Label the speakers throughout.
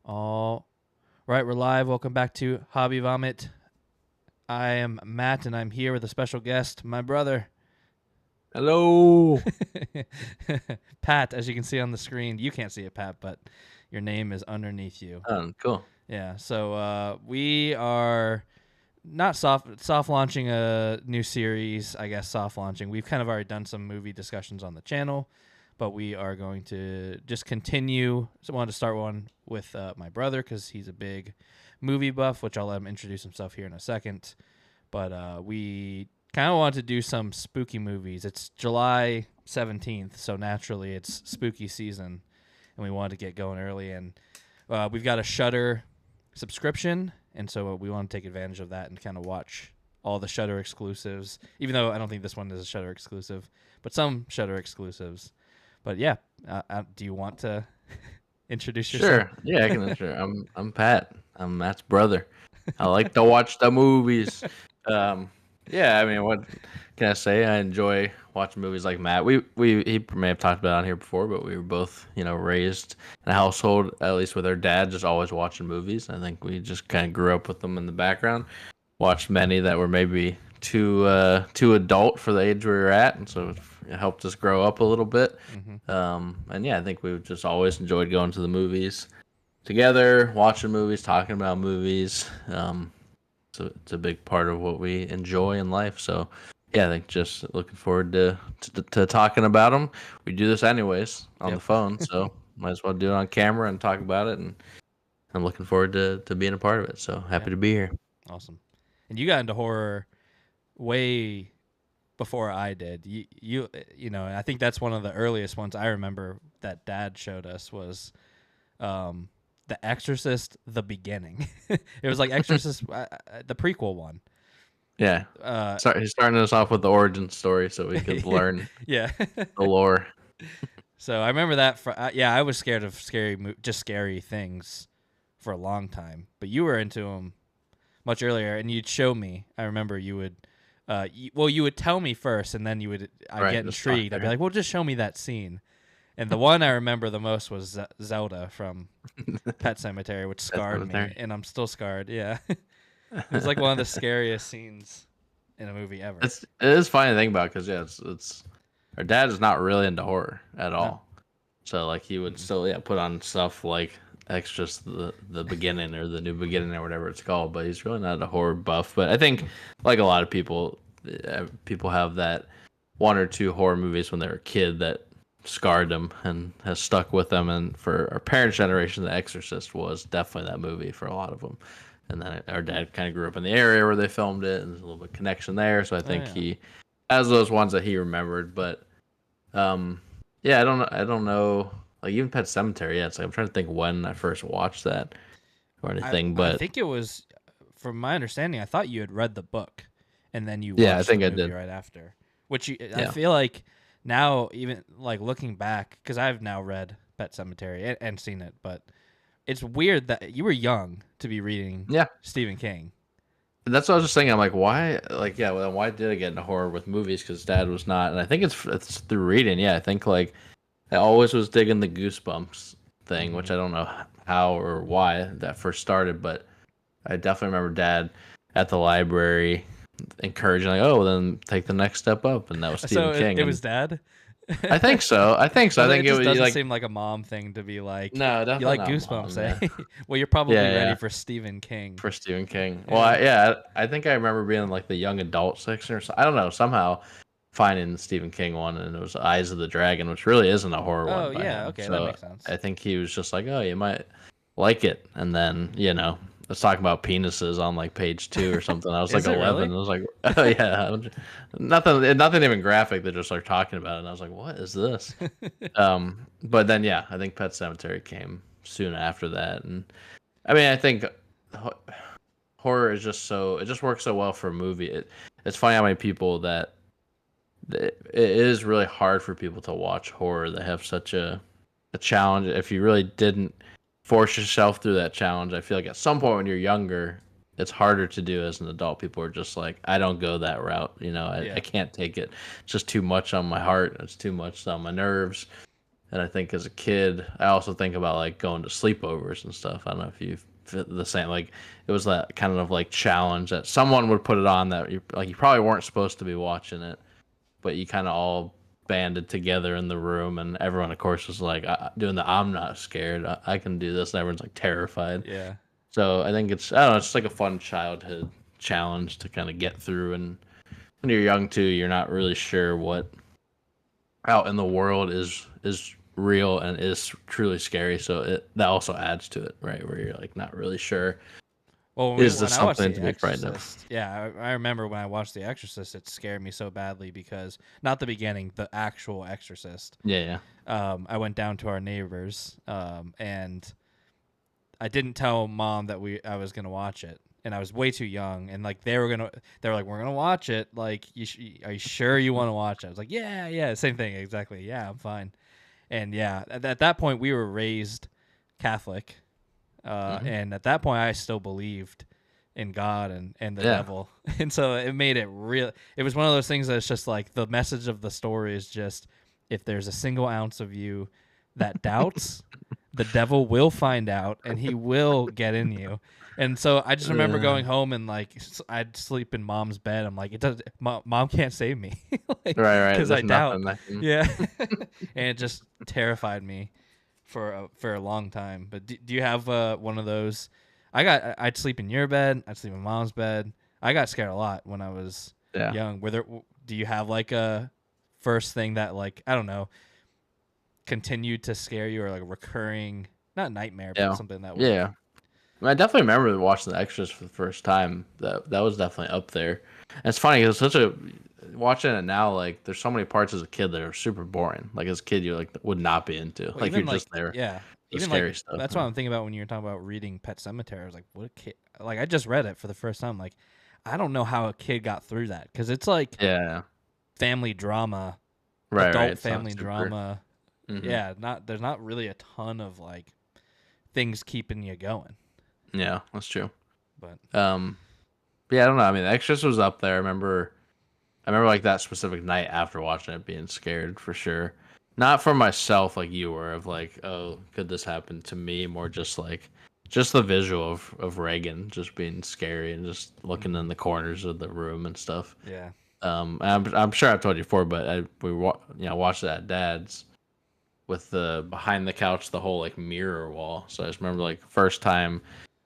Speaker 1: All right, we're live. Welcome back to Hobby Vomit. I am Matt, and I'm here with a special guest, my brother,
Speaker 2: Hello.
Speaker 1: Pat. As you can see on the screen, you can't see it, Pat, but your name is underneath you.
Speaker 2: Cool.
Speaker 1: Yeah. So we are not soft launching a new series. I guess soft launching. We've kind of already done some movie discussions on the channel, but we are going to just continue. So I wanted to start one with my brother because he's a big movie buff, which I'll let him introduce himself here in a second. But we kind of want to do some spooky movies. It's July 17th, so naturally it's spooky season, and we wanted to get going early. And we've got a Shudder subscription, and so we want to take advantage of that and kind of watch all the Shudder exclusives, even though I don't think this one is a Shudder exclusive, but some Shudder exclusives. But yeah, do you want to introduce yourself?
Speaker 2: Sure. Yeah, I can. Sure. I'm Pat. I'm Matt's brother. I like to watch the movies. Yeah. I mean, what can I say? I enjoy watching movies like Matt. He may have talked about it on here before, but we were both raised in a household, at least with our dad, just always watching movies. I think we just kind of grew up with them in the background. Watched many that were maybe too adult for the age we were at, and so it helped us grow up a little bit. And yeah, I think we've just always enjoyed going to the movies together, watching movies, talking about movies. So it's a big part of what we enjoy in life. So yeah, I think just looking forward to talking about them. We do this anyways on the phone, so might as well do it on camera and talk about it. And I'm looking forward to being a part of it. So happy to be here.
Speaker 1: Awesome. And you got into horror way before I did. You know, I think that's one of the earliest ones I remember that Dad showed us was The Exorcist: The Beginning. It was like Exorcist, the prequel one.
Speaker 2: Yeah. He's starting us off with the origin story so we could learn
Speaker 1: yeah
Speaker 2: the lore.
Speaker 1: So I remember that. I was scared of scary things for a long time, but you were into them much earlier, and you'd show me. I remember you would. You would tell me first, and then I'd get intrigued. I'd be like, "Well, just show me that scene." And the one I remember the most was Zelda from Pet Sematary, which scarred me, and I'm still scarred. Yeah, it was like one of the scariest scenes in a movie ever.
Speaker 2: It is funny to think about because it's our dad is not really into horror at all. No. So like he would still put on stuff like Exorcist the beginning or the new beginning or whatever it's called, but he's really not a horror buff. But I think like a lot of people have that one or two horror movies when they were a kid that scarred them and has stuck with them. And for our parents' generation, The Exorcist was definitely that movie for a lot of them. And then our dad kind of grew up in the area where they filmed it, and there's a little bit of connection there. So I think he has those ones that he remembered. But I don't know. Like even Pet Sematary, it's like I'm trying to think when I first watched that or anything. But
Speaker 1: I think it was, from my understanding, I thought you had read the book, and then you
Speaker 2: watched the movie
Speaker 1: right after. Which I feel like now, even like looking back, because I've now read Pet Sematary and seen it, but it's weird that you were young to be reading Stephen King.
Speaker 2: That's what I was just thinking. I'm like, why? Like, why did I get into horror with movies? Because Dad was not, and I think it's through reading. Yeah, I think like I always was digging the Goosebumps thing, which I don't know how or why that first started, but I definitely remember Dad at the library encouraging, like, "Oh, then take the next step up," and that was Stephen King.
Speaker 1: It was Dad.
Speaker 2: I think so. I think it
Speaker 1: just doesn't seem like a mom thing to be like.
Speaker 2: No, definitely
Speaker 1: you like
Speaker 2: not
Speaker 1: Goosebumps,
Speaker 2: mom,
Speaker 1: eh? Well, you're probably ready for Stephen King.
Speaker 2: For Stephen King. Well, I think I remember being in like the young adult section or so. I don't know. Somehow finding the Stephen King one, and it was Eyes of the Dragon, which really isn't a horror one.
Speaker 1: Oh yeah, okay, so that makes sense.
Speaker 2: I think he was just like, "Oh, you might like it," and then let's talk about penises on like page 2 or something. I was like 11. Really? I was like, oh yeah, nothing even graphic. They just started talking about it, and I was like, what is this? But then I think Pet Sematary came soon after that, and I mean, I think horror is just it just works so well for a movie. It's funny how many people that it is really hard for people to watch horror that have such a challenge. If you really didn't force yourself through that challenge, I feel like at some point when you're younger, it's harder to do as an adult. People are just like, I don't go that route. I can't take it. It's just too much on my heart. It's too much on my nerves. And I think as a kid, I also think about like going to sleepovers and stuff. I don't know if you fit the same. Like it was that kind of like challenge that someone would put it on that you probably weren't supposed to be watching it, but you kind of all banded together in the room, and everyone, of course, was like doing the "I'm not scared, I can do this," and everyone's like terrified.
Speaker 1: Yeah.
Speaker 2: So I think I don't know, it's like a fun childhood challenge to kind of get through. And when you're young too, you're not really sure what out in the world is real and is truly scary. So that also adds to it, right? Where you're like not really sure,
Speaker 1: Well,
Speaker 2: is
Speaker 1: when
Speaker 2: this
Speaker 1: I watched
Speaker 2: something
Speaker 1: The
Speaker 2: to be frightened of?
Speaker 1: Exorcist, yeah, I remember when I watched The Exorcist, it scared me so badly because not the beginning, the actual Exorcist.
Speaker 2: Yeah, yeah.
Speaker 1: I went down to our neighbors, and I didn't tell mom that I was gonna watch it, and I was way too young, and like they were like, we're gonna watch it. Like, are you sure you want to watch it? I was like, yeah, yeah, same thing, exactly. Yeah, I'm fine. And yeah, at that point we were raised Catholic,
Speaker 2: Hmm.
Speaker 1: and at that point I still believed in God and the
Speaker 2: Yeah.
Speaker 1: devil, and so it made it real. It was one of those things that's just like the message of the story is just if there's a single ounce of you that doubts, the devil will find out and he will get in you. And so I just remember
Speaker 2: Uh,
Speaker 1: going home and like I'd sleep in mom's bed. I'm like, it does. Mom can't save me, like,
Speaker 2: right.
Speaker 1: because I
Speaker 2: There's
Speaker 1: doubt.
Speaker 2: nothing that can.
Speaker 1: Yeah, and it just terrified me for a long time. But do you have one of those? I'd sleep in your bed. I'd sleep in mom's bed. I got scared a lot when I was
Speaker 2: Yeah.
Speaker 1: young. Do you have like a first thing that like I don't know continued to scare you or like a recurring not nightmare but
Speaker 2: Yeah.
Speaker 1: something that would
Speaker 2: Yeah. I definitely remember watching The Extras for the first time. That was definitely up there. And it's funny because it's such a watching it now. Like there's so many parts as a kid that are super boring. Like as a kid, you like would not be into.
Speaker 1: well,
Speaker 2: Like you're
Speaker 1: even
Speaker 2: just
Speaker 1: like
Speaker 2: there.
Speaker 1: yeah
Speaker 2: The
Speaker 1: even like
Speaker 2: scary stuff.
Speaker 1: that's what I'm thinking about when you're talking about reading Pet Cemetery. I was like, what a kid, like I just read it for the first time. Like I don't know how a kid got through that because it's like
Speaker 2: Yeah.
Speaker 1: family drama,
Speaker 2: Right.
Speaker 1: adult
Speaker 2: It's not
Speaker 1: family
Speaker 2: super.
Speaker 1: drama.
Speaker 2: Hmm.
Speaker 1: Yeah, not there's not really a ton of like things keeping you going.
Speaker 2: Yeah, that's true.
Speaker 1: But
Speaker 2: Um, but yeah, I don't know. I mean, The Extras was up there. I remember like that specific night after watching it being scared for sure. Not for myself like you were of like, oh, could this happen to me? More just like just the visual of Reagan just being scary and just looking in the corners of the room and stuff.
Speaker 1: yeah,
Speaker 2: I'm sure I've told you before, but watched that at Dad's with the behind the couch the whole like mirror wall. So I just remember like first time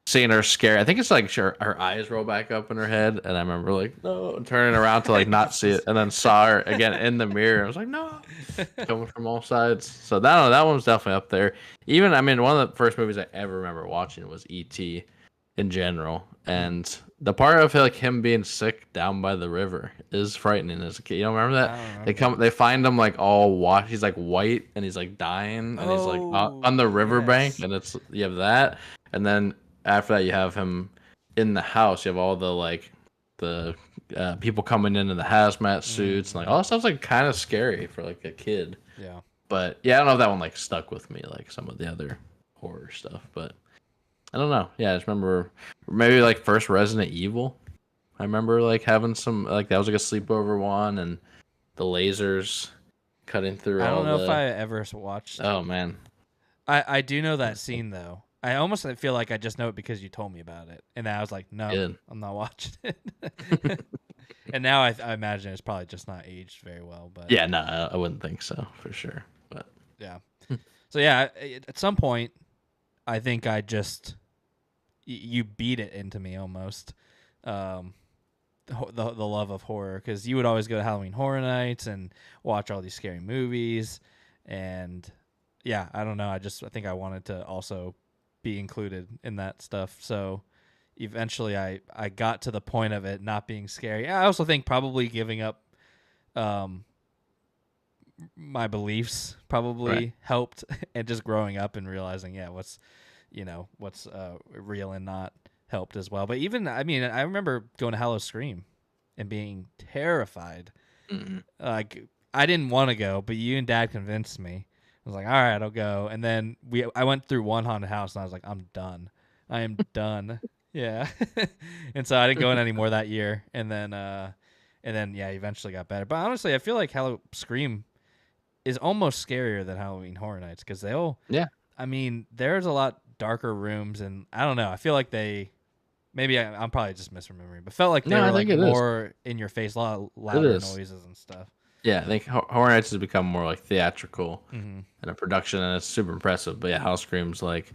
Speaker 2: seeing her scare. I think it's like her eyes roll back up in her head, and I remember like no, turning around to like not see it, and then saw her again in the mirror. I was like no, coming from all sides. So that one was definitely up there. Even I mean, one of the first movies I ever remember watching was E.T. in general, and the part of like him being sick down by the river is frightening as a kid. You don't remember
Speaker 1: I
Speaker 2: that?
Speaker 1: don't
Speaker 2: They
Speaker 1: remember.
Speaker 2: they find him like all washed. He's like white and he's like dying, and he's like
Speaker 1: Oh
Speaker 2: on the riverbank,
Speaker 1: yes.
Speaker 2: and it's you have that, and then after that you have him in the house. You have all the like the people coming in the hazmat suits, and like
Speaker 1: Mm-hmm.
Speaker 2: all that stuff's like kind of scary for like a kid.
Speaker 1: Yeah.
Speaker 2: But yeah, I don't know if that one like stuck with me like some of the other horror stuff, but I don't know. Yeah, I just remember maybe like first Resident Evil. I remember like having some like that was like a sleepover one, and the lasers cutting through
Speaker 1: I don't
Speaker 2: all
Speaker 1: know if
Speaker 2: the.
Speaker 1: I ever watched.
Speaker 2: Oh man,
Speaker 1: I do know that scene though. I almost feel like I just know it because you told me about it, and then I was like, no,
Speaker 2: good.
Speaker 1: I'm not watching it. And now I imagine it's probably just not aged very well. But
Speaker 2: Yeah, no, I wouldn't think so for sure. But
Speaker 1: yeah. So yeah, at some point, I think I just you beat it into me almost. Um, the love of horror because you would always go to Halloween Horror Nights and watch all these scary movies, and yeah, I don't know. I think I wanted to also be included in that stuff. So eventually, I got to the point of it not being scary. I also think probably giving up um, my beliefs
Speaker 2: right,
Speaker 1: probably helped, and just growing up and realizing, yeah, what's real and not helped as well. But even I mean, I remember going to Hallow Scream and being terrified.
Speaker 2: hmm
Speaker 1: Like I didn't want to go, but you and Dad convinced me. I was like, all right, I'll go. And then I went through one haunted house, and I was like, I'm done. I am done. Yeah. And so I didn't go in anymore that year. And then yeah, eventually got better. But honestly, I feel like Hallow Scream is almost scarier than Halloween Horror Nights because
Speaker 2: Yeah.
Speaker 1: I mean, there's a lot darker rooms, and I don't know. I feel like I'm probably just misremembering, but felt like they
Speaker 2: No,
Speaker 1: were
Speaker 2: I
Speaker 1: like
Speaker 2: think it is.
Speaker 1: more in your face, a lot
Speaker 2: It
Speaker 1: louder
Speaker 2: is.
Speaker 1: noises and stuff.
Speaker 2: Yeah, I think Horror Nights has become more like theatrical
Speaker 1: Mm-hmm.
Speaker 2: and a production, and it's super impressive. But yeah, House Scream's like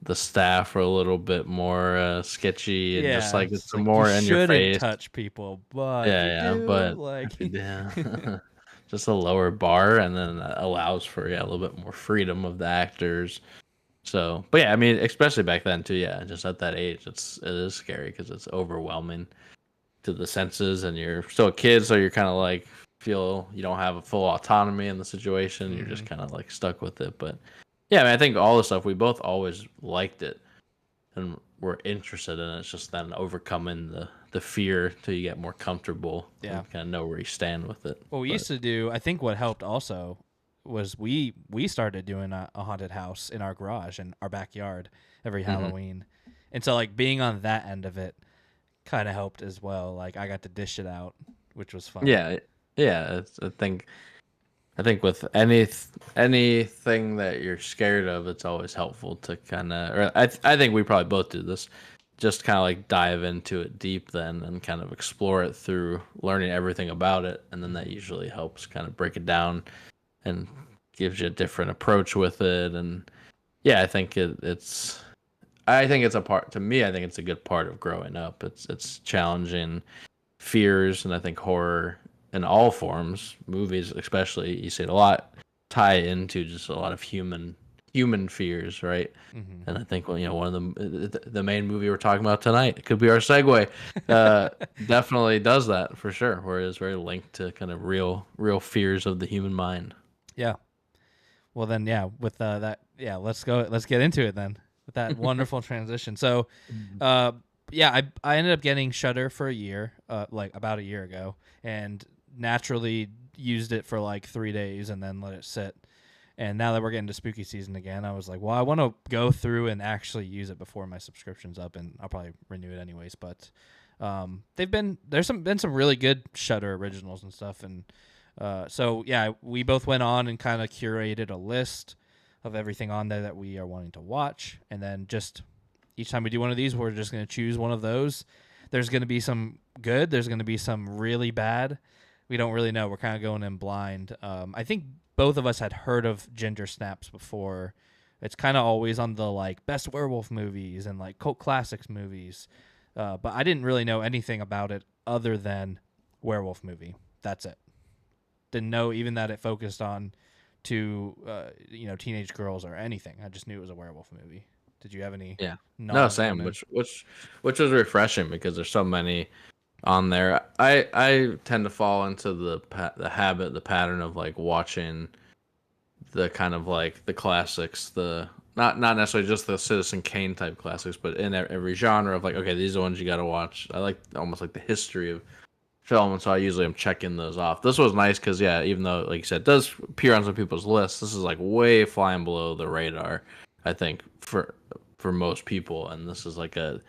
Speaker 2: the staff are a little bit more sketchy and just
Speaker 1: Yeah,
Speaker 2: like
Speaker 1: it's
Speaker 2: it's
Speaker 1: just like you
Speaker 2: more in your
Speaker 1: shouldn't
Speaker 2: face.
Speaker 1: touch people, but if
Speaker 2: Yeah,
Speaker 1: you
Speaker 2: yeah,
Speaker 1: do,
Speaker 2: but
Speaker 1: like,
Speaker 2: if you do, just a lower bar, and then that allows for a little bit more freedom of the actors. So, but yeah, I mean, especially back then too. Yeah, just at that age, it is scary because it's overwhelming to the senses, and you're still a kid, so you're kind of like feel you don't have a full autonomy in the situation. You're just
Speaker 1: mm-hmm.
Speaker 2: kind of like stuck with it. But yeah, I mean, I think all the stuff we both always liked it and were interested in it. It's just then overcoming the fear till you get more comfortable
Speaker 1: Yeah.
Speaker 2: and kind of know where you stand with it.
Speaker 1: What we used to do, I think what helped also was we started doing a haunted house in our garage in our backyard every
Speaker 2: Mm-hmm.
Speaker 1: Halloween. And so like being on that end of it kind of helped as well. Like I got to dish it out, which was fun.
Speaker 2: Yeah, yeah. I think with anything that you're scared of, it's always helpful to kind of. Or I think we probably both do this. Just kind of like dive into it deep then and kind of explore it through learning everything about it, and then that usually helps kind of break it down and gives you a different approach with it. And yeah, I think it's. I think it's a part to me. I think it's a good part of growing up. It's challenging fears, and I think horror in all forms, movies especially, you see it a lot, tie into just a lot of human fears, right?
Speaker 1: Mm-hmm.
Speaker 2: And I think well, one of the main movie we're talking about tonight, it could be our segue, definitely does that for sure. Where it's very linked to kind of real fears of the human mind.
Speaker 1: Yeah. Well then, yeah. With that, yeah. Let's go. Let's get into it then. With that wonderful transition. So, yeah, I ended up getting Shudder for a year, like about a year ago, and naturally used it for like 3 days and then let it sit. And now that we're getting to spooky season again, I was like, well, I want to go through and actually use it before my subscription's up, and I'll probably renew it anyways. But there's been some really good Shudder originals and stuff, and so yeah, we both went on and kind of curated a list of everything on there that we are wanting to watch, and then just each time we do one of these, we're just going to choose one of those. There's going to be some good. There's going to be some really bad. We don't really know. We're kind of going in blind. I think both of us had heard of Ginger Snaps before. It's kind of always on the like best werewolf movies and like cult classics movies. But I didn't really know anything about it other than werewolf movie. That's it. Didn't know even that it focused on teenage girls or anything. I just knew it was a werewolf movie. Did you have any?
Speaker 2: Yeah. No,
Speaker 1: knowledge
Speaker 2: same.
Speaker 1: on it?
Speaker 2: Which was refreshing because there's so many on there. I tend to fall into the pattern of like watching the kind of like the classics, the not necessarily just the Citizen Kane type classics, but in every genre of like, okay, these are the ones you got to watch. I like almost like the history of film, and so I usually am checking those off. This was nice because yeah, even though like you said, it does appear on some people's lists, this is like way flying below the radar. I think for most people, and this is like a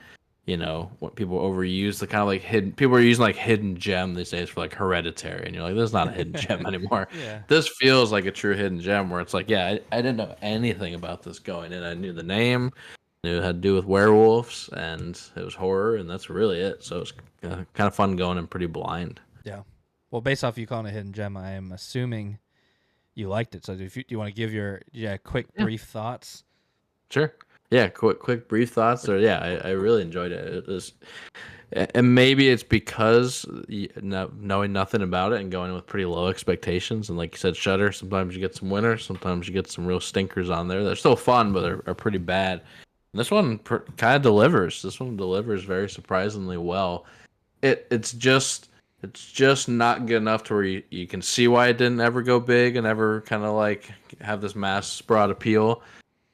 Speaker 2: what people overuse the kind of like hidden. People are using like hidden gem these days for like Hereditary, and you're like, this is not a hidden gem anymore.
Speaker 1: Yeah.
Speaker 2: This feels like a true hidden gem where it's like, yeah, I didn't know anything about this going in. I knew the name, knew it had to do with werewolves, and it was horror, and that's really it. So it's kind of fun going in pretty blind.
Speaker 1: Yeah. Well, based off you calling it a hidden gem, I am assuming you liked it. So do you want to give your quick brief thoughts?
Speaker 2: Sure. Yeah, quick brief thoughts. Or yeah, I really enjoyed it. It was, and maybe it's because knowing nothing about it and going with pretty low expectations. And like you said, Shudder. Sometimes you get some winners. Sometimes you get some real stinkers on there. They're still fun, but are pretty bad. And this one kind of delivers. This one delivers very surprisingly well. It's just not good enough to where you can see why it didn't ever go big and ever kind of like have this mass broad appeal.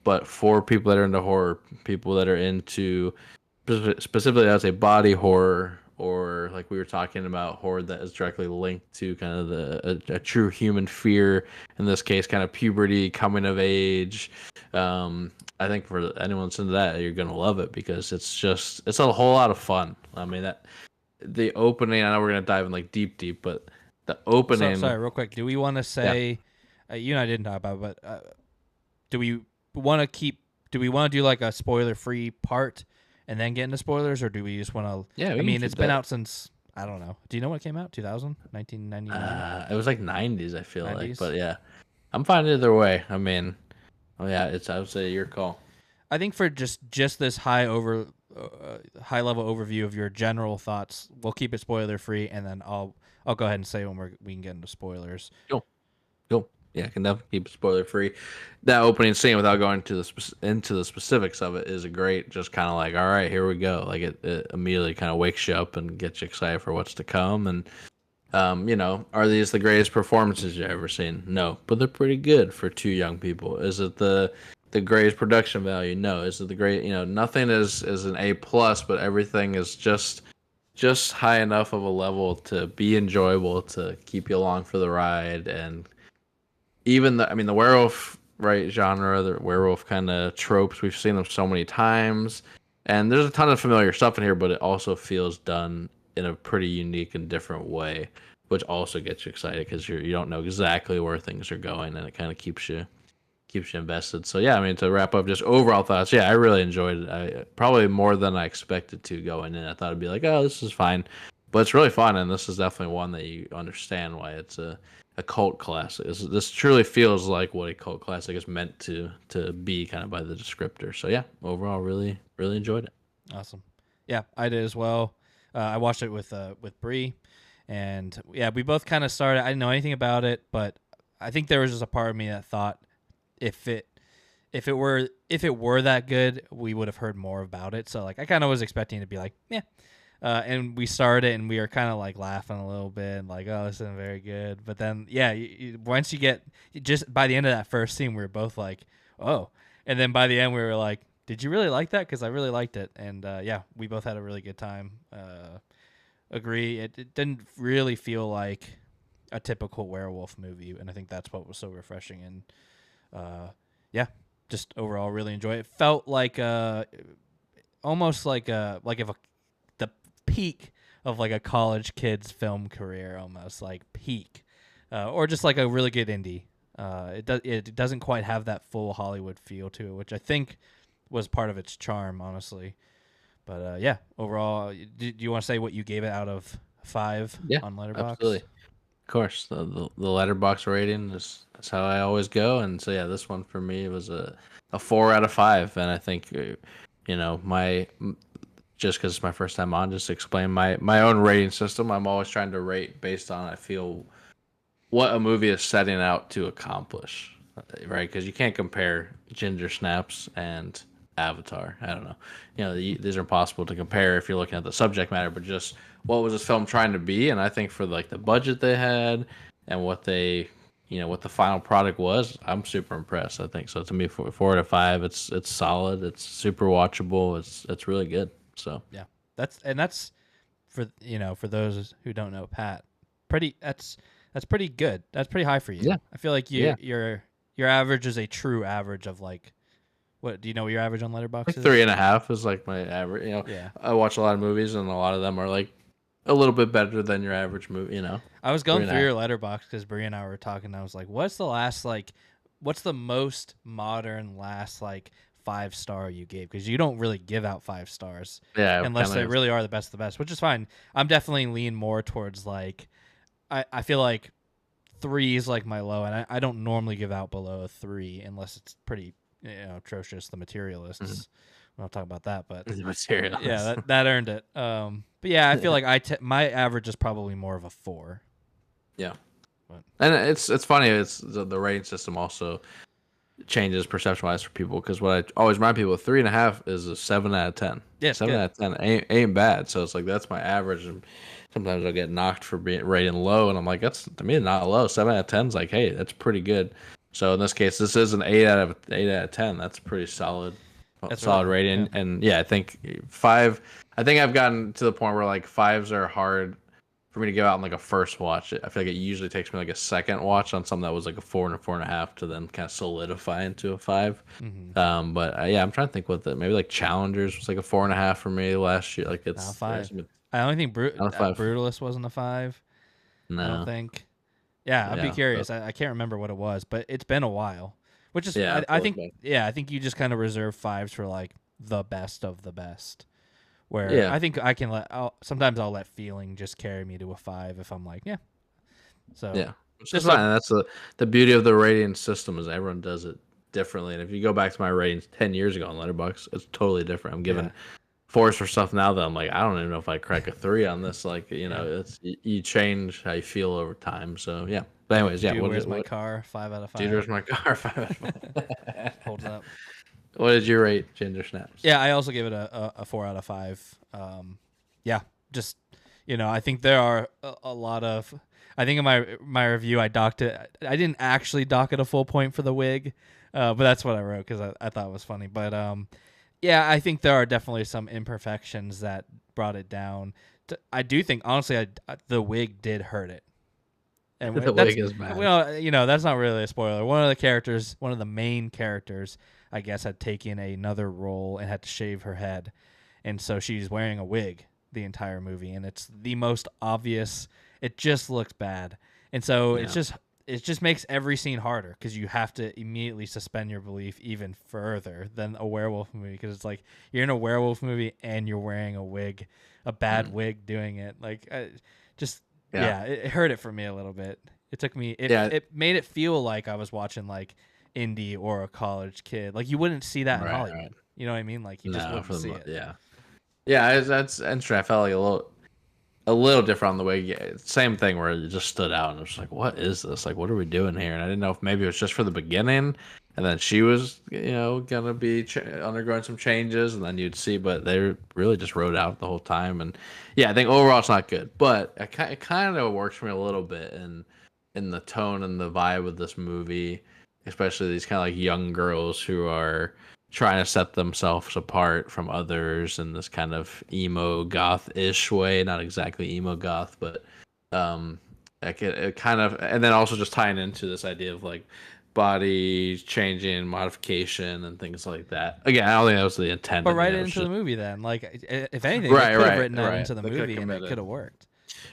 Speaker 2: But for people that are into horror, people that are into specifically, I would say body horror, or like we were talking about, horror that is directly linked to kind of a true human fear. In this case, kind of puberty, coming of age. I think for anyone that's into that, you're gonna love it because it's a whole lot of fun. I mean the opening. I know we're gonna dive in like deep, but the opening.
Speaker 1: So, sorry, real quick. Do we want to say? you and I didn't talk about, it, but do we want to keep? Do we want to do like a spoiler-free part and then get into spoilers, or do we just want to?
Speaker 2: Yeah,
Speaker 1: I
Speaker 2: we can
Speaker 1: mean,
Speaker 2: keep
Speaker 1: it's been
Speaker 2: that.
Speaker 1: out since I don't know. Do you know when it came out? 2000, 1999,
Speaker 2: It was like 90s, I feel like,
Speaker 1: 90s.
Speaker 2: but yeah, I'm fine either way. I mean, oh yeah, I would say your call.
Speaker 1: I think for just this high level overview of your general thoughts, we'll keep it spoiler free, and then I'll go ahead and say when we can get into spoilers.
Speaker 2: Cool. Cool. Yeah, I can definitely keep it spoiler free. That opening scene, without going to into the specifics of it, is a great. Just kind of like, all right, here we go. Like it immediately kind of wakes you up and gets you excited for what's to come. And are these the greatest performances you've ever seen? No, but they're pretty good for two young people. Is it the greatest production value? No. Is it the great? Nothing is an A plus, but everything is just high enough of a level to be enjoyable, to keep you along for the ride. And even the werewolf genre, the werewolf kind of tropes, we've seen them so many times, and there's a ton of familiar stuff in here, but it also feels done in a pretty unique and different way, which also gets you excited because you don't know exactly where things are going, and it kind of keeps you invested. So yeah, I mean, to wrap up, just overall thoughts. Yeah, I really enjoyed it. I probably more than I expected to going in. I thought it'd be like, oh, this is fine, but it's really fun, and this is definitely one that you understand why it's a cult classic. This truly feels like what a cult classic is meant to be, kind of by the descriptor. So yeah, overall, really really enjoyed it.
Speaker 1: Awesome. Yeah, I did as well. I watched it with Bree, and yeah, we both kind of started. I didn't know anything about it, but I think there was just a part of me that thought if it were that good, we would have heard more about it. So like I kind of was expecting it to be like, yeah. And we started and we were kind of like laughing a little bit and like, oh, this isn't very good. But then, yeah, once you get just by the end of that first scene, we were both like, oh. And then by the end, we were like, did you really like that? Because I really liked it. And yeah, we both had a really good time. Agree. It didn't really feel like a typical werewolf movie. And I think that's what was so refreshing. And yeah, just overall really enjoy it. It felt like almost like if the peak of like a college kid's film career, almost like peak, or just like a really good indie. It doesn't quite have that full Hollywood feel to it, which I think was part of its charm, honestly. But yeah, overall, do you want to say what you gave it out of 5
Speaker 2: Yeah,
Speaker 1: on Letterboxd?
Speaker 2: absolutely. Of course, the letterbox rating is how I always go, and so yeah, this one for me was a 4 out of 5, and I think my just because it's my first time on, just to explain my own rating system. I'm always trying to rate based on I feel what a movie is setting out to accomplish, right? Because you can't compare Ginger Snaps and Avatar. I don't know. These are impossible to compare if you're looking at the subject matter, but just what was this film trying to be? And I think for like the budget they had and what what the final product was, I'm super impressed. I think so. To me, 4 out of 5, it's solid. It's super watchable. It's really good. So
Speaker 1: yeah, that's for those who don't know Pat, that's pretty good. That's pretty high for you.
Speaker 2: yeah,
Speaker 1: I feel like
Speaker 2: yeah.
Speaker 1: your average is a true average of like, what do you know what your average on Letterboxd
Speaker 2: Like
Speaker 1: is?
Speaker 2: 3.5 is like my average.
Speaker 1: Yeah.
Speaker 2: I watch a lot of movies, and a lot of them are like a little bit better than your average movie.
Speaker 1: I was going through
Speaker 2: 3.5.
Speaker 1: your Letterboxd because Brie and I were talking. And I was like, what's the most modern last like 5-star you gave? Because you don't really give out 5 stars,
Speaker 2: Yeah,
Speaker 1: unless
Speaker 2: kinda,
Speaker 1: they really are the best of the best, which is fine. I'm definitely lean more towards like, I feel like 3 is like my low, and I don't normally give out below a 3 unless it's pretty atrocious. The Materialists.
Speaker 2: Mhm.
Speaker 1: We'll talk about that, but
Speaker 2: the material.
Speaker 1: yeah, that earned it. But yeah, I feel like my average is probably more of a 4.
Speaker 2: Yeah,
Speaker 1: But
Speaker 2: and it's funny. It's the rating system also changes perception wise for people, because what I always remind people, 3.5 is a 7 out of 10.
Speaker 1: yeah, it's
Speaker 2: 7
Speaker 1: good.
Speaker 2: out of 10 ain't bad. So it's like that's my average, and sometimes I'll get knocked for being rating low, and I'm like, that's to me not low. 7 out of 10 is like, hey, that's pretty good. So in this case, this is an 8 out of 10. That's pretty solid.
Speaker 1: That's
Speaker 2: Solid
Speaker 1: really,
Speaker 2: rating.
Speaker 1: yeah.
Speaker 2: And yeah, I think 5. I think I've gotten to the point where like 5s are hard for me to give out in like a first watch. I feel like it usually takes me like a second watch on something that was like a 4 and a 4.5 to then kind of solidify into a 5.
Speaker 1: Mm-hmm.
Speaker 2: But yeah, I'm trying to think what maybe like Challengers was like a 4.5 for me last year. Like
Speaker 1: Now
Speaker 2: it's
Speaker 1: 5. I only think
Speaker 2: not a 5.
Speaker 1: Brutalist wasn't a 5. I don't
Speaker 2: No,
Speaker 1: think. Yeah, I'd be
Speaker 2: Yeah,
Speaker 1: curious. I can't remember what it was, but it's been a while. Which is,
Speaker 2: yeah,
Speaker 1: I think, yeah, I think you just kind of reserve fives for like the best of the best. Where
Speaker 2: yeah,
Speaker 1: I think I can sometimes I'll let feeling just carry me to a five if I'm like, yeah. So
Speaker 2: yeah. Which is
Speaker 1: just
Speaker 2: fine. That's the beauty of the rating system is everyone does it differently. And if you go back to my ratings 10 years ago on Letterboxd, it's totally different. I'm
Speaker 1: yeah,
Speaker 2: giving fours for stuff now that I'm like, I don't even know if I crack a three on this. Like,
Speaker 1: yeah.
Speaker 2: it's you change how you feel over time. So yeah. But anyways, yeah.
Speaker 1: Dude,
Speaker 2: What
Speaker 1: where's
Speaker 2: did
Speaker 1: my
Speaker 2: what?
Speaker 1: car? 5 out of 5.
Speaker 2: Ginger's my car. 5 out of 5.
Speaker 1: Holds up.
Speaker 2: What did you rate Ginger Snaps?
Speaker 1: Yeah, I also give it a 4 out of 5. Yeah, just I think there are a lot of. I think in my review, I docked it. I didn't actually dock it a full point for the wig, but that's what I wrote because I thought it was funny. But yeah, I think there are definitely some imperfections that brought it down. I do think honestly, the wig did hurt it. And
Speaker 2: The
Speaker 1: that's
Speaker 2: wig is bad.
Speaker 1: that's not really a spoiler. One of the main characters, I guess, had taken another role and had to shave her head, and so she's wearing a wig the entire movie, and it's the most obvious. It just looks bad, and so
Speaker 2: Yeah.
Speaker 1: it just makes every scene harder because you have to immediately suspend your belief even further than a werewolf movie because it's like you're in a werewolf movie and you're wearing a wig, a bad wig doing it. Like just yeah, it hurt it for me a little bit. It took me. It made it feel like I was watching like indie or a college kid. Like you wouldn't see that in Hollywood.
Speaker 2: Right.
Speaker 1: You know what I mean? Like you just
Speaker 2: No,
Speaker 1: wouldn't see it.
Speaker 2: yeah. Yeah, that's interesting. I felt like a little different on the way. Yeah, same thing where it just stood out, and I was like, "What is this? Like, what are we doing here?" And I didn't know if maybe it was just for the beginning, and then she was, gonna be undergoing some changes, and then you'd see. But they really just wrote out the whole time, and yeah, I think overall it's not good, but it kind of works for me a little bit in the tone and the vibe of this movie, especially these kind of like young girls who are trying to set themselves apart from others in this kind of emo goth-ish way. Not exactly emo goth, but like it kind of, and then also just tying into this idea of like body changing, modification, and things like that. Again, I don't think that was the intent.
Speaker 1: But write
Speaker 2: it
Speaker 1: it
Speaker 2: was
Speaker 1: into
Speaker 2: just
Speaker 1: the movie then. Like if anything,
Speaker 2: right,
Speaker 1: they could have
Speaker 2: right,
Speaker 1: written that
Speaker 2: right.
Speaker 1: into the
Speaker 2: They could've
Speaker 1: movie and it
Speaker 2: committed.
Speaker 1: could have worked.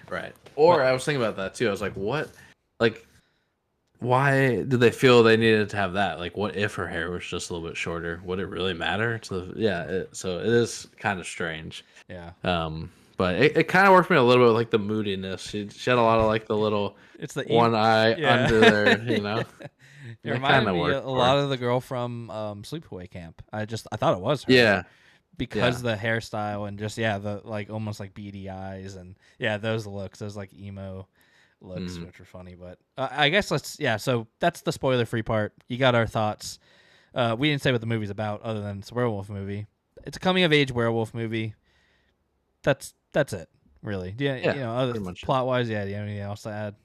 Speaker 2: Right. Or I was thinking about that too. I was like, what? Like, why did they feel they needed to have that? Like, what if her hair was just a little bit shorter? Would it really matter? So it is kind of strange.
Speaker 1: Yeah.
Speaker 2: But it kind of worked for me a little bit like the moodiness. She had a lot of like the little
Speaker 1: It's the
Speaker 2: one eye
Speaker 1: yeah.
Speaker 2: under there,
Speaker 1: It
Speaker 2: That
Speaker 1: reminded
Speaker 2: kinda
Speaker 1: me
Speaker 2: worked
Speaker 1: a
Speaker 2: for
Speaker 1: lot
Speaker 2: her.
Speaker 1: of the girl from Sleepaway Camp. I thought it was her.
Speaker 2: Yeah,
Speaker 1: Because the hairstyle and just the like almost like beady eyes and those looks, those like emo looks, which were funny. But I guess so that's the spoiler free part. You got our thoughts. We didn't say what the movie's about other than it's a werewolf movie. It's a coming of age werewolf movie. That's it, really. Other
Speaker 2: pretty much.
Speaker 1: plot wise, do you have anything else to add?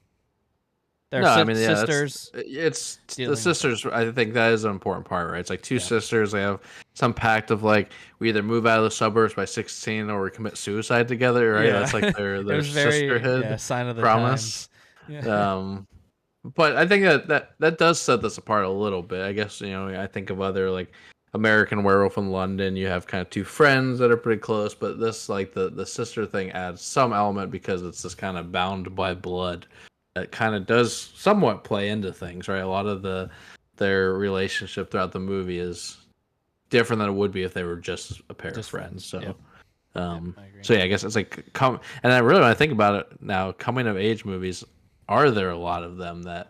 Speaker 1: They're
Speaker 2: No, I mean, yeah,
Speaker 1: sisters.
Speaker 2: it's
Speaker 1: dealing
Speaker 2: the
Speaker 1: with
Speaker 2: sisters. I think that is an important part, right? It's like two
Speaker 1: Yeah.
Speaker 2: sisters. They have some pact of like we either move out of the suburbs by 16 or we commit suicide together, right?
Speaker 1: Yeah.
Speaker 2: That's like
Speaker 1: It
Speaker 2: their
Speaker 1: was very,
Speaker 2: sisterhood
Speaker 1: sign of the
Speaker 2: promise.
Speaker 1: times. Yeah.
Speaker 2: But I think that does set this apart a little bit. I guess I think of other like American Werewolf in London. You have kind of two friends that are pretty close, but this like the sister thing adds some element because it's this kind of bound by blood that kind of does somewhat play into things, right? A lot of their relationship throughout the movie is different than it would be if they were just a pair of friends. So,
Speaker 1: Yep. I agree.
Speaker 2: so yeah, I guess it's like and I really when I think about it now, coming of age movies, are there a lot of them that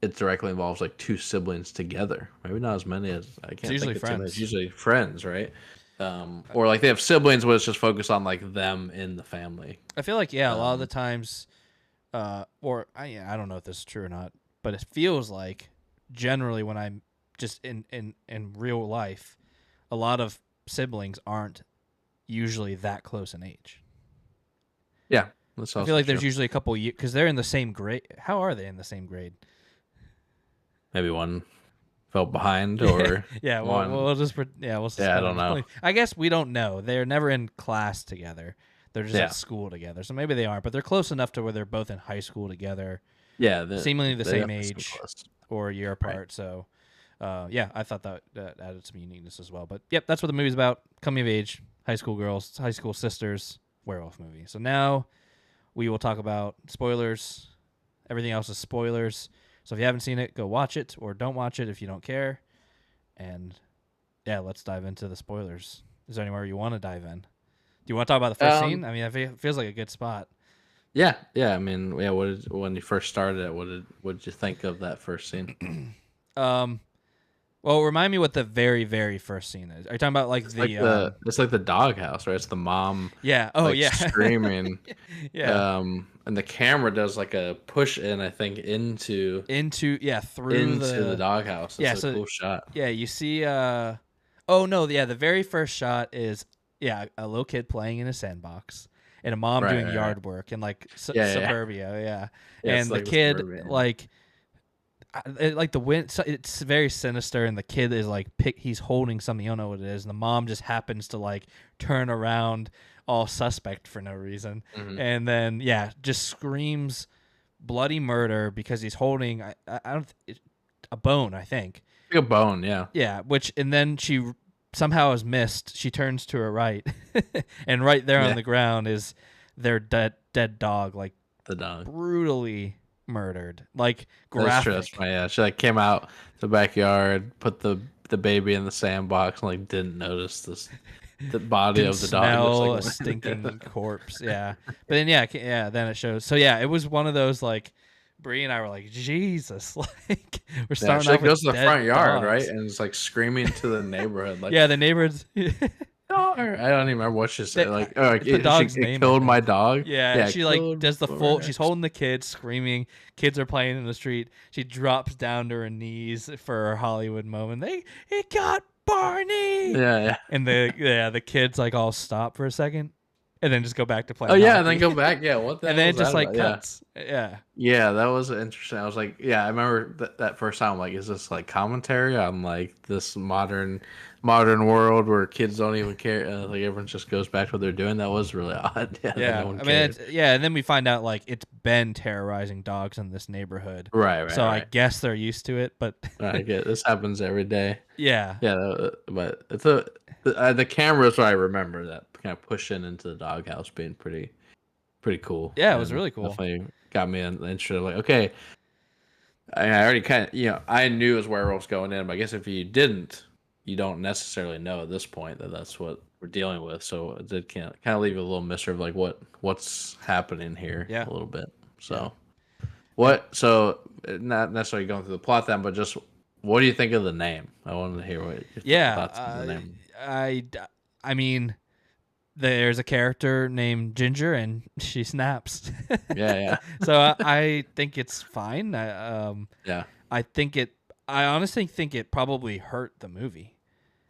Speaker 2: it directly involves like two siblings together? Maybe not as many as I can't
Speaker 1: usually
Speaker 2: think of too many.
Speaker 1: friends.
Speaker 2: It's usually friends, right? Or like they have siblings, but it's just focused on like them in the family.
Speaker 1: I feel like a lot of the times, or I don't know if this is true or not, but it feels like generally when I'm just in real life, a lot of siblings aren't usually that close in age.
Speaker 2: Yeah, that's
Speaker 1: I feel like there's usually a couple years because they're in the same grade. How are they in the same grade?
Speaker 2: maybe one fell behind or
Speaker 1: Yeah,
Speaker 2: one.
Speaker 1: we'll just we'll
Speaker 2: I don't know.
Speaker 1: I guess we don't know. They're never in class together. They're just
Speaker 2: Yeah.
Speaker 1: at school together. So maybe they aren't, but they're close enough to where they're both in high school together,
Speaker 2: Yeah,
Speaker 1: seemingly the
Speaker 2: they
Speaker 1: same
Speaker 2: have some
Speaker 1: age
Speaker 2: close.
Speaker 1: or a year apart. So, I thought that added some uniqueness as well. But yep, that's what the movie's about: coming of age, high school girls, high school sisters, werewolf movie. So now we will talk about spoilers. Everything else is spoilers. So if you haven't seen it, go watch it or don't watch it if you don't care. And yeah, let's dive into the spoilers. Is there anywhere you want to dive in? Do you want to talk about the first scene? I mean, it feels like a good spot.
Speaker 2: Yeah. I mean, yeah. When you first started it, what did you think of that first scene?
Speaker 1: Well, remind me what the very, very first scene is. Are you talking about like
Speaker 2: it's like the doghouse, right? It's the mom.
Speaker 1: Yeah. Oh,
Speaker 2: like,
Speaker 1: yeah.
Speaker 2: Screaming.
Speaker 1: Yeah.
Speaker 2: And the camera does like a push in, I think, through the doghouse. It's a cool shot.
Speaker 1: Yeah, you see. Oh no, yeah. The very first shot is a little kid playing in a sandbox and a mom doing yard work in like suburbia. Yeah, and the kid like the wind. It's very sinister, and the kid is like he's holding something. You don't know what it is, and the mom just happens to like turn around, all suspect for no reason, and then just screams bloody murder because he's holding a bone, I think.
Speaker 2: Like a bone, yeah.
Speaker 1: Yeah, and then she somehow is missed. She turns to her right, and right there on the ground is their dead dog, like
Speaker 2: the dog
Speaker 1: brutally murdered, like graphic.
Speaker 2: That's true. Yeah, she like came out the backyard, put the baby in the sandbox, and like didn't notice the body of the dog.
Speaker 1: Smell a stinking corpse. Yeah, but then then it shows. So yeah, it was one of those like. Bree and I were like, Jesus, like we're starting off with
Speaker 2: goes to the front yard,
Speaker 1: dogs.
Speaker 2: right? And it's like screaming to the neighborhood, like
Speaker 1: the neighborhoods.
Speaker 2: I don't even remember what she said.
Speaker 1: The dog's name.
Speaker 2: It killed my dog.
Speaker 1: Yeah, she like does the full. She's holding the kids, screaming. Kids are playing in the street. She drops down to her knees for her Hollywood moment. It got Barney.
Speaker 2: Yeah.
Speaker 1: And the kids like all stop for a second. And then just go back to playing.
Speaker 2: Oh yeah, and then go back. Yeah, what the?
Speaker 1: And then it just like cuts.
Speaker 2: Yeah, that was interesting. I was like, I remember that first time. I'm like, is this like commentary on like this modern world where kids don't even care? Like everyone just goes back to what they're doing. That was really odd.
Speaker 1: Yeah. I mean, and then we find out like it's been terrorizing dogs in this neighborhood.
Speaker 2: Right.
Speaker 1: So I guess they're used to it, but
Speaker 2: I get this happens every day.
Speaker 1: Yeah.
Speaker 2: But it's the camera is what I remember, that kind of pushing into the doghouse being pretty cool.
Speaker 1: Yeah, it was really cool.
Speaker 2: Definitely got me interested. Like, okay, I already kind of, I knew it was werewolves going in, but I guess if you didn't, you don't necessarily know at this point that that's what we're dealing with. So it did kind of leave a little mystery of like what's happening here a little bit. So so not necessarily going through the plot then, but just what do you think of the name? I wanted to hear what your thoughts on the name.
Speaker 1: I mean, there's a character named Ginger, and she snaps.
Speaker 2: Yeah.
Speaker 1: So I think it's fine. I honestly think it probably hurt the movie.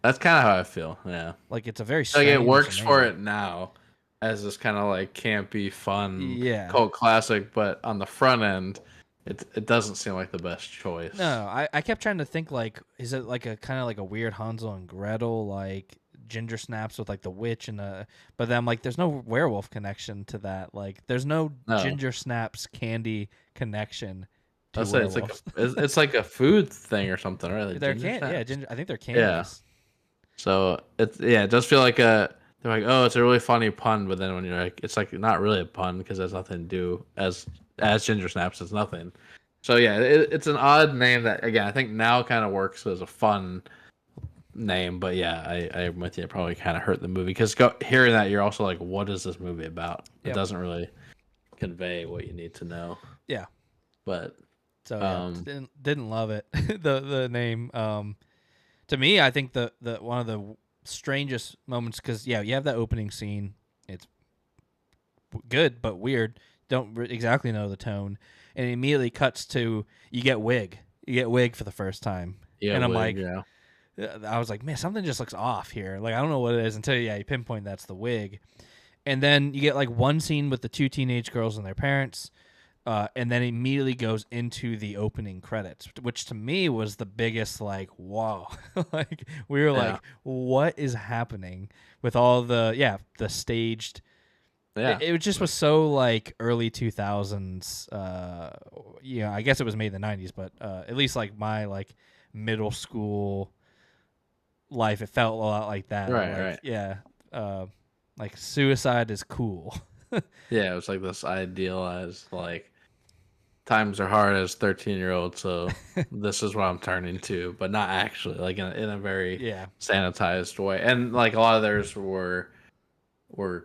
Speaker 2: That's kind of how I feel. Yeah,
Speaker 1: like it's a very
Speaker 2: like it works for it now as this kind of like campy, fun, cult classic, but on the front end, it doesn't seem like the best choice.
Speaker 1: No, I kept trying to think like, is it like a kind of like a weird Hansel and Gretel, like Ginger snaps with like the witch but then I'm like, there's no werewolf connection to that. Like, there's no Ginger snaps candy connection.
Speaker 2: It's like a food thing or something, right? Like
Speaker 1: ginger. I think they're candies.
Speaker 2: Yeah. So it does feel like they're like, oh, it's a really funny pun, but then when you're like, it's like not really a pun because it has nothing to do as Ginger snaps. It's nothing. So yeah, it's an odd name that again I think now kind of works as a fun name, but yeah, I'm with you. It probably kind of hurt the movie because hearing that you're also like, what is this movie about? It doesn't really convey what you need to know.
Speaker 1: Yeah,
Speaker 2: but
Speaker 1: so didn't love it. the name to me, I think the one of the strangest moments because you have that opening scene. It's good but weird. Don't exactly know the tone, and it immediately cuts to you get wig for the first time, and I'm like. Yeah. I was like, man, something just looks off here. Like, I don't know what it is until you pinpoint that's the wig. And then you get like one scene with the two teenage girls and their parents, and then immediately goes into the opening credits, which to me was the biggest like, wow. Like we were like, what is happening with all the staged. Yeah, it just was so like early 2000s. I guess it was made in the 90s, but at least like my like middle school life, it felt a lot like that.
Speaker 2: Right.
Speaker 1: Yeah. Like suicide is cool.
Speaker 2: Yeah, it was like this idealized like times are hard as 13-year-old, so this is what I'm turning to, but not actually, like in a very
Speaker 1: Yeah.
Speaker 2: sanitized way. And like a lot of theirs were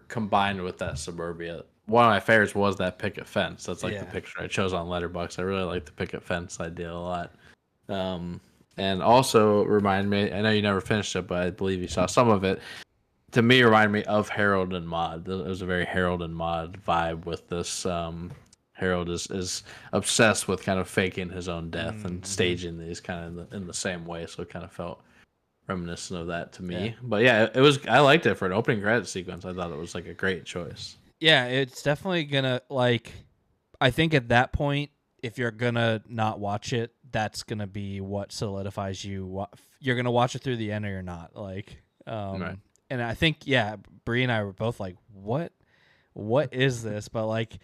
Speaker 2: combined with that suburbia. One of my favorites was that picket fence. That's like the
Speaker 1: Yeah.
Speaker 2: picture I chose on Letterboxd. I really like the picket fence idea a lot. And also remind me, I know you never finished it, but I believe you saw some of it. To me, remind me of Harold and Maude. It was a very Harold and Maude vibe with this. Harold is obsessed with kind of faking his own death and staging these kind of in the same way. So it kind of felt reminiscent of that to me.
Speaker 1: Yeah.
Speaker 2: But yeah, it was. I liked it for an opening credit sequence. I thought it was like a great choice.
Speaker 1: Yeah, it's definitely gonna like. I think at that point, if you're gonna not watch it, that's gonna be what solidifies you. You're gonna watch it through the end, or you're not. Like,
Speaker 2: Right.
Speaker 1: and I think Bree and I were both like, what is this? But like,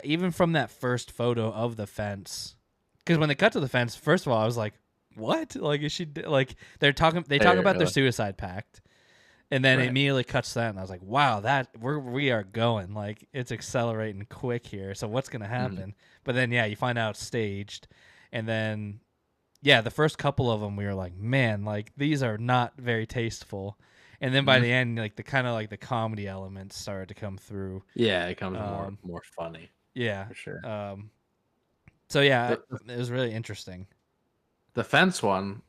Speaker 1: even from that first photo of the fence, because when they cut to the fence, first of all, I was like, what? Like, is she like they talk about their suicide pact. And then it immediately cuts to that, and I was like, "Wow, we are going like it's accelerating quick here. So what's gonna happen?" But then, you find out it's staged, and then, the first couple of them, we were like, "Man, like these are not very tasteful." And then by the end, like the comedy elements started to come through.
Speaker 2: Yeah, it becomes more funny.
Speaker 1: Yeah,
Speaker 2: for sure.
Speaker 1: So
Speaker 2: The,
Speaker 1: it was really interesting.
Speaker 2: the fence one,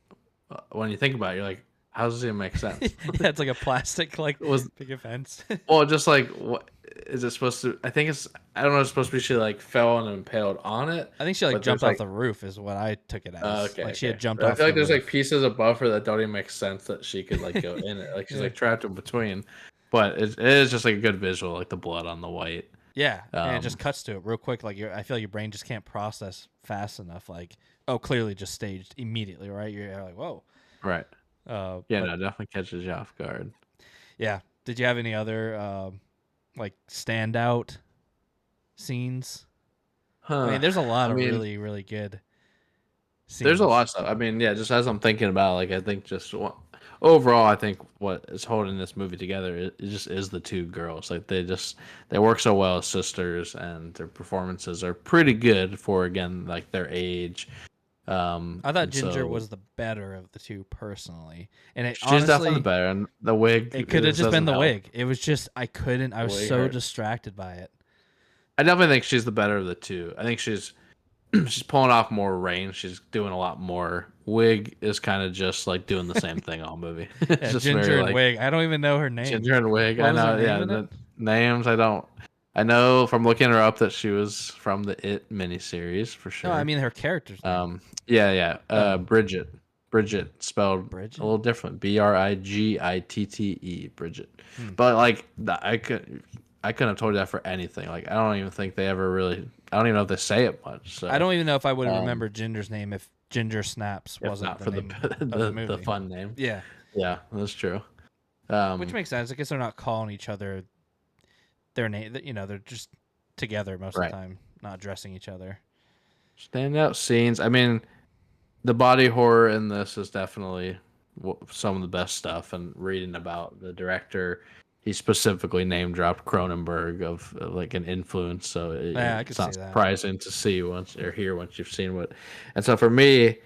Speaker 2: when you think about it, you're like, how does it make sense?
Speaker 1: Yeah, it's like a plastic
Speaker 2: was
Speaker 1: picket fence.
Speaker 2: Well, just like what is it supposed to? I think I don't know. It's supposed to be she like fell and impaled on it.
Speaker 1: I think she like
Speaker 2: but
Speaker 1: jumped
Speaker 2: there's,
Speaker 1: off the roof is what I took it as.
Speaker 2: Okay,
Speaker 1: Like she had jumped
Speaker 2: But
Speaker 1: off.
Speaker 2: I feel like
Speaker 1: the
Speaker 2: there's
Speaker 1: roof.
Speaker 2: like pieces above her that don't even make sense that she could like go in it. Like she's like trapped in between. But it is just like a good visual, like the blood on the white.
Speaker 1: Yeah, and it just cuts to it real quick. Like I feel like your brain just can't process fast enough. Like, oh, clearly just staged immediately, right? You're like, whoa.
Speaker 2: Right.
Speaker 1: Yeah,
Speaker 2: no, definitely catches you off guard.
Speaker 1: Yeah. Did you have any other like standout scenes? I mean, there's a lot of really, really good scenes.
Speaker 2: There's a lot of stuff. I mean, just as I'm thinking about, like, I think overall, I think what is holding this movie together it just is the two girls. Like, they work so well as sisters, and their performances are pretty good for again like their age.
Speaker 1: I thought Ginger was the better of the two personally, and
Speaker 2: she's
Speaker 1: honestly,
Speaker 2: definitely better. And the wig,
Speaker 1: it could have just been the wig. It was just I was so distracted by it.
Speaker 2: I definitely think she's the better of the two. I think she's pulling off more range. She's doing a lot more. Wig is kind of just like doing the same thing all movie.
Speaker 1: It's just Ginger and Wig. I don't even know her name.
Speaker 2: Ginger and Wig. I know. The names I don't. I know from looking her up that she was from the It miniseries for sure.
Speaker 1: No, I mean her character's name.
Speaker 2: Bridget. Bridget spelled
Speaker 1: Bridget?
Speaker 2: a little different. Brigitte. Bridget. But like I couldn't have told you that for anything. Like I don't even think they ever really. I don't even know if they say it much. So
Speaker 1: I don't even know if I would remember Ginger's name if Ginger Snaps wasn't
Speaker 2: not
Speaker 1: the
Speaker 2: for
Speaker 1: name of the movie.
Speaker 2: the fun name.
Speaker 1: Yeah,
Speaker 2: that's true.
Speaker 1: Which makes sense. I guess they're not calling each other their name. You know, they're just together most of the time, not addressing each other.
Speaker 2: Standout scenes. I mean, the body horror in this is definitely some of the best stuff. And reading about the director, he specifically name dropped Cronenberg of like an influence. So it's not surprising to see once you've seen what. And so for me,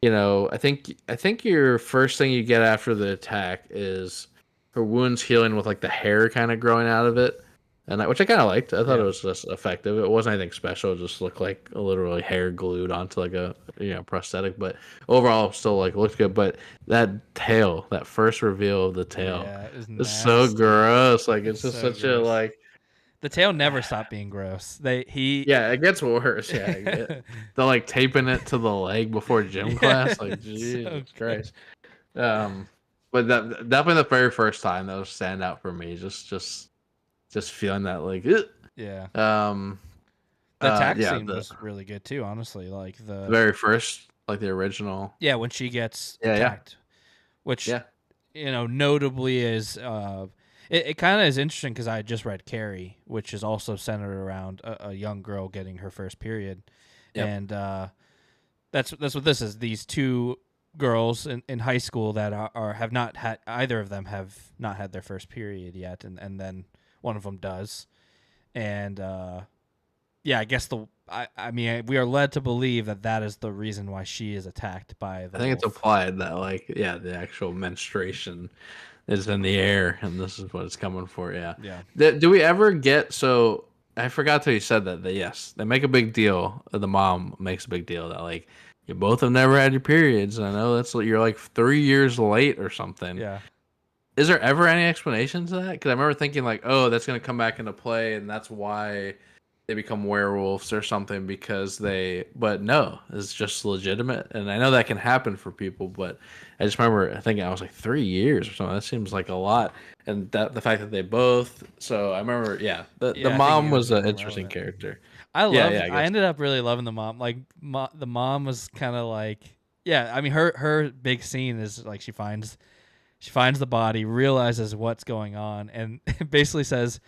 Speaker 2: I think your first thing you get after the attack is her wounds healing with like the hair kind of growing out of it. And which I kind of liked. I thought it was just effective. It wasn't anything special. It just looked like literally hair glued onto like a prosthetic. But overall, still like looked good. But that tail, that first reveal of the tail, is so gross. Like it's just such a like.
Speaker 1: The tail never stopped being gross.
Speaker 2: It gets worse. Yeah, they're like taping it to the leg before gym class. Like Jesus Christ. But that definitely the very first time that was stand out for me. Just feeling that like
Speaker 1: the attack scene was really good too, honestly. Like the
Speaker 2: very first, like the original.
Speaker 1: Yeah, when she gets attacked. Which notably is it kind of is interesting because I just read Carrie, which is also centered around a young girl getting her first period. And that's what this is. These two girls in high school that have not had, either of them have not had their first period yet, and then one of them does, and yeah, I guess I mean, we are led to believe that that is the reason why she is attacked by the
Speaker 2: I think it's
Speaker 1: wolf.
Speaker 2: implied that like yeah, the actual menstruation is in the air, and this is what it's coming for. Yeah.
Speaker 1: Yeah.
Speaker 2: Do we ever get so? I forgot till you said that yes, they make a big deal. The mom makes a big deal that like you both have never had your periods. And I know that's you're like 3 years late or something.
Speaker 1: Yeah.
Speaker 2: Is there ever any explanation to that? Because I remember thinking like, oh, that's gonna come back into play, and that's why they become werewolves or something because but no, it's just legitimate. And I know that can happen for people, but I just remember thinking I was like 3 years or something. That seems like a lot. And that the fact that they both, so I remember, yeah, the
Speaker 1: Yeah, I think
Speaker 2: mom
Speaker 1: years
Speaker 2: was
Speaker 1: are
Speaker 2: an
Speaker 1: more
Speaker 2: interesting
Speaker 1: relevant.
Speaker 2: character.
Speaker 1: I
Speaker 2: Yeah,
Speaker 1: loved.
Speaker 2: yeah, I
Speaker 1: I
Speaker 2: guess.
Speaker 1: ended up really loving the mom. Like the mom was kind of like, yeah. I mean, her big scene is like she finds the body, realizes what's going on, and basically says,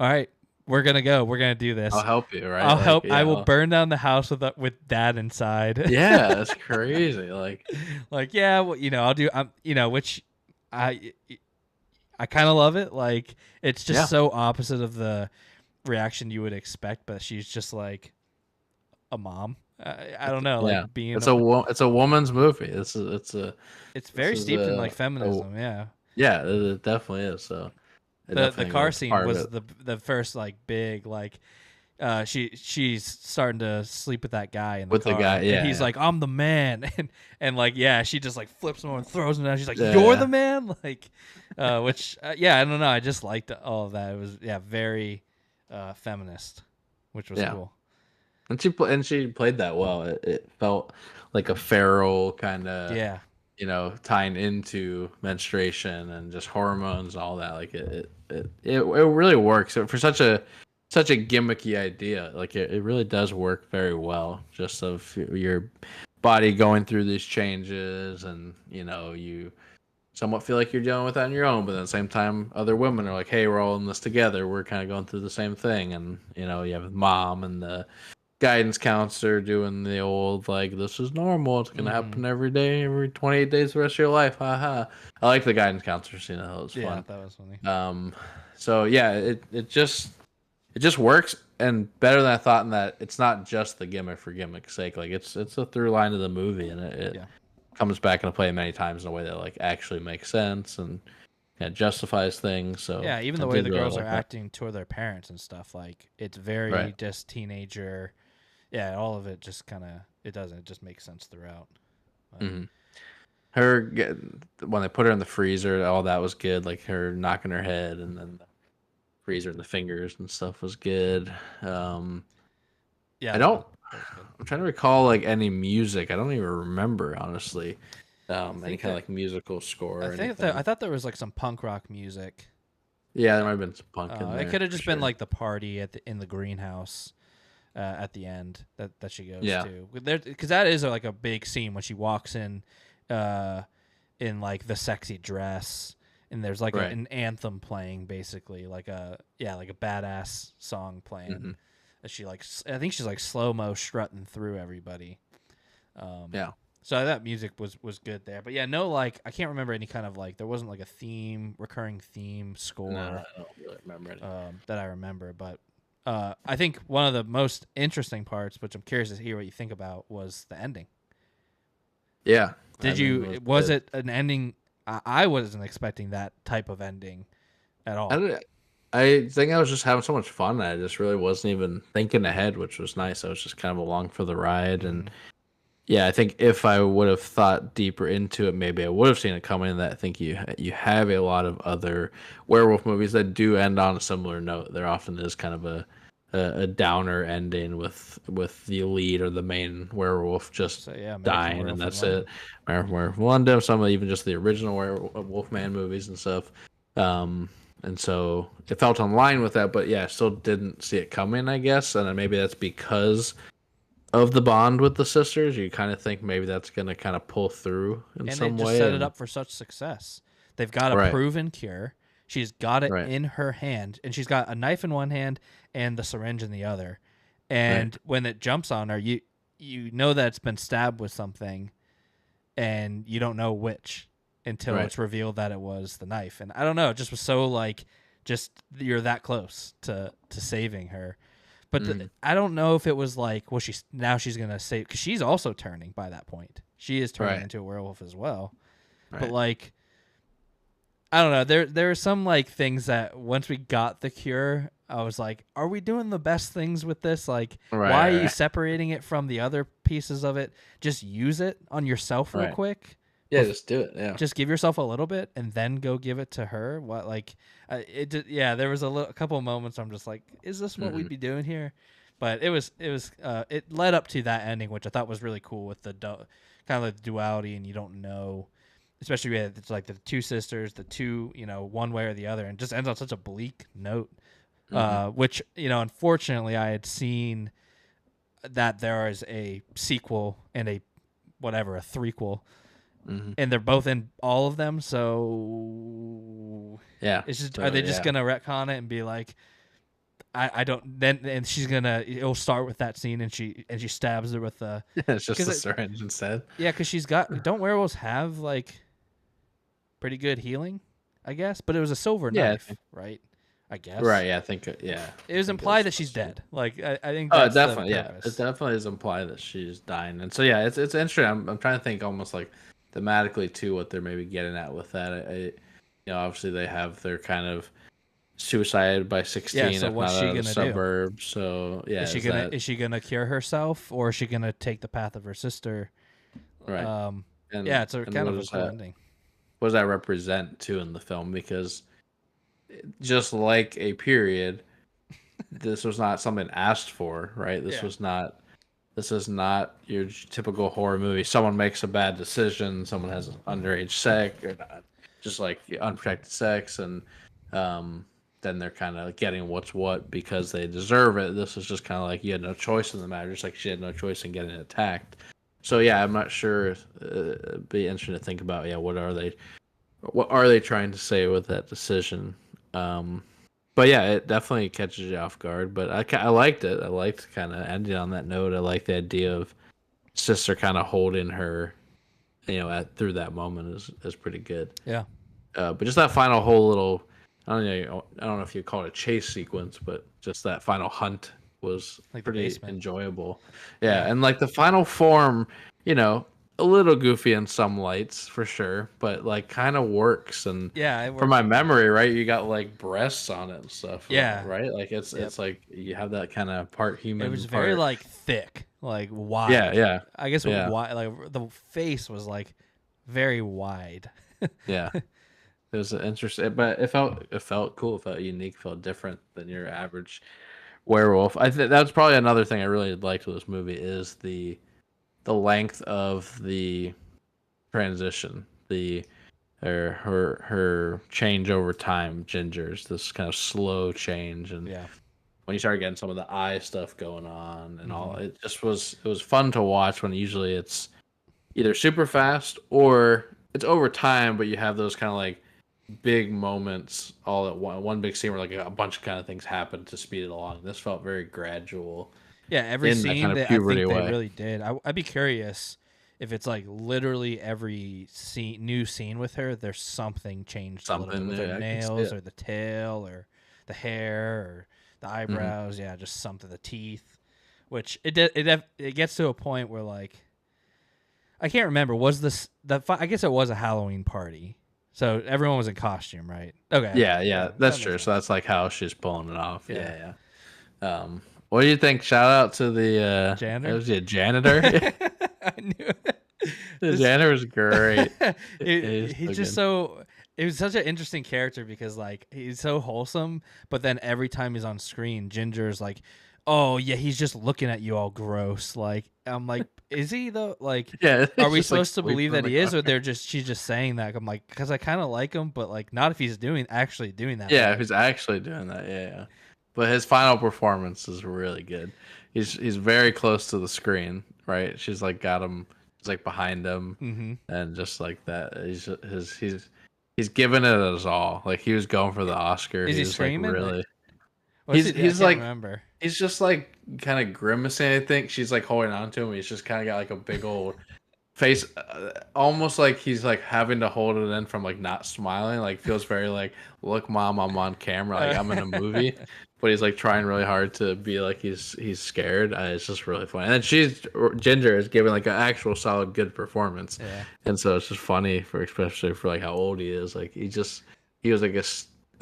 Speaker 1: "All right, we're gonna go. We're gonna do
Speaker 2: I'll
Speaker 1: this.
Speaker 2: help you, right?
Speaker 1: I'll
Speaker 2: Like,
Speaker 1: help. I
Speaker 2: yeah,
Speaker 1: will burn down the house with dad inside."
Speaker 2: yeah, that's crazy. Like,
Speaker 1: Like, yeah, well, I'll do. Which I I kind of love it. Like, it's just
Speaker 2: yeah,
Speaker 1: so opposite of the reaction you would expect, but she's just like a mom. I don't know,
Speaker 2: yeah.
Speaker 1: like being
Speaker 2: It's it's a woman's movie.
Speaker 1: it's
Speaker 2: This
Speaker 1: very
Speaker 2: is
Speaker 1: steeped in like
Speaker 2: a
Speaker 1: feminism. Yeah,
Speaker 2: yeah, it definitely is. So it
Speaker 1: the
Speaker 2: definitely
Speaker 1: car
Speaker 2: was
Speaker 1: scene
Speaker 2: part of
Speaker 1: was
Speaker 2: it
Speaker 1: the first like big like she's starting to sleep with that guy in the
Speaker 2: with the guy.
Speaker 1: car, and
Speaker 2: Yeah,
Speaker 1: he's
Speaker 2: yeah,
Speaker 1: like, I'm the man. And like, yeah, she just like flips him over and throws him down. She's like, you're the
Speaker 2: yeah,
Speaker 1: man. Like, which yeah, I don't know, I just liked all of that. It was, yeah, very feminist, which was
Speaker 2: yeah.
Speaker 1: cool.
Speaker 2: And she played that well. It felt like a feral kind of,
Speaker 1: Yeah.
Speaker 2: tying into menstruation and just hormones and all that. Like it really works for such a gimmicky idea. Like it really does work very well. Just of your body going through these changes, and you somewhat feel like you're dealing with that on your own, but at the same time, other women are like, "Hey, we're all in this together. We're kind of going through the same thing." And you have mom and the guidance counselor doing the old like, this is normal, it's gonna
Speaker 1: Mm-hmm.
Speaker 2: happen every day, every 28 days the rest of your life, haha. I like the guidance counselor scene. That was
Speaker 1: Yeah,
Speaker 2: fun.
Speaker 1: that was funny.
Speaker 2: So yeah, it just works, and better than I thought, in that it's not just the gimmick for gimmick's sake. Like it's a through line of the movie, and it
Speaker 1: Yeah.
Speaker 2: comes back into play many times in a way that like actually makes sense and justifies things. So
Speaker 1: Yeah, even
Speaker 2: I
Speaker 1: the way
Speaker 2: did
Speaker 1: the
Speaker 2: really
Speaker 1: girls are
Speaker 2: like that.
Speaker 1: acting toward their parents and stuff, like it's
Speaker 2: Right.
Speaker 1: very just teenager. Yeah, all of it just kind of it just makes sense throughout. But,
Speaker 2: Hmm. When they put her in the freezer, all that was good. Like her knocking her head, and then the freezer and the fingers and stuff was good.
Speaker 1: yeah,
Speaker 2: I
Speaker 1: that
Speaker 2: don't.
Speaker 1: was good.
Speaker 2: I'm trying to recall like any music. I don't even remember honestly.
Speaker 1: I
Speaker 2: Any
Speaker 1: think
Speaker 2: kind of
Speaker 1: that
Speaker 2: like musical score
Speaker 1: I
Speaker 2: or
Speaker 1: think that I
Speaker 2: anything.
Speaker 1: thought there was like some punk rock music.
Speaker 2: Yeah, there might have been some punk in
Speaker 1: It
Speaker 2: there
Speaker 1: could have
Speaker 2: for
Speaker 1: just been
Speaker 2: sure.
Speaker 1: like the party in the greenhouse at the end that she goes
Speaker 2: Yeah,
Speaker 1: to, because that is like a big scene when she walks uh, in like the sexy dress, and there's like
Speaker 2: right.
Speaker 1: an anthem playing, basically like like a badass song playing.
Speaker 2: Hmm.
Speaker 1: She like I think she's like slow mo strutting through everybody. Um,
Speaker 2: Yeah.
Speaker 1: so that music was good there, but yeah, no, like I can't remember any kind of like there wasn't like a recurring theme
Speaker 2: No,
Speaker 1: score
Speaker 2: I don't really remember any.
Speaker 1: that I remember, but I think one of the most interesting parts, which I'm curious to hear what you think about, was the ending.
Speaker 2: Yeah,
Speaker 1: Did
Speaker 2: ending was
Speaker 1: you? Was
Speaker 2: good.
Speaker 1: it an ending? I wasn't expecting that type of ending at
Speaker 2: I
Speaker 1: all.
Speaker 2: don't. I think I was just having so much fun. I just really wasn't even thinking ahead, which was nice. I was just kind of along for the ride,
Speaker 1: Hmm.
Speaker 2: and yeah, I think if I would have thought deeper into it, maybe I would have seen it coming. That I think you have a lot of other werewolf movies that do end on a similar note. There often is kind of a downer ending with the lead or the main werewolf just
Speaker 1: So yeah, American
Speaker 2: dying, and
Speaker 1: Werewolf in
Speaker 2: that's it.
Speaker 1: London.
Speaker 2: Werewolf in London, some of even just the original Wolfman movies and stuff. Um, and so it felt in line with that, but yeah, I still didn't see it coming, I guess. And then maybe that's because of the bond with the sisters. You kind of think maybe that's going to kind of pull through in
Speaker 1: And they
Speaker 2: some
Speaker 1: just
Speaker 2: way.
Speaker 1: set it
Speaker 2: And
Speaker 1: up for such success. They've got a
Speaker 2: right,
Speaker 1: proven cure. She's got it
Speaker 2: right,
Speaker 1: in her hand, and she's got a knife in one hand and the syringe in the other.
Speaker 2: right,
Speaker 1: And when it jumps on her, you know that it's been stabbed with something, and you don't know which until
Speaker 2: right.
Speaker 1: it's revealed that it was the knife. And I don't know, it just was so like, just you're that close to saving her. But
Speaker 2: Mm.
Speaker 1: I don't know if it was like, well, she's gonna say, because she's also turning by that point. She is turning
Speaker 2: Right.
Speaker 1: into a werewolf as well. But
Speaker 2: Right.
Speaker 1: like, I don't know. There are some like things that once we got the cure, I was like, are we doing the best things with this? Like, why are
Speaker 2: Right.
Speaker 1: you
Speaker 2: Right.
Speaker 1: separating it from the other pieces of it? Just use it on yourself real
Speaker 2: Right.
Speaker 1: quick.
Speaker 2: Yeah. Just do it. Yeah.
Speaker 1: Just give yourself a little bit and then go give it to her. What like yeah, there was a couple of moments I'm just like, is this what
Speaker 2: Hmm.
Speaker 1: we'd be doing here? But it led up to that ending, which I thought was really cool with the kind of like the duality, and you don't know, especially with it's like the two sisters, the two, one way or the other, and just ends on such a bleak note.
Speaker 2: Hmm.
Speaker 1: Which unfortunately I had seen that there is a sequel and a threequel,
Speaker 2: Hmm.
Speaker 1: and they're both in all of them. So
Speaker 2: Yeah.
Speaker 1: it's just, are
Speaker 2: So
Speaker 1: they just
Speaker 2: yeah.
Speaker 1: gonna retcon it and be like, I don't then, and it'll start with that scene, and she stabs her with the,
Speaker 2: It's just
Speaker 1: because
Speaker 2: a syringe instead.
Speaker 1: yeah, because don't werewolves have like pretty good healing, I guess, but it was a silver
Speaker 2: Yeah. I
Speaker 1: knife,
Speaker 2: think.
Speaker 1: right? I guess
Speaker 2: Right. Yeah. I think. Yeah.
Speaker 1: it
Speaker 2: I
Speaker 1: was
Speaker 2: think it was
Speaker 1: implied that she's
Speaker 2: supposed to be.
Speaker 1: dead. Like I think
Speaker 2: Oh, it
Speaker 1: that's the
Speaker 2: definitely. Yeah. It
Speaker 1: purpose.
Speaker 2: definitely is implied that she's dying, and so yeah, it's interesting. I'm trying to think almost like thematically too what they're maybe getting at with that. Obviously they have their kind of suicide by
Speaker 1: Yeah.
Speaker 2: 16,
Speaker 1: So
Speaker 2: if
Speaker 1: what's
Speaker 2: not
Speaker 1: she
Speaker 2: out of the
Speaker 1: gonna do?
Speaker 2: suburbs. So yeah,
Speaker 1: Is she
Speaker 2: is
Speaker 1: gonna
Speaker 2: that
Speaker 1: is she gonna cure herself, or is she gonna take the path of her sister?
Speaker 2: right?
Speaker 1: Um, yeah,
Speaker 2: And
Speaker 1: it's a
Speaker 2: and
Speaker 1: kind
Speaker 2: what
Speaker 1: of a
Speaker 2: does
Speaker 1: cool
Speaker 2: that
Speaker 1: ending.
Speaker 2: what does that represent too in the film? Because just like a period, this was not something asked for, right? This
Speaker 1: Yeah.
Speaker 2: was not. This is not your typical horror movie. Someone makes a bad decision. Someone has underage sex, or not, just like unprotected sex, and um, then they're kind of getting what's what because they deserve it. This is just kind of like you had no choice in the matter, just like she had no choice in getting attacked. So yeah, I'm not sure. It'd be interesting to think about. Yeah, what are they trying to say with that decision? Um, but yeah, it definitely catches you off guard. But I liked it. I liked kind of ending on that note. I like the idea of sister kind of holding her, through that moment is pretty good.
Speaker 1: Yeah.
Speaker 2: But just that final whole little, I don't know if you call it a chase sequence, but just that final hunt was
Speaker 1: Like the
Speaker 2: pretty
Speaker 1: basement.
Speaker 2: enjoyable. Yeah,
Speaker 1: Yeah.
Speaker 2: and like the final form, you know, a little goofy in some lights for sure, but like kind of works. And
Speaker 1: Yeah, it
Speaker 2: from
Speaker 1: works
Speaker 2: my
Speaker 1: for me.
Speaker 2: memory, right, you got like breasts on it and stuff,
Speaker 1: Yeah.
Speaker 2: right? Like it's
Speaker 1: Yep.
Speaker 2: it's like you have that kind of part
Speaker 1: It was
Speaker 2: human,
Speaker 1: very
Speaker 2: part
Speaker 1: like thick, like
Speaker 2: yeah,
Speaker 1: wide.
Speaker 2: yeah,
Speaker 1: I guess
Speaker 2: yeah,
Speaker 1: wide, like the face was like very wide.
Speaker 2: yeah. It was interesting, but it felt cool. It felt unique. Felt different than your average werewolf. I think that's probably another thing I really liked with this movie is the length of the transition, the her change over time. Ginger's this kind of slow change, and
Speaker 1: Yeah.
Speaker 2: when you start getting some of the eye stuff going on and all,
Speaker 1: Hmm.
Speaker 2: it was fun to watch. When usually it's either super fast or it's over time, but you have those kind of like big moments all at one big scene where like a bunch of kind of things happen to speed it along. This felt very gradual
Speaker 1: Yeah, every
Speaker 2: in that kind
Speaker 1: scene
Speaker 2: of
Speaker 1: that I
Speaker 2: puberty
Speaker 1: think they
Speaker 2: way.
Speaker 1: really did. I'd be curious if it's like literally every new scene with her, there's something changed a little bit
Speaker 2: Something
Speaker 1: with her
Speaker 2: new, I can see
Speaker 1: nails
Speaker 2: it.
Speaker 1: or the tail or the hair or the
Speaker 2: Hmm.
Speaker 1: eyebrows. Yeah, just something, the teeth. Which it gets to a point where like I can't remember. Was this I guess it was a Halloween party, so everyone was in costume, right? Okay,
Speaker 2: Yeah,
Speaker 1: yeah,
Speaker 2: yeah,
Speaker 1: that
Speaker 2: that's
Speaker 1: makes
Speaker 2: true. So
Speaker 1: sense.
Speaker 2: that's like how she's pulling it off.
Speaker 1: Yeah,
Speaker 2: Yeah, yeah. What do you think? Shout out to the
Speaker 1: janitor.
Speaker 2: was he a janitor?
Speaker 1: I knew it.
Speaker 2: The
Speaker 1: This
Speaker 2: janitor was great. He's
Speaker 1: he's
Speaker 2: so
Speaker 1: just
Speaker 2: good.
Speaker 1: so it was such an interesting character because like he's so wholesome, but then every time he's on screen, Ginger's like, oh yeah, he's just looking at you all gross. Like I'm like, is he though? Like,
Speaker 2: Yeah,
Speaker 1: are
Speaker 2: he's
Speaker 1: we
Speaker 2: just like
Speaker 1: supposed to believe
Speaker 2: sweeping in
Speaker 1: that
Speaker 2: the
Speaker 1: he is, or
Speaker 2: car.
Speaker 1: she's just saying that? I'm like, because I kind of like him, but like not if he's actually doing that. But
Speaker 2: Yeah, if
Speaker 1: like,
Speaker 2: he's actually doing that, yeah, yeah. But his final performance is really good. He's very close to the screen, right? She's like got him, he's like behind him,
Speaker 1: mm-hmm.
Speaker 2: and just like that, he's giving it his all. Like he was going for the Oscar.
Speaker 1: Is
Speaker 2: He
Speaker 1: he
Speaker 2: was like
Speaker 1: screaming?
Speaker 2: really.
Speaker 1: What's
Speaker 2: He's
Speaker 1: he? I
Speaker 2: he's
Speaker 1: can't
Speaker 2: like
Speaker 1: remember.
Speaker 2: he's just like kind of grimacing. I think she's like holding on to him. He's just kind of got like a big old face almost like he's like having to hold it in from like not smiling, like feels very like, look mom, I'm on camera, like I'm in a movie, but he's like trying really hard to be like he's scared. It's just really funny. And then Ginger is giving like an actual solid good performance,
Speaker 1: Yeah.
Speaker 2: and so it's just funny for especially for like how old he is. Like he was like a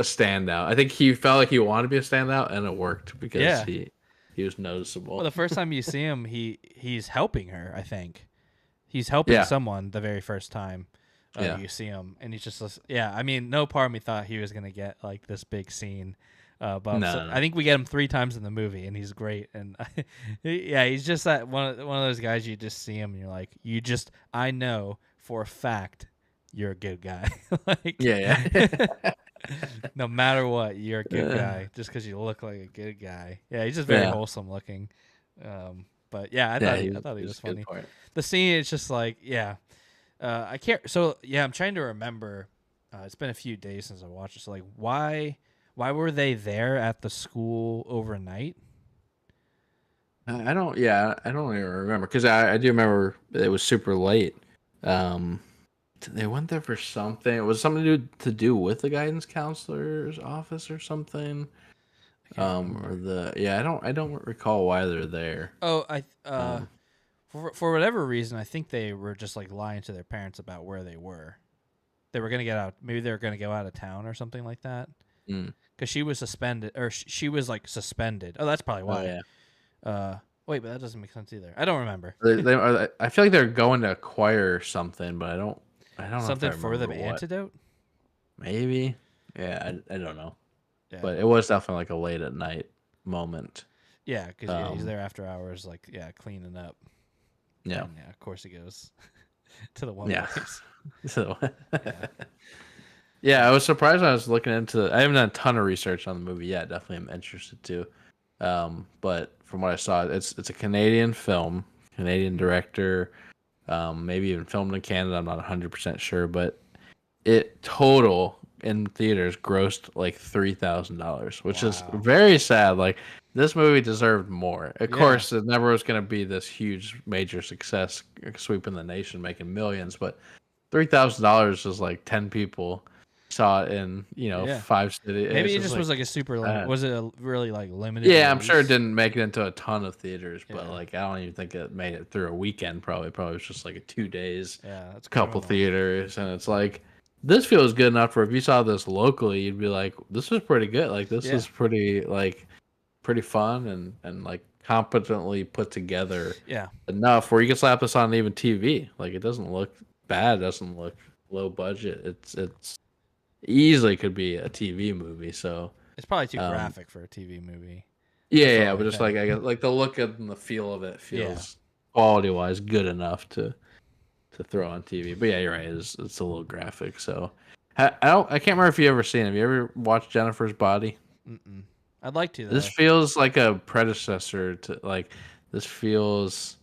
Speaker 2: standout. I think he felt like he wanted to be a standout, and it worked because
Speaker 1: Yeah.
Speaker 2: he was noticeable.
Speaker 1: Well, the first time you see him, he's helping her. I think he's helping
Speaker 2: Yeah,
Speaker 1: someone the very first time
Speaker 2: yeah.
Speaker 1: you see him, and he's just yeah. I mean, no part of me thought he was gonna get like this big scene, but
Speaker 2: No,
Speaker 1: so,
Speaker 2: no,
Speaker 1: I
Speaker 2: no.
Speaker 1: think we get him 3 times in the movie, and he's great. And yeah, he's just that one of those guys you just see him, and you're like, I know for a fact you're a good guy. Like,
Speaker 2: Yeah, yeah.
Speaker 1: no matter what, you're a good
Speaker 2: Uh,
Speaker 1: guy just because you look like a good guy. Yeah, he's just very
Speaker 2: yeah,
Speaker 1: wholesome looking. But yeah,
Speaker 2: yeah.
Speaker 1: I thought he
Speaker 2: He's
Speaker 1: was
Speaker 2: a good
Speaker 1: funny.
Speaker 2: point.
Speaker 1: The scene is just like, yeah, I can't. So yeah, I'm trying to remember. It's been a few days since I watched it. So like, why were they there at the school overnight?
Speaker 2: I don't. Yeah, I don't even remember because I do remember it was super late. Um, they went there for something. It was something to do with the guidance counselor's office or something.
Speaker 1: I can't
Speaker 2: Or
Speaker 1: remember.
Speaker 2: the yeah. I don't recall why they're there.
Speaker 1: Oh,
Speaker 2: Um,
Speaker 1: for whatever reason, I think they were just like lying to their parents about where they were. They were gonna get out. Maybe they were gonna go out of town or something like that.
Speaker 2: mm.
Speaker 1: Because she was suspended, or she was like suspended. Oh, that's probably
Speaker 2: Oh
Speaker 1: why.
Speaker 2: yeah.
Speaker 1: Uh, wait, but that doesn't make sense either. I don't remember.
Speaker 2: I feel like they're going to acquire something, but I don't know if I
Speaker 1: Something for the
Speaker 2: remember what.
Speaker 1: antidote.
Speaker 2: Maybe. Yeah, I don't know.
Speaker 1: Yeah,
Speaker 2: But it was definitely like a late at night moment.
Speaker 1: yeah, because yeah, he's
Speaker 2: Um,
Speaker 1: there after hours, like yeah, cleaning up,
Speaker 2: yeah,
Speaker 1: and yeah, of course he goes to the one
Speaker 2: yeah.
Speaker 1: place.
Speaker 2: So,
Speaker 1: Yeah,
Speaker 2: yeah, I was surprised. I was looking into. I haven't done a ton of research on the movie yet. Definitely, am interested to. But from what I saw, it's a Canadian film, Canadian director. Maybe even filmed in Canada. I'm not 100% sure, but it total in theaters grossed like $3,000, which is
Speaker 1: wow.
Speaker 2: very sad. Like this movie deserved more. Of
Speaker 1: Yeah,
Speaker 2: course, it never was going to be this huge major success, sweeping the nation, making millions. But $3,000 is like 10 people saw it in
Speaker 1: yeah.
Speaker 2: 5 cities.
Speaker 1: Maybe
Speaker 2: It's
Speaker 1: it
Speaker 2: just
Speaker 1: just
Speaker 2: like
Speaker 1: was like a super like.
Speaker 2: sad.
Speaker 1: Was it a really like limited
Speaker 2: Yeah, I'm sure it
Speaker 1: release?
Speaker 2: didn't make it into a ton of theaters, but
Speaker 1: Yeah,
Speaker 2: like I don't even think it made it through a weekend. Probably was just like a 2 days,
Speaker 1: yeah, that's
Speaker 2: couple
Speaker 1: criminal.
Speaker 2: theaters, and it's like this feels good enough for if you saw this locally, you'd be like, this was pretty good. Like this
Speaker 1: Yeah,
Speaker 2: is pretty fun and like competently put together
Speaker 1: yeah.
Speaker 2: enough where you can slap this on even TV. Like it doesn't look bad, it doesn't look low budget. It's easily could be a TV movie. So
Speaker 1: It's probably too
Speaker 2: um,
Speaker 1: graphic for a TV movie.
Speaker 2: yeah,
Speaker 1: That's the
Speaker 2: yeah,
Speaker 1: only
Speaker 2: but just like
Speaker 1: thing.
Speaker 2: I guess like the look and the feel of it
Speaker 1: Yeah.
Speaker 2: feels quality wise good enough to throw on TV. But yeah, you're right. It's a little graphic. So I can't remember if you ever seen it. Have you ever watched Jennifer's Body?
Speaker 1: Mm-mm. I'd like to
Speaker 2: This
Speaker 1: though.
Speaker 2: feels like a predecessor to like this feels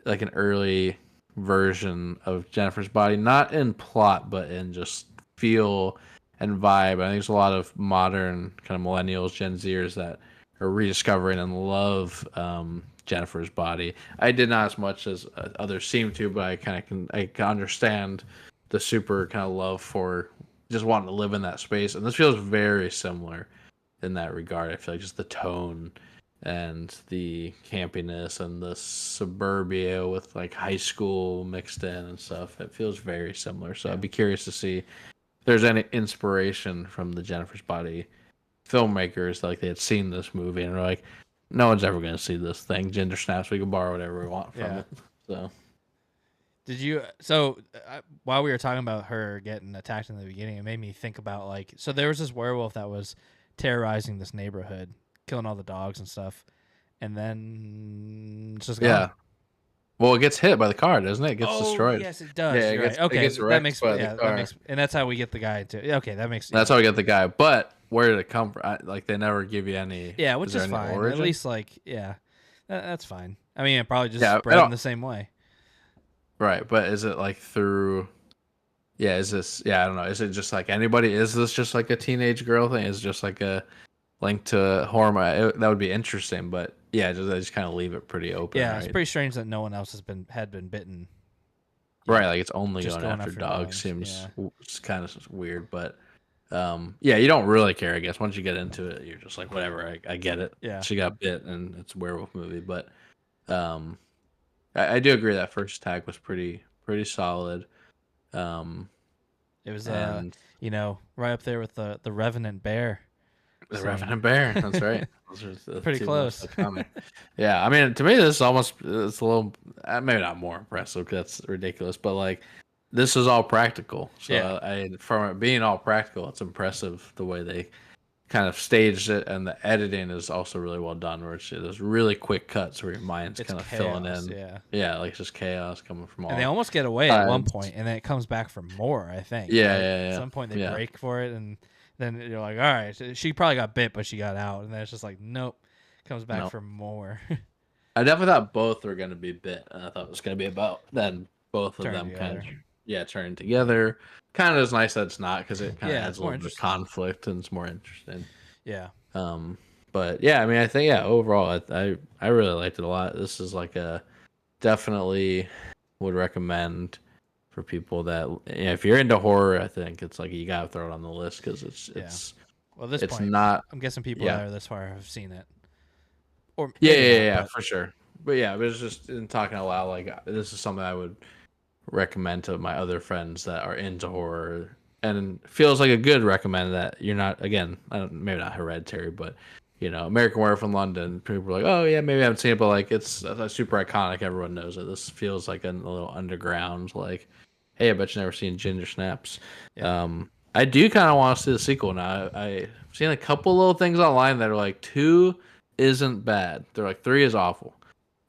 Speaker 2: like an early version of Jennifer's Body, not in plot but in just feel and vibe. I think there's a lot of modern kind of millennials, Gen Zers that are rediscovering and love Jennifer's Body. I did not as much as others seem to, but I can understand the super kind of love for just wanting to live in that space, and this feels very similar in that regard. I feel like just the tone and the campiness and the suburbia with like high school mixed in and stuff. It feels very similar. So
Speaker 1: Yeah.
Speaker 2: I'd be curious to see if there's any inspiration from the Jennifer's Body filmmakers, like they had seen this movie and were like, no one's ever going to see this thing. Ginger snaps, we can borrow whatever we want from
Speaker 1: Yeah.
Speaker 2: it. So
Speaker 1: Did you? So while we were talking about her getting attacked in the beginning, it made me think about like. So there was this werewolf that was terrorizing this neighborhood, killing all the dogs and stuff, and then it's just gone.
Speaker 2: yeah, well, it gets hit by the car, doesn't it? It gets
Speaker 1: Oh
Speaker 2: destroyed.
Speaker 1: yes, it does.
Speaker 2: Yeah,
Speaker 1: You're right.
Speaker 2: it
Speaker 1: Okay,
Speaker 2: gets
Speaker 1: that
Speaker 2: wrecked
Speaker 1: makes
Speaker 2: by the
Speaker 1: yeah, that
Speaker 2: car.
Speaker 1: makes, and that's how we get the guy too. Yeah, okay, that makes
Speaker 2: That's
Speaker 1: yeah,
Speaker 2: how we get the guy. But where did it come from? Like they never give you any.
Speaker 1: yeah,
Speaker 2: Is
Speaker 1: which
Speaker 2: there
Speaker 1: is
Speaker 2: any
Speaker 1: fine. At
Speaker 2: origin?
Speaker 1: least like yeah, that's fine. I mean, it probably just
Speaker 2: Yeah, I
Speaker 1: spread in
Speaker 2: don't.
Speaker 1: the same way.
Speaker 2: Right, but is it like through? Yeah, is this? Yeah, I don't know. Is it just like anybody? Is this just like a teenage girl thing? Is it just like a link to hormone? That would be interesting, but yeah, I just kind of leave it pretty open,
Speaker 1: Yeah, it's
Speaker 2: right?
Speaker 1: pretty strange that no one else had been bitten.
Speaker 2: Right, like it's only
Speaker 1: just
Speaker 2: going
Speaker 1: going
Speaker 2: after
Speaker 1: after
Speaker 2: dogs
Speaker 1: dogs.
Speaker 2: seems
Speaker 1: Yeah.
Speaker 2: it's kind of weird, but yeah, you don't really care, I guess. Once you get into it, you're just like, whatever, I get it.
Speaker 1: Yeah.
Speaker 2: She got bit, and it's a werewolf movie, but um, I do agree that first attack was pretty solid. Um,
Speaker 1: It was
Speaker 2: and
Speaker 1: right up there with the Revenant bear
Speaker 2: the
Speaker 1: scene.
Speaker 2: Revenant Bear, that's right. Those are the
Speaker 1: Pretty
Speaker 2: two most
Speaker 1: close.
Speaker 2: iconic. Yeah, I mean, to me, this is almost it's a little maybe not more impressive because that's ridiculous, but like this is all practical. So
Speaker 1: Yeah.
Speaker 2: from it being all practical, it's impressive the way they kind of staged it, and the editing is also really well done. Where there's really quick cuts where your mind's
Speaker 1: It's
Speaker 2: kind of filling
Speaker 1: chaos.
Speaker 2: in.
Speaker 1: Yeah.
Speaker 2: Yeah, like it's just chaos coming from
Speaker 1: And they
Speaker 2: all
Speaker 1: almost get away at one
Speaker 2: sides.
Speaker 1: point, and then it comes back for more. I think.
Speaker 2: Yeah,
Speaker 1: Right.
Speaker 2: yeah,
Speaker 1: At
Speaker 2: yeah,
Speaker 1: some point, they
Speaker 2: yeah.
Speaker 1: break for it, and then you're like, all right, she probably got bit, but she got out, and then it's just like, nope, comes back
Speaker 2: No,
Speaker 1: for more.
Speaker 2: I definitely thought both were going to be bit, and I thought it was going to be about then both of
Speaker 1: Turn
Speaker 2: them kind
Speaker 1: together.
Speaker 2: of turning together. Kind of is nice that it's not because it kind of
Speaker 1: Yeah,
Speaker 2: adds
Speaker 1: it's
Speaker 2: a
Speaker 1: more
Speaker 2: little bit of
Speaker 1: interesting.
Speaker 2: conflict and it's more interesting.
Speaker 1: Yeah.
Speaker 2: But yeah, I mean, I think overall, I really liked it a lot. This is like a definitely would recommend for people that if you're into horror, I think it's like you gotta throw it on the list because it's
Speaker 1: Well, at this
Speaker 2: it's
Speaker 1: point,
Speaker 2: not
Speaker 1: I'm guessing people
Speaker 2: yeah
Speaker 1: that are this far have seen it, or
Speaker 2: yeah
Speaker 1: maybe not. But
Speaker 2: for sure. But yeah, it was just in talking out loud. Like this is something I would recommend to my other friends that are into horror, and feels like a good recommend that you're not again maybe not Hereditary, but American Werewolf in London. People are like, oh yeah, maybe I haven't seen it, but like it's super iconic. Everyone knows it. This feels like a little underground. Like, hey, I bet you never seen Ginger Snaps.
Speaker 1: yeah,
Speaker 2: I do kind of want to see the sequel now. I've seen a couple little things online that are like 2 isn't bad. They're like 3 is awful.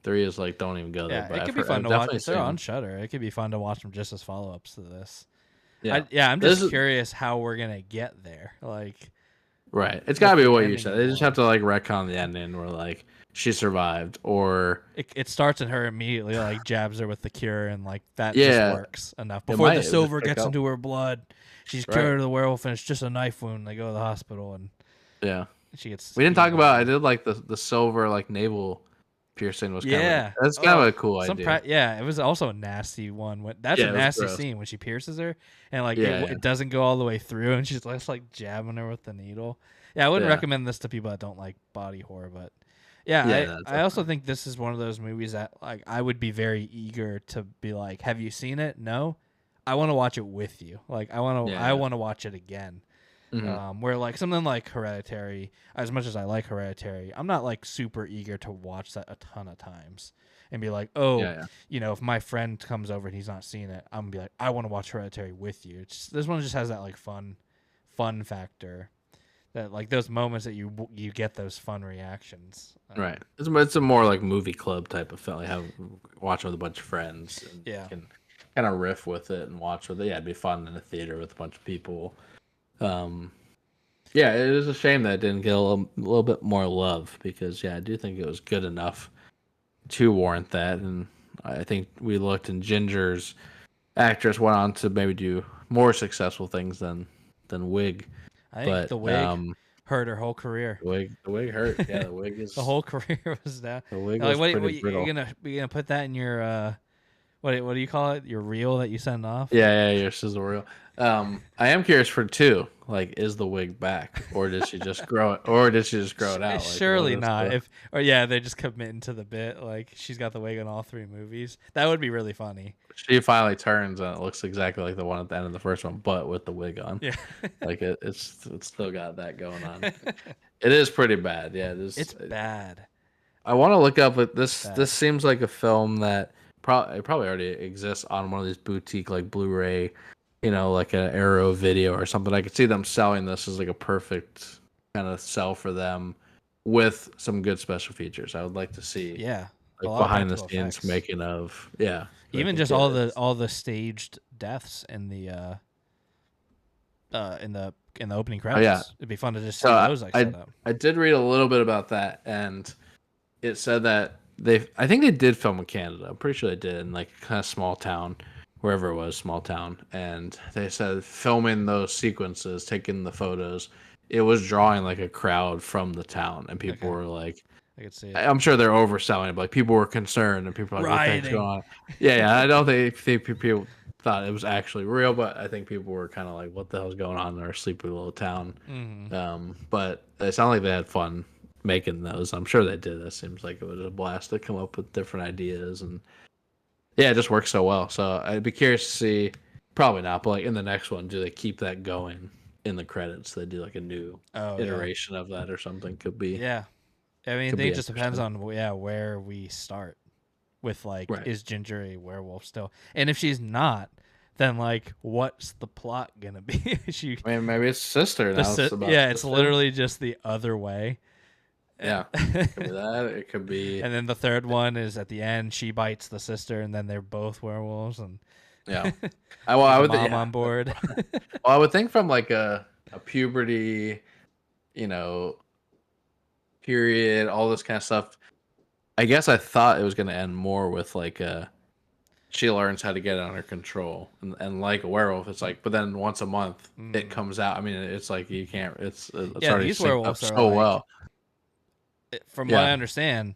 Speaker 2: 3 is like don't even go there.
Speaker 1: yeah,
Speaker 2: But
Speaker 1: it could be fun
Speaker 2: I've
Speaker 1: to watch
Speaker 2: definitely
Speaker 1: if they're on
Speaker 2: seen.
Speaker 1: Shutter. It could be fun to watch them just as follow-ups to this.
Speaker 2: Yeah,
Speaker 1: I'm
Speaker 2: this
Speaker 1: just
Speaker 2: is
Speaker 1: curious how we're gonna get there. Like,
Speaker 2: right. It's
Speaker 1: what
Speaker 2: got to be
Speaker 1: the
Speaker 2: what you
Speaker 1: ending
Speaker 2: said.
Speaker 1: is
Speaker 2: They just
Speaker 1: like.
Speaker 2: have to like retcon the ending where like she survived or
Speaker 1: It starts in her immediately like jabs her with the cure, and like that just
Speaker 2: yeah,
Speaker 1: works enough
Speaker 2: it
Speaker 1: before
Speaker 2: might
Speaker 1: the
Speaker 2: just
Speaker 1: silver
Speaker 2: pick
Speaker 1: gets
Speaker 2: up.
Speaker 1: into her blood. She's
Speaker 2: Right.
Speaker 1: cured of the werewolf, and it's just a knife wound. They go to the hospital, and
Speaker 2: Yeah.
Speaker 1: she gets.
Speaker 2: We didn't talk about. I
Speaker 1: eaten.
Speaker 2: did like the silver like navel piercing was kind
Speaker 1: Yeah.
Speaker 2: of that's kind
Speaker 1: Oh,
Speaker 2: of a cool idea.
Speaker 1: yeah, it was also a nasty one. That's a
Speaker 2: Yeah, it was
Speaker 1: nasty
Speaker 2: gross.
Speaker 1: scene when she pierces her, and like
Speaker 2: Yeah,
Speaker 1: it doesn't go all the way through, and she's just like jabbing her with the needle. Yeah, I wouldn't
Speaker 2: yeah,
Speaker 1: recommend this to people that don't like body horror, but yeah,
Speaker 2: yeah.
Speaker 1: I also think this is one of those movies that like I would be very eager to be like, have you seen it? No, I want to watch it with you. Like I
Speaker 2: Yeah,
Speaker 1: want to watch it again. Where like something like Hereditary, as much as I like Hereditary, I'm not like super eager to watch that a ton of times and be like, oh,
Speaker 2: yeah.
Speaker 1: if my friend comes over and he's not seen it, I'm gonna be like, I want to watch Hereditary with you. This one just has that like fun factor, that like those moments that you get those fun reactions.
Speaker 2: Right. It's a more like movie club type of film. Like have watch with a bunch of friends and
Speaker 1: Yeah.
Speaker 2: you can kind of riff with it and watch with it. Yeah, it'd be fun in a theater with a bunch of people. Yeah, it is a shame that it didn't get a little bit more love because yeah, I do think it was good enough to warrant that, and I think we looked and Ginger's actress went on to maybe do more successful things than Wig,
Speaker 1: I think
Speaker 2: but
Speaker 1: the wig hurt her whole career.
Speaker 2: the wig hurt. Yeah, the wig is
Speaker 1: The whole career was down.
Speaker 2: the wig
Speaker 1: Like,
Speaker 2: was
Speaker 1: what
Speaker 2: pretty
Speaker 1: you
Speaker 2: brittle.
Speaker 1: gonna put that in your what do you call it? Your reel that you send off?
Speaker 2: Yeah, your sizzle reel. I am curious for 2. Like, is the wig back, or did she just grow it, out? Like,
Speaker 1: Surely
Speaker 2: what is
Speaker 1: not.
Speaker 2: the-
Speaker 1: They're just committing to the bit. Like she's got the wig in all 3 movies. That would be really funny.
Speaker 2: she finally turns and it looks exactly like the one at the end of the first one, but with the wig on.
Speaker 1: Yeah.
Speaker 2: Like it's still got that going on. It is pretty bad. Yeah, it is.
Speaker 1: It's bad.
Speaker 2: I want to look up it. This
Speaker 1: Bad.
Speaker 2: this seems like a film that probably already exists on one of these boutique like Blu-ray, like an Arrow Video or something. I could see them selling this as like a perfect kind of sell for them with some good special features. I would like to see
Speaker 1: Yeah. A
Speaker 2: like
Speaker 1: lot of
Speaker 2: behind the
Speaker 1: practical
Speaker 2: scenes
Speaker 1: effects.
Speaker 2: making of I
Speaker 1: Even
Speaker 2: think
Speaker 1: just
Speaker 2: it
Speaker 1: all
Speaker 2: is.
Speaker 1: the staged deaths in the in the opening credits.
Speaker 2: yeah.
Speaker 1: It'd be fun to just see
Speaker 2: So
Speaker 1: those like set up.
Speaker 2: I did read a little bit about that, and it said that I think they did film in Canada. I'm pretty sure they did in like kind of small town, wherever it was, small town. And they said filming those sequences, taking the photos, it was drawing like a crowd from the town, and people
Speaker 1: Okay.
Speaker 2: were like
Speaker 1: I could see it.
Speaker 2: I'm sure they're overselling it, but like people were concerned and people were like, what the heck's going
Speaker 1: Rioting.
Speaker 2: on? Yeah, I don't think people thought it was actually real, but I think people were kind of like, what the hell's going on in our sleepy little town? But it sounded like they had fun making those. I'm sure they did. It seems like it was a blast to come up with different ideas, and yeah, it just works so well. So I'd be curious to see. Probably not, but like in the next one, do they keep that going in the credits? They do like a new
Speaker 1: Oh yeah,
Speaker 2: iteration of that or something. Could be
Speaker 1: yeah. I mean, I
Speaker 2: could be
Speaker 1: think it just depends
Speaker 2: interesting.
Speaker 1: on where we start with like,
Speaker 2: Right.
Speaker 1: is Ginger a werewolf still? And if she's not, then like, what's the plot gonna be? She
Speaker 2: I mean, maybe it's sister now. It's about
Speaker 1: yeah, it's
Speaker 2: sister.
Speaker 1: literally just the other way.
Speaker 2: Yeah, it could be that. It could be
Speaker 1: And then the third one is at the end, she bites the sister, and then they're both werewolves, and
Speaker 2: yeah.
Speaker 1: get
Speaker 2: I
Speaker 1: the
Speaker 2: would
Speaker 1: mom
Speaker 2: yeah.
Speaker 1: on board.
Speaker 2: Well, I would think from like a puberty, you know, period, all this kind of stuff. I guess I thought it was going to end more with like she learns how to get it under control, and like a werewolf, it's like, but then once a month it comes out. I mean, it's like you can't. It's
Speaker 1: Yeah,
Speaker 2: already
Speaker 1: these
Speaker 2: synced up
Speaker 1: werewolves are
Speaker 2: so
Speaker 1: like,
Speaker 2: well.
Speaker 1: from what I
Speaker 2: Yeah,
Speaker 1: understand,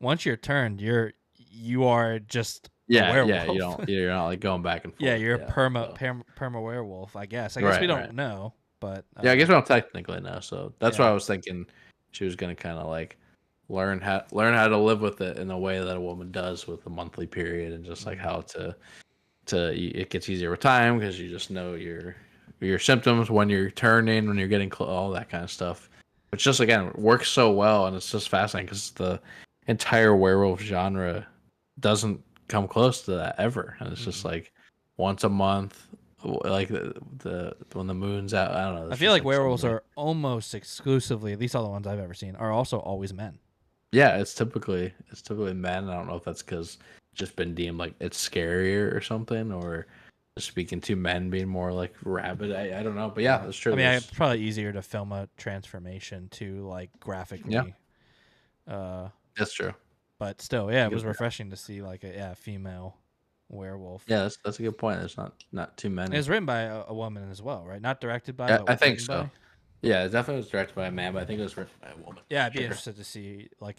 Speaker 1: once you're turned, you are just a
Speaker 2: yeah.
Speaker 1: werewolf.
Speaker 2: You're not like going back and
Speaker 1: Yeah,
Speaker 2: forth.
Speaker 1: you're a
Speaker 2: Yeah, so.
Speaker 1: perma werewolf, I guess. I guess we
Speaker 2: Right,
Speaker 1: don't
Speaker 2: right.
Speaker 1: know, but
Speaker 2: Yeah, I guess we don't technically know. So that's why
Speaker 1: yeah.
Speaker 2: I was thinking she was gonna kind of like learn how to live with it in a way that a woman does with a monthly period, and just like how to it gets easier with time because you just know your symptoms when you're turning, when you're getting all that kind of stuff. Which just again works so well, and it's just fascinating because the entire werewolf genre doesn't come close to that ever, and it's just like once a month, like the when the moon's out. I don't know.
Speaker 1: I
Speaker 2: It's
Speaker 1: feel
Speaker 2: just
Speaker 1: like
Speaker 2: like
Speaker 1: werewolves
Speaker 2: something.
Speaker 1: are almost exclusively, at least all the ones I've ever seen, are also always men.
Speaker 2: Yeah, it's typically men. I don't know if that's because just been deemed like it's scarier or something, or just speaking to men being more like rabid. I don't know, but yeah,
Speaker 1: Yeah.
Speaker 2: that's
Speaker 1: I
Speaker 2: true.
Speaker 1: mean, it's
Speaker 2: There's
Speaker 1: probably easier to film a transformation to like
Speaker 2: yeah,
Speaker 1: graphically. Uh,
Speaker 2: that's true.
Speaker 1: but still, yeah, it
Speaker 2: Because,
Speaker 1: was refreshing to see like a female werewolf.
Speaker 2: yeah, that's a good point. There's not too
Speaker 1: It
Speaker 2: many.
Speaker 1: was written by a woman as well, right? Not directed by,
Speaker 2: Yeah,
Speaker 1: but
Speaker 2: I think
Speaker 1: written
Speaker 2: so.
Speaker 1: by.
Speaker 2: Yeah, it definitely was directed by a man, but I think it was written by a woman.
Speaker 1: Yeah, I'd be
Speaker 2: Sure.
Speaker 1: interested to see like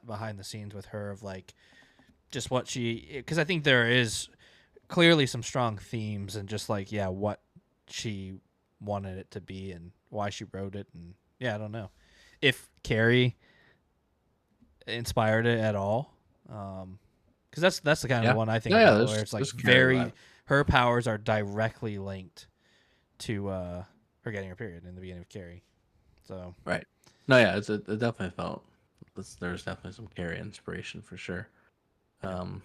Speaker 1: behind the scenes with her of like just what she, because I think there is clearly some strong themes and just like what she wanted it to be and why she wrote it, and yeah, I don't know if Carrie inspired it at all, because that's the kind of
Speaker 2: Yeah.
Speaker 1: one I think
Speaker 2: Yeah,
Speaker 1: about where
Speaker 2: there's
Speaker 1: it's like
Speaker 2: there's Carrie
Speaker 1: very,
Speaker 2: vibe.
Speaker 1: her powers are directly linked to her getting her period in the beginning of Carrie. So
Speaker 2: Right. No, yeah, it definitely felt there's definitely some Carrie inspiration for sure.
Speaker 1: yeah,
Speaker 2: Um,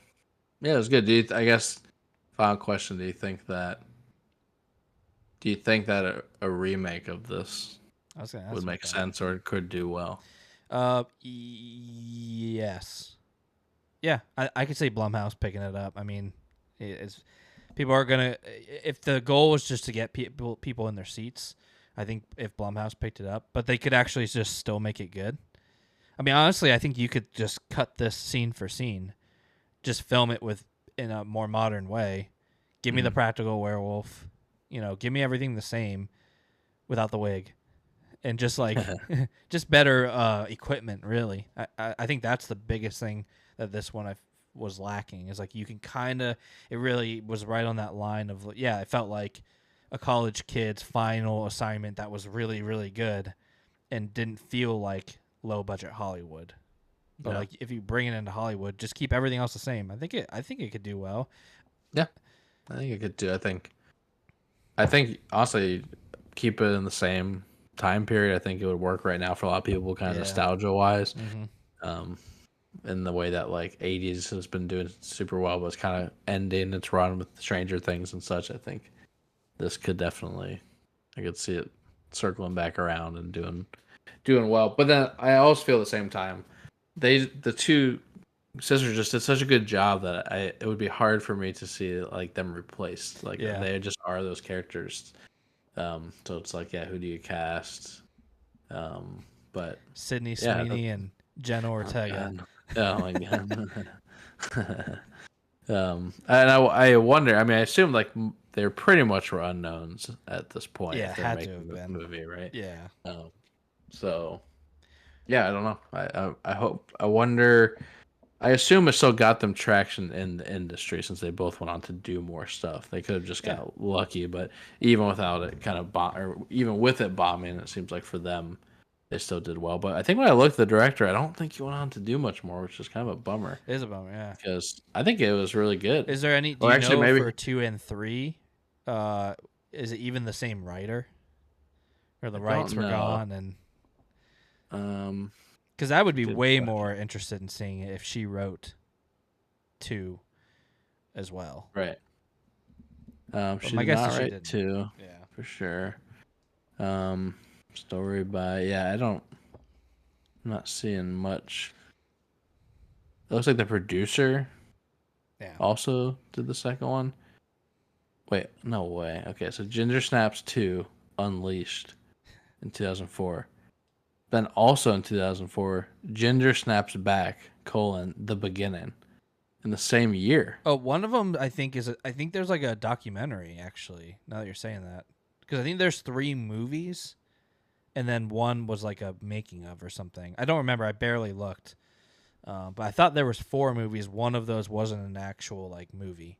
Speaker 2: yeah, it was good. I guess final question: Do you think that a remake of this
Speaker 1: I was gonna
Speaker 2: would
Speaker 1: ask about
Speaker 2: make
Speaker 1: that.
Speaker 2: sense or could do well?
Speaker 1: Yes, yeah, I could say Blumhouse picking it up. I mean, it's people are gonna, if the goal was just to get people in their seats. I think if Blumhouse picked it up, but they could actually just still make it good. I mean, honestly, I think you could just cut this scene for scene, just film it with in a more modern way. Give me the
Speaker 2: Mhm.
Speaker 1: practical werewolf, give me everything the same without the wig, and just like just better equipment. Really, I think that's the biggest thing that this one was lacking is like you can kind of, it really was right on that line of it felt like a college kid's final assignment that was really really good and didn't feel like low budget Hollywood. But
Speaker 2: Yeah,
Speaker 1: like if you bring it into Hollywood, just keep everything else the same. I think it could do well.
Speaker 2: yeah, I think it could do. I think honestly, keep it in the same time period. I think it would work right now for a lot of people, kind of
Speaker 1: Yeah.
Speaker 2: nostalgia wise.
Speaker 1: Hmm.
Speaker 2: Um, in the way that like '80s has been doing super well, but it's kind of ending its run with Stranger Things and such. I think this could definitely, I could see it circling back around and doing well. But then I also feel at the same time, the two sisters just did such a good job that it would be hard for me to see like them replaced. Like
Speaker 1: Yeah.
Speaker 2: they just are those characters. So it's like, yeah, who do you cast? But
Speaker 1: Sydney
Speaker 2: yeah,
Speaker 1: Sweeney and Jenna
Speaker 2: oh
Speaker 1: Ortega.
Speaker 2: god, oh my god. And I wonder. I mean, I assume like they're pretty much were unknowns at this point
Speaker 1: Yeah,
Speaker 2: if they're
Speaker 1: had to
Speaker 2: making
Speaker 1: have
Speaker 2: this
Speaker 1: been.
Speaker 2: movie, right?
Speaker 1: Yeah.
Speaker 2: Um, so Yeah, I don't know. I hope. I wonder. I assume it still got them traction in the industry since they both went on to do more stuff. They could have just
Speaker 1: Yeah.
Speaker 2: got lucky, but even without it, kind of or even with it bombing, it seems like for them, they still did well. But I think when I looked at the director, I don't think he went on to do much more, which is kind of a bummer
Speaker 1: It is a bummer, yeah.
Speaker 2: because I think it was really good.
Speaker 1: Is there any? Do
Speaker 2: Or
Speaker 1: you
Speaker 2: actually,
Speaker 1: know
Speaker 2: maybe
Speaker 1: for 2 and 3? Uh, is it even the same writer, or the
Speaker 2: I
Speaker 1: rights
Speaker 2: don't
Speaker 1: were
Speaker 2: know.
Speaker 1: gone? And
Speaker 2: Um,
Speaker 1: because I would be
Speaker 2: good
Speaker 1: way
Speaker 2: question.
Speaker 1: more interested in seeing it if she wrote 2 as well.
Speaker 2: Right.
Speaker 1: But
Speaker 2: She
Speaker 1: my
Speaker 2: did
Speaker 1: guess
Speaker 2: not
Speaker 1: is she
Speaker 2: write
Speaker 1: didn't.
Speaker 2: two
Speaker 1: Yeah.
Speaker 2: for sure. Um, story by I don't. I'm not seeing much. It looks like the producer
Speaker 1: Yeah.
Speaker 2: also did the second one. Wait, no way. Okay, so Ginger Snaps 2 Unleashed in 2004. Then also in 2004, Ginger Snaps Back, The Beginning in the same year.
Speaker 1: Oh, one of them I think I think there's like a documentary actually. Now that you're saying that, because I think there's 3 movies, and then one was like a making of or something. I don't remember. I barely looked, but I thought there was 4 movies. One of those wasn't an actual like movie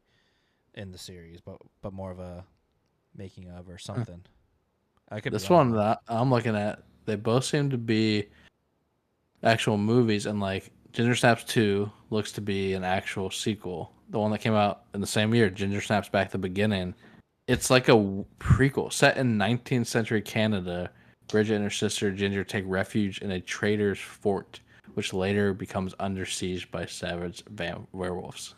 Speaker 1: in the series, but more of a making of or
Speaker 2: Huh.
Speaker 1: something. I could be
Speaker 2: This
Speaker 1: wrong
Speaker 2: one
Speaker 1: though.
Speaker 2: that I'm looking at, they both seem to be actual movies, and like Ginger Snaps 2 looks to be an actual sequel. The one that came out in the same year, Ginger Snaps Back the Beginning. It's like a prequel set in 19th century Canada. Bridget and her sister Ginger take refuge in a trader's fort, which later becomes under siege by savage werewolves.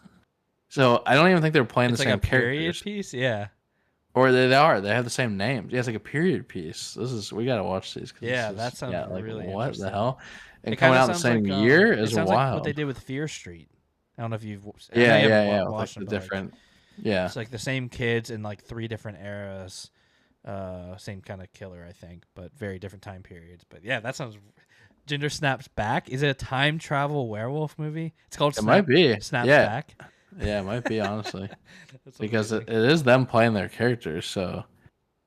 Speaker 2: So I don't even think they're playing the
Speaker 1: It's like a
Speaker 2: same
Speaker 1: period
Speaker 2: characters,
Speaker 1: piece. Yeah,
Speaker 2: or they are. They have the same names. Yeah, it's like a period piece. We gotta watch these because this
Speaker 1: yeah, that
Speaker 2: is
Speaker 1: sounds
Speaker 2: like
Speaker 1: really
Speaker 2: what the
Speaker 1: interesting.
Speaker 2: hell? And
Speaker 1: It kind
Speaker 2: coming
Speaker 1: of
Speaker 2: out in the
Speaker 1: sounds
Speaker 2: same
Speaker 1: like
Speaker 2: year
Speaker 1: it
Speaker 2: is
Speaker 1: sounds like what they
Speaker 2: wild.
Speaker 1: did with Fear Street. I don't know if I know
Speaker 2: Yeah,
Speaker 1: you haven't
Speaker 2: yeah, yeah. With like
Speaker 1: watched
Speaker 2: the
Speaker 1: them, but like
Speaker 2: different. Yeah,
Speaker 1: it's like the same kids in like 3 different eras. Same kind of killer, I think, but very different time periods. But yeah, that sounds. Ginger Snaps Back. Is it a time travel werewolf movie? It's called
Speaker 2: it might be.
Speaker 1: Snaps
Speaker 2: Yeah,
Speaker 1: Back.
Speaker 2: yeah, it might be honestly
Speaker 1: That's
Speaker 2: because
Speaker 1: amazing.
Speaker 2: it is them playing their characters. So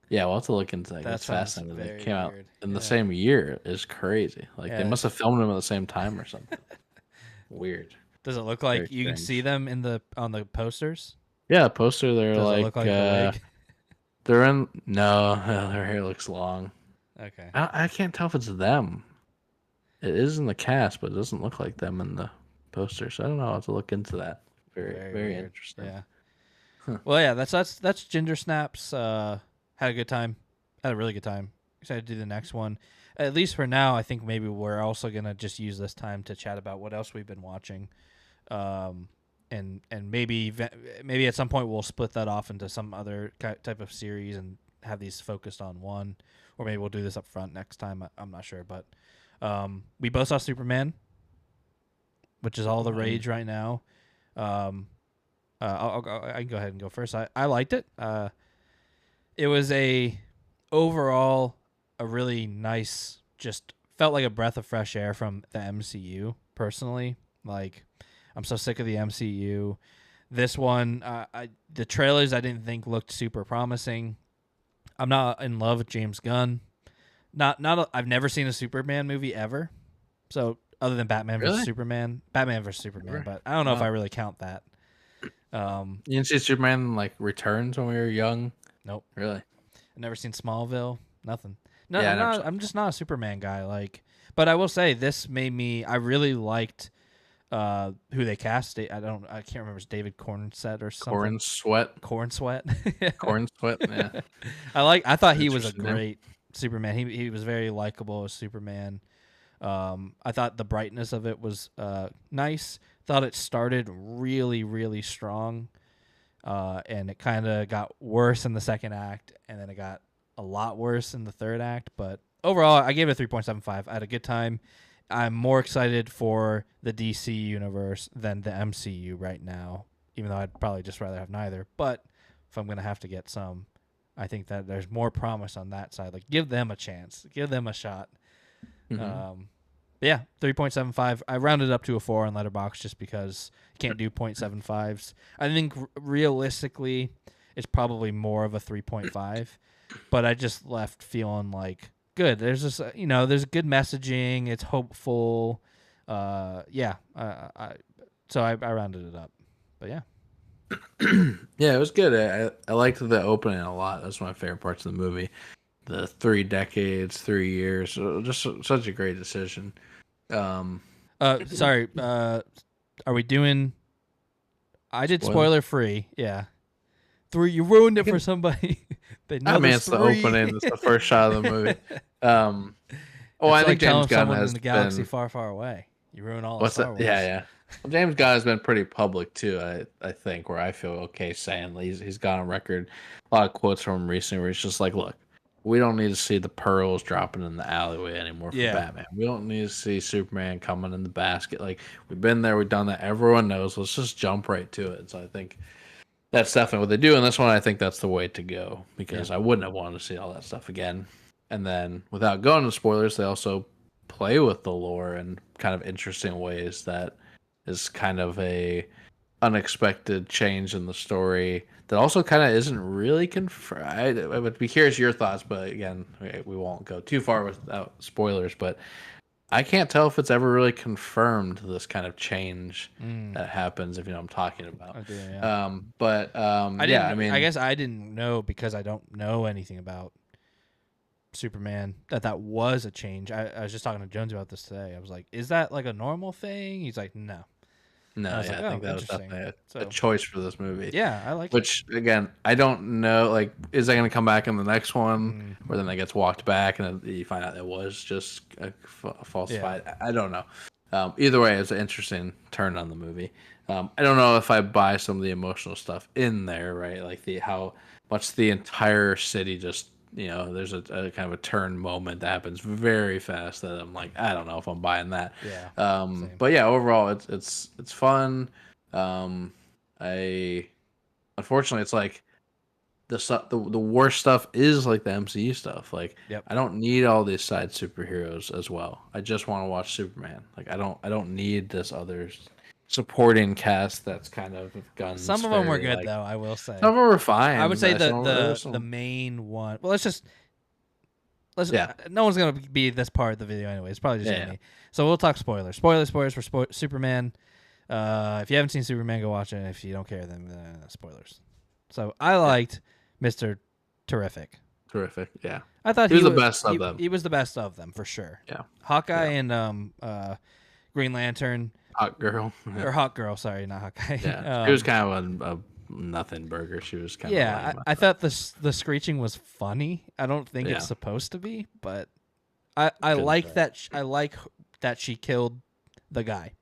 Speaker 2: yeah, we'll have to look into that.
Speaker 1: That
Speaker 2: That's
Speaker 1: sounds
Speaker 2: fascinating. They
Speaker 1: very
Speaker 2: came out
Speaker 1: weird.
Speaker 2: in the
Speaker 1: Yeah,
Speaker 2: same year. Is crazy. Like they
Speaker 1: yeah.
Speaker 2: must have filmed them at the same time or something. Weird.
Speaker 1: Does it look
Speaker 2: Very
Speaker 1: like you can see
Speaker 2: strange.
Speaker 1: them in the on the posters?
Speaker 2: Yeah, the poster. They're
Speaker 1: Does it look
Speaker 2: like
Speaker 1: like the wig?
Speaker 2: they're in. No, their hair looks long.
Speaker 1: Okay,
Speaker 2: I can't tell if it's them. It is in the cast, but it doesn't look like them in the poster. So I don't know. I'll have to look into that. Very,
Speaker 1: very
Speaker 2: very
Speaker 1: weird.
Speaker 2: interesting.
Speaker 1: Yeah.
Speaker 2: Huh.
Speaker 1: Well, yeah. That's Ginger Snaps. Had a good time. Had a really good time. Excited to do the next one. At least for now, I think maybe we're also gonna just use this time to chat about what else we've been watching. Um, and maybe at some point we'll split that off into some other type of series and have these focused on one, or maybe we'll do this up front next time. I'm not sure, but we both saw Superman, which is all the rage right now. Um, I can go ahead and go first. I liked it. It was overall a really nice, just felt like a breath of fresh air from the MCU. Personally, like I'm so sick of the MCU. This one, the trailers I didn't think looked super promising. I'm not in love with James Gunn. I've never seen a Superman movie ever. So other than
Speaker 2: Really?
Speaker 1: Batman versus Superman,
Speaker 2: Never.
Speaker 1: but I don't know if I
Speaker 2: Wow.
Speaker 1: really count that.
Speaker 2: You didn't see Superman like returns when we were young?
Speaker 1: Nope.
Speaker 2: Really?
Speaker 1: I've never seen Smallville. Nothing. No,
Speaker 2: Yeah, I
Speaker 1: I'm
Speaker 2: never
Speaker 1: not.
Speaker 2: saw.
Speaker 1: I'm just not a Superman guy. Like, but I will say this made me. I really liked who they cast. I can't remember. It's David Cornsett or something.
Speaker 2: Corn sweat.
Speaker 1: Corn Sweat.
Speaker 2: Corn sweat. Yeah.
Speaker 1: I thought he was a
Speaker 2: Interesting name.
Speaker 1: great Superman. He was very likable as Superman. I thought the brightness of it was nice. Thought it started really really strong, and it kind of got worse in the second act, and then it got a lot worse in the third act. But overall, I gave it a 3.75. I had a good time. I'm more excited for the DC universe than the MCU right now, even though I'd probably just rather have neither. But if I'm going to have to get some, I think that there's more promise on that side. Like, give them a chance, give them a shot.
Speaker 2: Mm-hmm.
Speaker 1: Yeah, 3.75. I rounded up to a 4 on Letterbox just because you can't do 0.75s. I think realistically, it's probably more of a 3.5, but I just left feeling like good. There's just there's good messaging. It's hopeful. So I rounded it up, but yeah.
Speaker 2: Yeah, it was good. I liked the opening a lot. That's my favorite parts of the movie. The 3 decades, 3 years, just such a great decision.
Speaker 1: Sorry. Are we doing? I did spoiler free. Yeah. 3. You ruined it for somebody. They know
Speaker 2: it's the opening. It's the first shot of the movie. I think James Gunn has
Speaker 1: in the galaxy far, far away. You ruin all of Star Wars.
Speaker 2: Yeah. Well, James Gunn has been pretty public too. I think where I feel okay saying he's got on record a lot of quotes from him recently where he's just like, look, we don't need to see the pearls dropping in the alleyway anymore for Batman. We don't need to see Superman coming in the basket. Like, we've been there, we've done that. Everyone knows. Let's just jump right to it. So I think that's definitely what they do in this one. I think that's the way to go because I wouldn't have wanted to see all that stuff again. And then without going to spoilers, they also play with the lore in kind of interesting ways that is kind of a unexpected change in the story that also kind of isn't really confirmed. I would be curious your thoughts, but again, we won't go too far without spoilers. But I can't tell if it's ever really confirmed this kind of change that happens. If you know what I'm talking about.
Speaker 1: I do, yeah.
Speaker 2: I
Speaker 1: guess I didn't know because I don't know anything about Superman that was a change. I was just talking to Jones about this today. I was like, "Is that like a normal thing?" He's like, "No."
Speaker 2: No, I think that was definitely a choice for this movie.
Speaker 1: Yeah, I like
Speaker 2: Which, again, I don't know, like, is that going to come back in the next one? Or then that gets walked back and you find out it was just a falsified? Yeah. I don't know. Either way, it's an interesting turn on the movie. I don't know if I buy some of the emotional stuff in there, right? Like how much the entire city just, there's a kind of a turn moment that happens very fast that I'm like, I don't know if I'm buying that.
Speaker 1: Yeah.
Speaker 2: But yeah, overall it's fun. Unfortunately it's like the worst stuff is like the MCU stuff. Like I don't need all these side superheroes as well. I just want to watch Superman. Like I don't need this other supporting cast that's kind of guns.
Speaker 1: Some of them were good though, I will say.
Speaker 2: Some of them were fine.
Speaker 1: I would say the main one. Well, no one's gonna be this part of the video anyway. It's probably just me. So we'll talk spoilers. Spoilers for Superman. If you haven't seen Superman, go watch it. If you don't care, then spoilers. So I liked Mr. Terrific.
Speaker 2: Terrific, yeah.
Speaker 1: I thought
Speaker 2: he was the best of them.
Speaker 1: He was the best of them for sure.
Speaker 2: Yeah.
Speaker 1: Hawkeye and Green Lantern.
Speaker 2: Hot Girl.
Speaker 1: Or Hot Girl, sorry, not Hawkeye.
Speaker 2: Yeah, she was kind of a nothing burger. She was kind of
Speaker 1: I thought the screeching was funny. I don't think it's supposed to be, but I like that. I like that she killed the guy.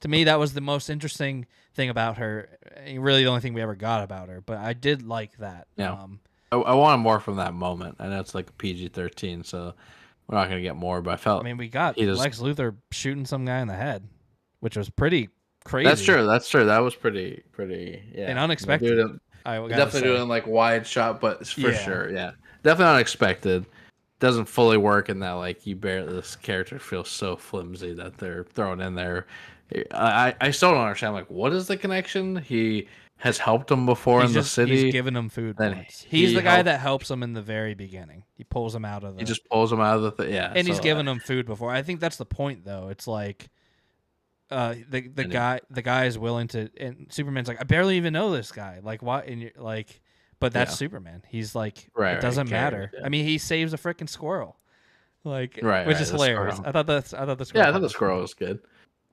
Speaker 1: To me, that was the most interesting thing about her. Really, the only thing we ever got about her. But I did like that.
Speaker 2: Yeah. I wanted more from that moment. I know it's like a PG-13, so we're not gonna get more. But I felt.
Speaker 1: We got Lex Luthor shooting some guy in the head, which was pretty crazy.
Speaker 2: That's true. That was pretty,
Speaker 1: and unexpected.
Speaker 2: Definitely doing like wide shot, but for sure, definitely unexpected. Doesn't fully work in that like this character feels so flimsy that they're thrown in there. I still don't understand. Like, what is the connection? He has helped him before in the city.
Speaker 1: He's given him food once. He's the guy that helps him in the very beginning. He pulls him out of the.
Speaker 2: He just pulls him out of the
Speaker 1: and he's given him food before. I think that's the point, though. It's like, the guy is willing to, and Superman's like, I barely even know this guy. Like, why? And you're like, but that's Superman. He's like, it doesn't matter. Yeah. He saves a freaking squirrel, like, which is hilarious.
Speaker 2: Squirrel.
Speaker 1: I thought the squirrel.
Speaker 2: Yeah, I thought the squirrel was good.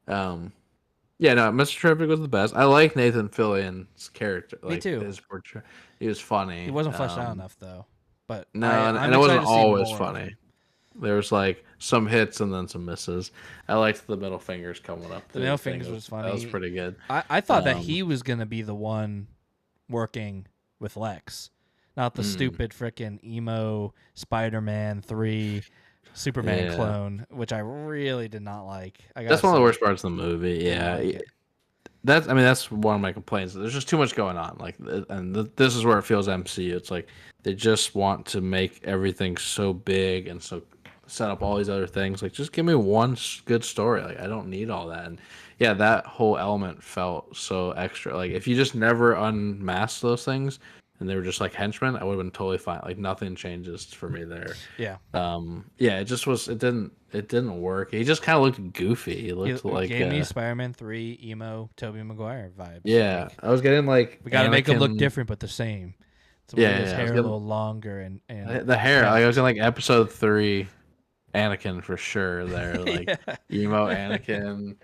Speaker 2: Mr. Terrific was the best. I like Nathan Fillion's character.
Speaker 1: Me too.
Speaker 2: His portrayal. He was funny.
Speaker 1: He wasn't fleshed out enough though. But
Speaker 2: no, and it wasn't always funny. There was like some hits and then some misses. I liked the middle fingers coming up.
Speaker 1: The middle fingers was funny.
Speaker 2: That was pretty good.
Speaker 1: I thought that he was gonna be the one working with Lex, not the stupid freaking emo Spider-Man 3 Superman clone, which I really did not like.
Speaker 2: That's one of the worst parts of the movie. Yeah, that's one of my complaints. There's just too much going on. Like, and this is where it feels MCU. It's like they just want to make everything so big and so set up all these other things. Like, just give me one good story. Like, I don't need all that. And yeah, that whole element felt so extra. Like, if you just never unmask those things, and they were just like henchmen, I would have been totally fine. Like nothing changes for me there.
Speaker 1: Yeah.
Speaker 2: Yeah, it just was. It didn't work. He just kind of looked goofy. He looked
Speaker 1: It
Speaker 2: like
Speaker 1: gave me Spider-Man 3 emo Tobey Maguire vibes.
Speaker 2: yeah.
Speaker 1: Like,
Speaker 2: I was getting like
Speaker 1: we got to make him look
Speaker 2: Anakin.
Speaker 1: different, but the same. So we
Speaker 2: Yeah,
Speaker 1: get his
Speaker 2: yeah, I was
Speaker 1: hair a
Speaker 2: getting
Speaker 1: little longer and
Speaker 2: the hair. Like, I was
Speaker 1: kept.
Speaker 2: in like episode 3, Anakin for sure. There, like
Speaker 1: Yeah.
Speaker 2: emo Anakin.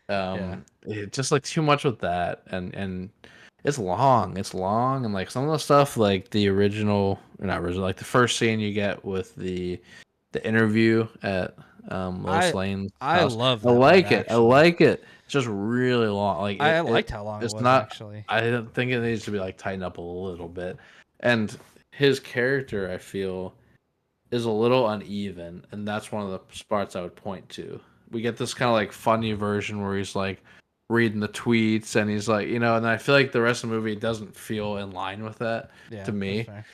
Speaker 1: Yeah.
Speaker 2: Just like too much with that, and it's long. It's long, and like some of the stuff, like the original, or not original, like the first scene you get with the interview at Lois
Speaker 1: I
Speaker 2: Lane's
Speaker 1: I
Speaker 2: house.
Speaker 1: love
Speaker 2: I
Speaker 1: that part
Speaker 2: like it. I
Speaker 1: actually.
Speaker 2: like it. It's just really long. Like
Speaker 1: I liked how long it
Speaker 2: it's
Speaker 1: was
Speaker 2: not.
Speaker 1: actually.
Speaker 2: I don't think it needs to be like tightened up a little bit. And his character, I feel, is a little uneven, and that's one of the spots I would point to. We get this kind of like funny version where he's like reading the tweets, and he's like, and I feel like the rest of the movie doesn't feel in line with that
Speaker 1: Yeah,
Speaker 2: to
Speaker 1: that's
Speaker 2: me.
Speaker 1: fair.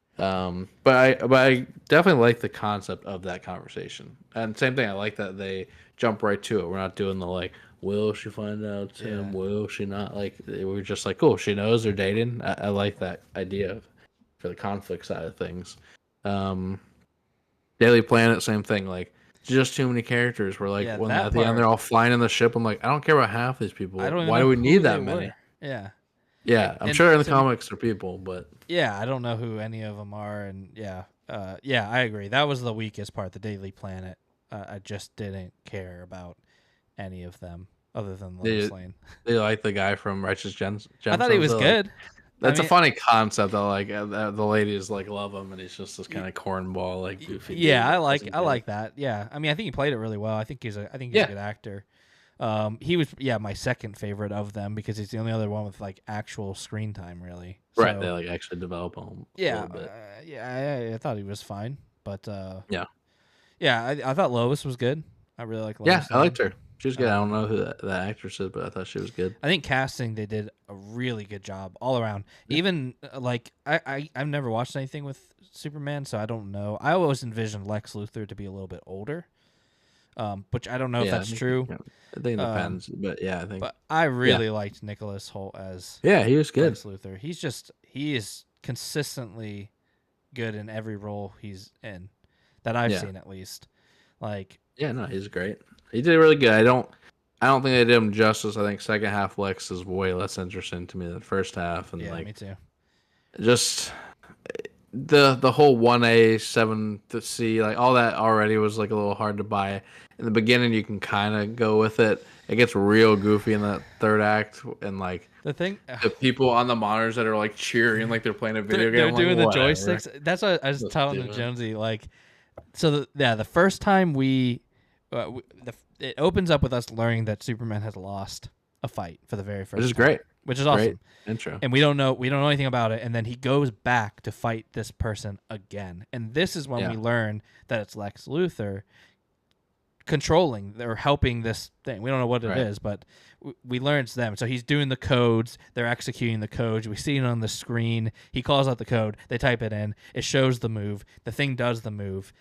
Speaker 2: But I definitely like the concept of that conversation, and same thing. I like that they jump right to it. We're not doing the like, will she find out Tim?
Speaker 1: Yeah.
Speaker 2: Will she not? Like we're just like, cool. She knows they're dating. I like that idea for the conflict side of things. Um, Daily Planet, same thing. Like just too many characters. We're like
Speaker 1: Yeah,
Speaker 2: when
Speaker 1: that
Speaker 2: at the end
Speaker 1: part
Speaker 2: they're all flying in the ship. I'm like, I don't care about half these people.
Speaker 1: I don't even
Speaker 2: Why
Speaker 1: know
Speaker 2: do we
Speaker 1: who
Speaker 2: need
Speaker 1: they
Speaker 2: that many?
Speaker 1: were. Yeah.
Speaker 2: Yeah, I'm
Speaker 1: And
Speaker 2: sure in the
Speaker 1: to-
Speaker 2: comics they're people, but
Speaker 1: Yeah, I don't know who any of them are, and yeah, I agree. That was the weakest part, the Daily Planet. I just didn't care about any of them other than Lois Lane.
Speaker 2: they like the guy from Righteous Gemstones.
Speaker 1: I thought he was
Speaker 2: Like,
Speaker 1: good.
Speaker 2: that's
Speaker 1: I
Speaker 2: a
Speaker 1: mean,
Speaker 2: funny concept. Though, like the ladies like love him, and he's just this kind of cornball, like goofy.
Speaker 1: Yeah,
Speaker 2: dude
Speaker 1: I
Speaker 2: that
Speaker 1: like
Speaker 2: doesn't
Speaker 1: I
Speaker 2: care.
Speaker 1: like that. Yeah, I mean, I think he played it really well. I think he's a
Speaker 2: Yeah.
Speaker 1: good actor. He was my second favorite of them because he's the only other one with like actual screen time, really.
Speaker 2: Right,
Speaker 1: So,
Speaker 2: they like actually develop him a
Speaker 1: yeah,
Speaker 2: little bit.
Speaker 1: I thought he was fine, but
Speaker 2: Yeah,
Speaker 1: yeah, I thought Lois was good. I really like Lois.
Speaker 2: yeah, I
Speaker 1: Lane.
Speaker 2: liked her. She was good. I don't know who that actress is, but I thought she was good.
Speaker 1: I think casting they did a really good job all around. Even like I've never watched anything with Superman, so I don't know. I always envisioned Lex Luthor to be a little bit older, which I don't know if
Speaker 2: Yeah,
Speaker 1: that's true.
Speaker 2: I think it depends, but yeah, I think.
Speaker 1: But I really liked Nicholas Hoult as
Speaker 2: Yeah, he was good.
Speaker 1: Lex Luthor. He is consistently good in every role he's in that I've seen, at least. Like,
Speaker 2: yeah, no, he's great. He did really good. I don't think they did him justice. I think second half Lex is way less interesting to me than the first half, and
Speaker 1: yeah,
Speaker 2: like
Speaker 1: me too.
Speaker 2: just the whole 1A 7C, like all that already was like a little hard to buy. In the beginning, you can kind of go with it. It gets real goofy in that third act, and like
Speaker 1: The thing,
Speaker 2: the people on the monitors that are like cheering like they're playing a video game.
Speaker 1: they're
Speaker 2: I'm
Speaker 1: doing
Speaker 2: like,
Speaker 1: the
Speaker 2: whatever.
Speaker 1: joysticks. That's what I was
Speaker 2: Just
Speaker 1: telling
Speaker 2: do it.
Speaker 1: Jonesy. Like, so the first time it opens up with us learning that Superman has lost a fight for the very first
Speaker 2: Which is
Speaker 1: time,
Speaker 2: great.
Speaker 1: which is awesome.
Speaker 2: Great intro.
Speaker 1: And we don't know anything about it, and then he goes back to fight this person again, and this is when we learn that it's Lex Luthor controlling or helping this thing. We don't know what it is, but we learn it's them. So he's doing the codes, they're executing the codes, we see it on the screen, he calls out the code, they type it in, it shows the move, the thing does the move,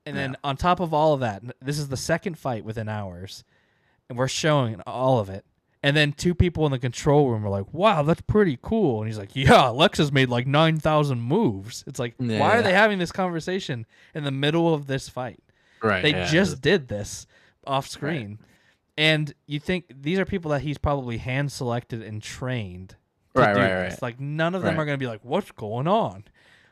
Speaker 1: and then on top of all of that, this is the second fight within hours, and we're showing all of it. And then two people in the control room are like, wow, that's pretty cool. And he's like, yeah, Lex has made like 9,000 moves. It's like, why are they having this conversation in the middle of this fight?
Speaker 2: Right.
Speaker 1: They just did this off screen. Right. And you think these are people that he's probably hand selected and trained to do this. Right. Like, none of them are going to be like, what's going on?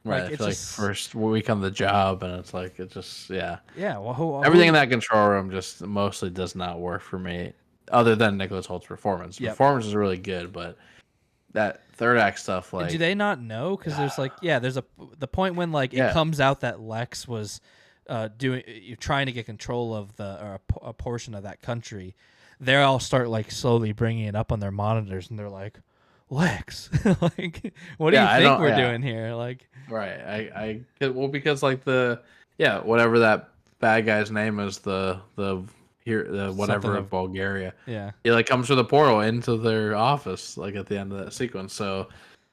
Speaker 2: Right.
Speaker 1: Like,
Speaker 2: it's like first week on the job, and it's like, it just,
Speaker 1: Yeah, well,
Speaker 2: everything in that control room just mostly does not work for me. Other than Nicholas Holt's performance. Performance is really good, but that third act stuff, like...
Speaker 1: Do they not know? Because there's like, there's the point when like it comes out that Lex was trying to get control of a portion of that country. They all start like slowly bringing it up on their monitors, and they're like, Lex, like, what do you think we're doing here? Like,
Speaker 2: right. Well, because like whatever that bad guy's name is, the whatever of Bulgaria.
Speaker 1: Yeah.
Speaker 2: He like comes through the portal into their office like at the end of that sequence. So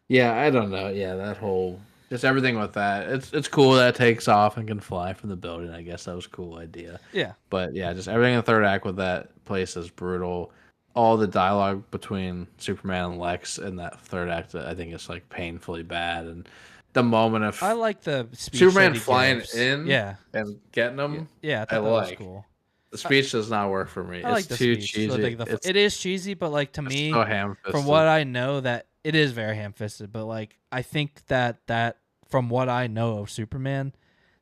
Speaker 2: yeah, I don't know. Yeah, that whole just everything with that. It's cool that it takes off and can fly from the building. I guess that was a cool idea.
Speaker 1: Yeah.
Speaker 2: But yeah, just everything in the third act with that place is brutal. All the dialogue between Superman and Lex in that third act, I think it's like painfully bad, and the moment of
Speaker 1: I like the speech
Speaker 2: Superman
Speaker 1: that he
Speaker 2: flying
Speaker 1: gives.
Speaker 2: in
Speaker 1: Yeah.
Speaker 2: and getting them.
Speaker 1: Yeah, I
Speaker 2: I
Speaker 1: thought that was
Speaker 2: like.
Speaker 1: cool.
Speaker 2: The
Speaker 1: I,
Speaker 2: speech does not work for me.
Speaker 1: I
Speaker 2: It's
Speaker 1: like the
Speaker 2: too
Speaker 1: speech. So
Speaker 2: cheesy.
Speaker 1: it is cheesy, but like to
Speaker 2: It's
Speaker 1: me,
Speaker 2: so
Speaker 1: from
Speaker 2: ham-fisted.
Speaker 1: what I know, that it is very ham-fisted. But like I think that from what I know of Superman,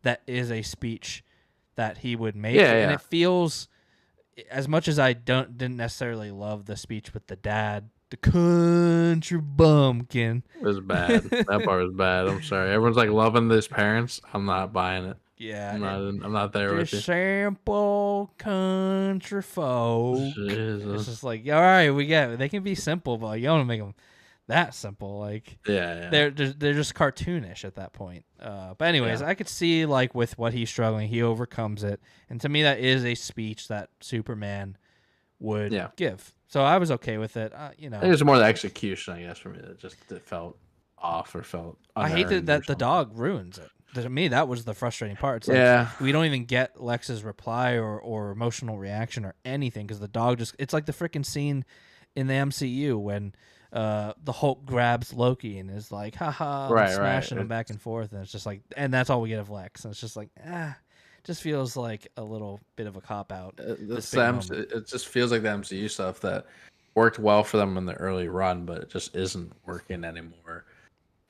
Speaker 1: that is a speech that he would make,
Speaker 2: Yeah,
Speaker 1: and
Speaker 2: yeah.
Speaker 1: it feels, as much as I didn't necessarily love the speech with the dad, the country bumpkin.
Speaker 2: It was bad. That part was bad. I'm sorry. Everyone's like loving these parents. I'm not buying it.
Speaker 1: Yeah,
Speaker 2: I'm not there with
Speaker 1: just
Speaker 2: you.
Speaker 1: simple country folk. It's
Speaker 2: Jesus.
Speaker 1: just like, all right, we get it. They can be simple, but you don't want to make them that simple. Like
Speaker 2: Yeah.
Speaker 1: they're just cartoonish at that point. But anyways,
Speaker 2: Yeah.
Speaker 1: I could see like with what he's struggling, he overcomes it, and to me, that is a speech that Superman would
Speaker 2: Yeah.
Speaker 1: give. So I was okay with it. You
Speaker 2: I think
Speaker 1: know,
Speaker 2: it's more the execution, I guess, for me that just it felt off or felt
Speaker 1: I hate
Speaker 2: unearned or
Speaker 1: that the
Speaker 2: something.
Speaker 1: dog ruins it. To me, that was the frustrating part. It's like
Speaker 2: Yeah.
Speaker 1: we don't even get Lex's reply or emotional reaction or anything because the dog it's like the freaking scene in the MCU when the Hulk grabs Loki and is like, haha, and
Speaker 2: Right.
Speaker 1: smashing him back and forth. And it's just like, and that's all we get of Lex. And it's just like, just feels like a little bit of a cop out.
Speaker 2: It just feels like the MCU stuff that worked well for them in the early run, but it just isn't working anymore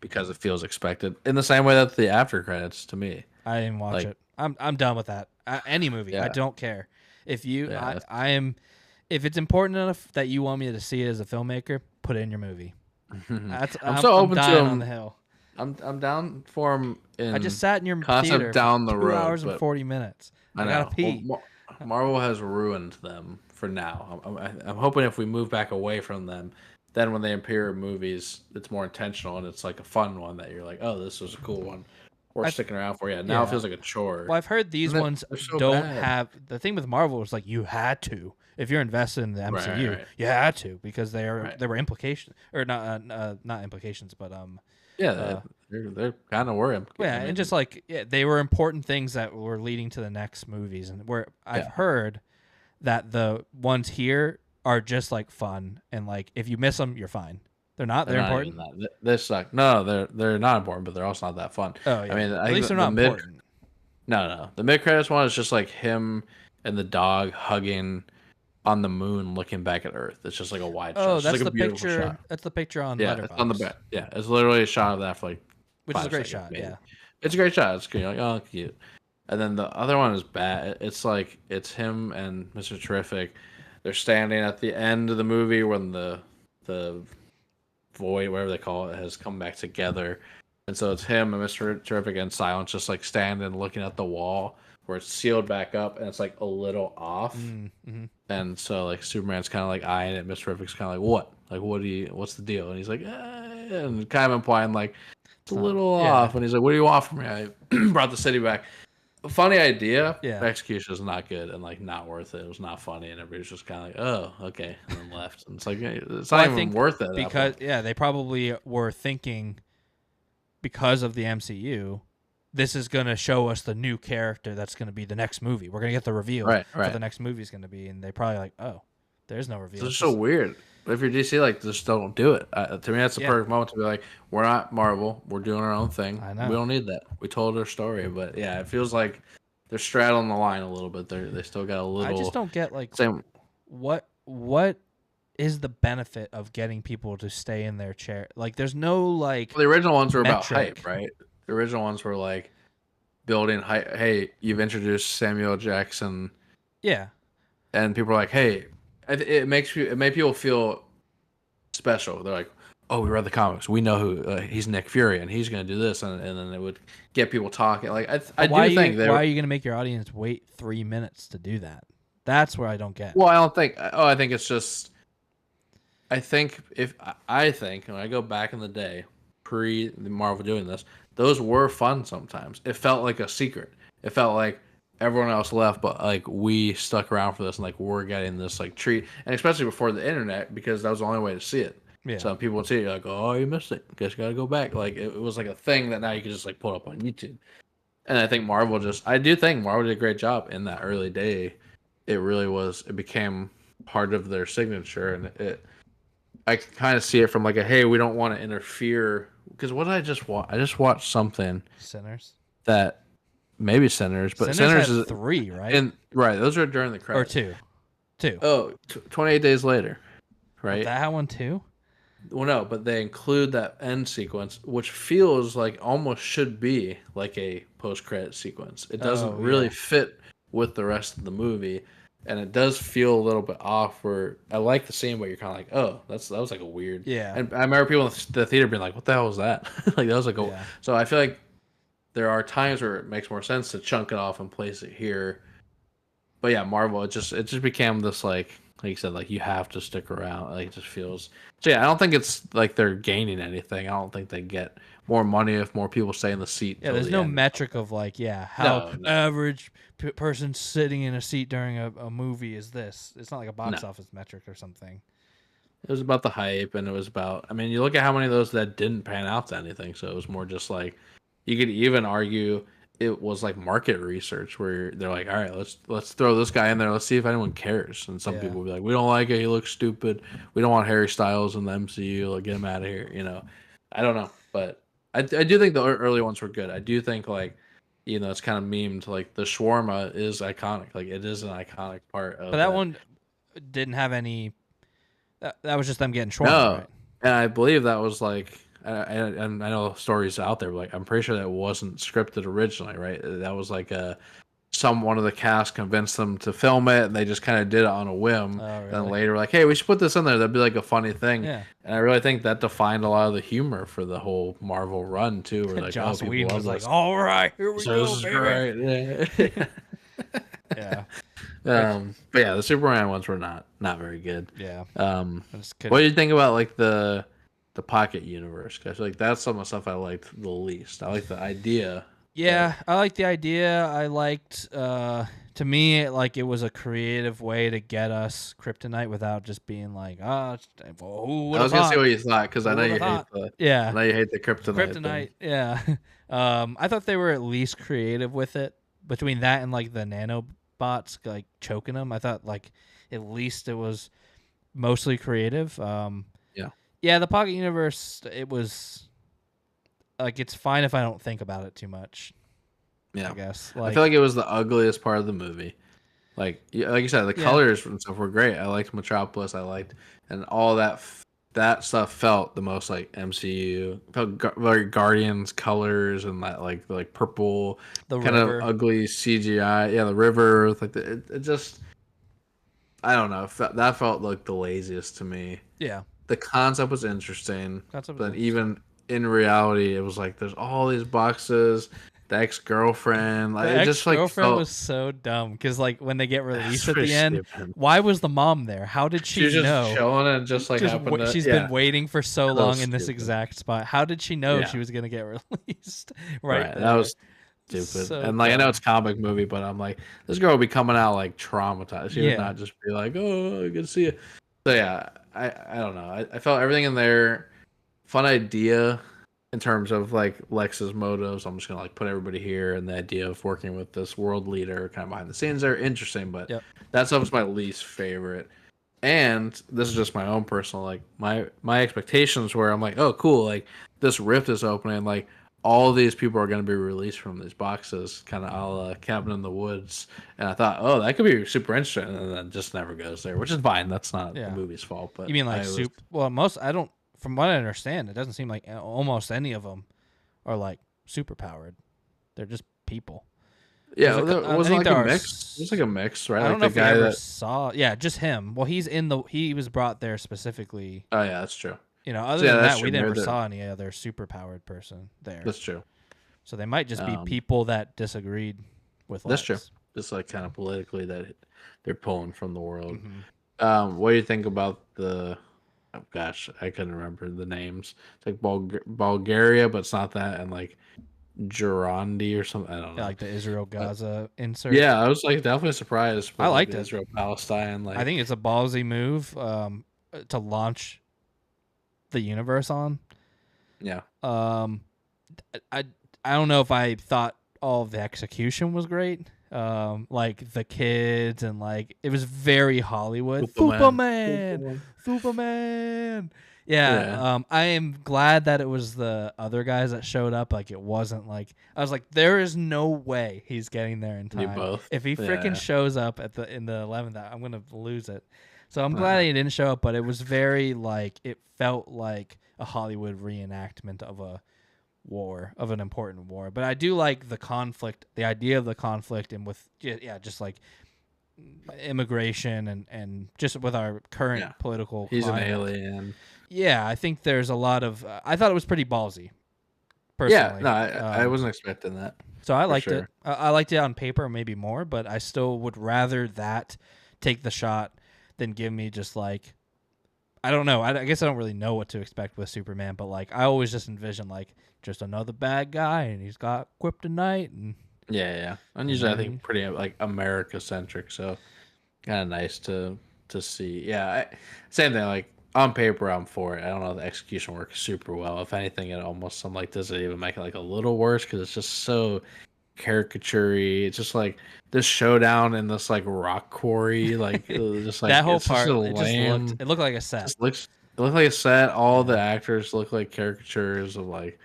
Speaker 2: because it feels expected. In the same way that the after credits to me.
Speaker 1: I didn't watch
Speaker 2: Like,
Speaker 1: it. I'm done with that. Any movie, I
Speaker 2: yeah,
Speaker 1: don't care. If you,
Speaker 2: yeah,
Speaker 1: I am. If it's important enough that you want me to see it as a filmmaker, put it in your movie.
Speaker 2: I'm so open to
Speaker 1: dying
Speaker 2: him.
Speaker 1: on the hill.
Speaker 2: I'm down for him in
Speaker 1: I just sat in your
Speaker 2: concept
Speaker 1: theater
Speaker 2: down
Speaker 1: for
Speaker 2: the
Speaker 1: 2
Speaker 2: road,
Speaker 1: hours and
Speaker 2: but
Speaker 1: 40 minutes. I
Speaker 2: I
Speaker 1: gotta
Speaker 2: know.
Speaker 1: pee.
Speaker 2: Well, Marvel has ruined them for now. I'm hoping if we move back away from them, then when they appear in movies, it's more intentional and it's like a fun one that you're like, oh, this was a cool one. We're sticking around for you. Now
Speaker 1: yeah.
Speaker 2: it feels like a chore.
Speaker 1: Well, I've heard these
Speaker 2: And
Speaker 1: ones
Speaker 2: they're so
Speaker 1: don't
Speaker 2: bad.
Speaker 1: have. The thing with Marvel is like you had to. If you're invested in the MCU,
Speaker 2: Right.
Speaker 1: you had to because
Speaker 2: Right.
Speaker 1: there were implications or not implications, but
Speaker 2: Yeah, they're kind of worried.
Speaker 1: yeah, and just like they were important things that were leading to the next movies, and where I've heard that the ones here are just like fun, and like if you miss them, you're fine. They're not. They're
Speaker 2: not
Speaker 1: important.
Speaker 2: even that. They suck. No, they're not important, but they're also not that fun.
Speaker 1: Oh yeah.
Speaker 2: I mean,
Speaker 1: At least they're not important.
Speaker 2: No. The mid credits one is just like him and the dog hugging on the moon, looking back at Earth. It's just like a wide shot.
Speaker 1: Oh,
Speaker 2: It's
Speaker 1: that's
Speaker 2: like a
Speaker 1: the
Speaker 2: beautiful
Speaker 1: picture.
Speaker 2: shot.
Speaker 1: That's the picture on
Speaker 2: Yeah,
Speaker 1: Letterboxd.
Speaker 2: it's on the back. Yeah, it's literally a shot of that for like
Speaker 1: which is a
Speaker 2: 5
Speaker 1: great
Speaker 2: seconds,
Speaker 1: shot.
Speaker 2: maybe.
Speaker 1: Yeah.
Speaker 2: It's a great shot. It's good. You're like, oh, cute. And then the other one is bad. It's like it's him and Mr. Terrific. They're standing at the end of the movie when the void, whatever they call it, has come back together. And so it's him and Mr. Terrific and Silence just like standing looking at the wall where it's sealed back up and it's like a little off.
Speaker 1: Mm-hmm.
Speaker 2: And so like Superman's kind of like eyeing it. Mr. Terrific's kind of like, what? Like, what's the deal? And he's like, and kind of implying like, it's a little off. And he's like, what do you want from me? I brought the city back. Funny idea.
Speaker 1: Yeah.
Speaker 2: The execution is not good and like not worth it. It was not funny, and everybody's just kind of like, "Oh, okay," and then left. And it's like it's not even worth it
Speaker 1: because they probably were thinking because of the MCU, this is going to show us the new character that's going to be the next movie. We're going to get the reveal for the next movie is going to be, and they probably like, oh, there's no reveal.
Speaker 2: It's so weird. If you're DC, like, just don't do it. To me, that's the perfect moment to be like, we're not Marvel. We're doing our own thing.
Speaker 1: I know.
Speaker 2: We don't need that. We told our story. But, yeah, it feels like they're straddling the line a little bit. They still got a little...
Speaker 1: I just don't get, like,
Speaker 2: same...
Speaker 1: what is the benefit of getting people to stay in their chair? Like, there's no, like...
Speaker 2: Well, the original ones were about
Speaker 1: metric.
Speaker 2: hype, right? The original ones were, like, building hype. Hey, you've introduced Samuel Jackson.
Speaker 1: Yeah.
Speaker 2: And people are like, hey... It made people feel special. They're like, oh, we read the comics. We know who he's Nick Fury, and he's going to do this, and then it would get people talking. Like I do think
Speaker 1: why are you going to make your audience wait 3 minutes to do that? That's where I don't get.
Speaker 2: Well, I don't think. Oh, I think it's just. I think when I go back in the day, pre Marvel doing this, those were fun. Sometimes it felt like a secret. It felt like everyone else left, but like we stuck around for this, and like we're getting this like treat, and especially before the internet, because that was the only way to see it.
Speaker 1: Yeah.
Speaker 2: So people would see it like, oh, you missed it. Guess you gotta go back. Like it was like a thing that now you can just like pull up on YouTube. And I think I do think Marvel did a great job in that early day. It really was. It became part of their signature, and I kind of see it from like hey, we don't want to interfere because what did I just watch? I just watched something
Speaker 1: Sinners.
Speaker 2: that maybe Sinners, but Sinners
Speaker 1: had
Speaker 2: is
Speaker 1: 3, right?
Speaker 2: and right. Those are during the
Speaker 1: Or
Speaker 2: credits.
Speaker 1: 2.
Speaker 2: Oh, 28 days later,
Speaker 1: Oh,
Speaker 2: right?
Speaker 1: that had one too?
Speaker 2: Well, no, but they include that end sequence, which feels like almost should be like a post-credit sequence. It doesn't really fit with the rest of the movie, and it does feel a little bit off. Where I like the scene, but you're kind of like, oh, that was like a weird.
Speaker 1: Yeah.
Speaker 2: And I remember people in the theater being like, "What the hell was that?" Like that was like a. So I feel like there are times where it makes more sense to chunk it off and place it here. But yeah, Marvel, it just became this like you said, like you have to stick around. Like it just feels. So yeah, I don't think it's like they're gaining anything. I don't think they get more money if more people stay in the seat.
Speaker 1: Yeah, there's no metric of like, how average person sitting in a seat during a movie is this. It's not like a box office metric or something.
Speaker 2: It was about the hype, and it was about. I mean, you look at how many of those that didn't pan out to anything. So it was more just like you could even argue it was like market research where they're like, all right, let's throw this guy in there. Let's see if anyone cares. And some people will be like, we don't like it. He looks stupid. We don't want Harry Styles in the MCU. Like, get him out of here. You know, I don't know, but I do think the early ones were good. I do think like, you know, it's kind of memed. Like the shawarma is iconic. Like it is an iconic part of.
Speaker 1: But that one didn't have any. That was just them getting shawarma.
Speaker 2: No,
Speaker 1: right?
Speaker 2: And I believe that was like. And I know stories out there, but like I'm pretty sure that wasn't scripted originally, right? That was like one of the cast convinced them to film it, and they just kind of did it on a whim.
Speaker 1: Oh, really?
Speaker 2: Then later, like, hey, we should put this in there. That'd be like a funny thing.
Speaker 1: Yeah.
Speaker 2: And I really think that defined a lot of the humor for the whole Marvel run too. Where like,
Speaker 1: Joss Whedon was like, "All right, here we go,
Speaker 2: this is
Speaker 1: baby."
Speaker 2: great.
Speaker 1: Yeah.
Speaker 2: But yeah, the Superman ones were not very good.
Speaker 1: Yeah.
Speaker 2: What do you think about like the Pocket Universe? I feel like that's some of the stuff I liked the least. I like the idea.
Speaker 1: Yeah, I like the idea. I liked, to me, like it was a creative way to get us Kryptonite without just being like, who would
Speaker 2: I was gonna say what you thought because I know you hate
Speaker 1: I
Speaker 2: know you hate the Kryptonite.
Speaker 1: Kryptonite, yeah. I thought they were at least creative with it. Between that and like the nanobots like choking them, I thought like at least it was mostly creative. Yeah, the Pocket Universe, it was like it's fine if I don't think about it too much.
Speaker 2: Yeah,
Speaker 1: I guess.
Speaker 2: I feel like it was the ugliest part of the movie. Like you said, the colors and stuff were great. I liked Metropolis. And all that stuff felt the most like MCU. It felt very Guardians colors and that like purple,
Speaker 1: the
Speaker 2: kind
Speaker 1: river.
Speaker 2: of ugly CGI. Yeah, the river. Like it just, I don't know. That felt like the laziest to me.
Speaker 1: Yeah.
Speaker 2: The concept was interesting, but even in reality, it was like there's all these boxes. The ex-girlfriend, like,
Speaker 1: the ex-girlfriend was so dumb because like when they get released at the end, why was the mom there? How did she
Speaker 2: was
Speaker 1: know?
Speaker 2: Just chilling and just like
Speaker 1: she's been waiting for so long in this exact spot. How did she know she was gonna get released? Right.
Speaker 2: That was stupid. So and like dumb. I know it's a comic movie, but I'm like, this girl would be coming out like traumatized. She would not just be like, oh, I can see it. So yeah. I don't know. I felt everything in there. Fun idea in terms of like Lex's motives. I'm just gonna like put everybody here, and the idea of working with this world leader kind of behind the scenes there, interesting. But that stuff was my least favorite. And this is just my own personal like my expectations were I'm like, oh cool, like this rift is opening, like all these people are going to be released from these boxes, kind of a la Cabin in the Woods. And I thought, oh, that could be super interesting. And then just never goes there, which is fine. That's not the movie's fault. But
Speaker 1: you mean like from what I understand, it doesn't seem like almost any of them are like super powered. They're just people.
Speaker 2: Yeah, it wasn't like a mix. It was like a mix, right?
Speaker 1: I don't
Speaker 2: like
Speaker 1: know if I ever saw. Yeah, just him. Well, he was brought there specifically.
Speaker 2: Oh yeah, that's true.
Speaker 1: You know, other than that, we never saw any other super-powered person there.
Speaker 2: That's true.
Speaker 1: So they might just be people that disagreed with Lex.
Speaker 2: That's true. Just like kind of politically that they're pulling from the world. Mm-hmm. What do you think about the... Oh, gosh, I couldn't remember the names. It's like Bulgaria, but it's not that. And like Girondi or something. I don't know.
Speaker 1: Yeah, like the Israel-Gaza insert.
Speaker 2: Yeah, I was like definitely surprised.
Speaker 1: I liked it.
Speaker 2: Israel-Palestine. Like,
Speaker 1: I think it's a ballsy move to launch the universe on.
Speaker 2: Yeah.
Speaker 1: I don't know if I thought all of the execution was great. Like the kids and like it was very Hollywood. Superman. Yeah, I am glad that it was the other guys that showed up. Like, it wasn't like I was like, there is no way he's getting there in
Speaker 2: You
Speaker 1: time.
Speaker 2: both.
Speaker 1: If he freaking
Speaker 2: Yeah.
Speaker 1: shows up in the 11th, I'm gonna lose it. So I'm glad
Speaker 2: Uh-huh.
Speaker 1: he didn't show up, but it was very like it felt like a Hollywood reenactment of a war, of an important war. But I do like the conflict, the idea of the conflict, and with just like immigration and just with our current
Speaker 2: Yeah.
Speaker 1: political
Speaker 2: He's an
Speaker 1: climate.
Speaker 2: alien.
Speaker 1: Yeah, I think there's a lot of. I thought it was pretty ballsy,
Speaker 2: Yeah.
Speaker 1: personally.
Speaker 2: No, I wasn't expecting that.
Speaker 1: So I
Speaker 2: For
Speaker 1: liked it.
Speaker 2: sure.
Speaker 1: I liked it on paper, maybe more, but I still would rather that take the shot than give me just like I don't know. I guess I don't really know what to expect with Superman, but like I always just envision like just another bad guy, and he's got kryptonite, and
Speaker 2: Yeah. And usually I think pretty like America centric, so kind of nice to see. Yeah. Same thing. Like on paper, I'm for it. I don't know if the execution works super well. If anything, it almost I'm like does it even make it like a little worse because it's just so caricature-y. It's just like this showdown in this like rock quarry, like it was just like
Speaker 1: that whole
Speaker 2: it's just
Speaker 1: part
Speaker 2: a
Speaker 1: it just
Speaker 2: lame.
Speaker 1: looked like a set.
Speaker 2: Just looks it looked like a set. All the
Speaker 1: Yeah.
Speaker 2: actors look like caricatures of like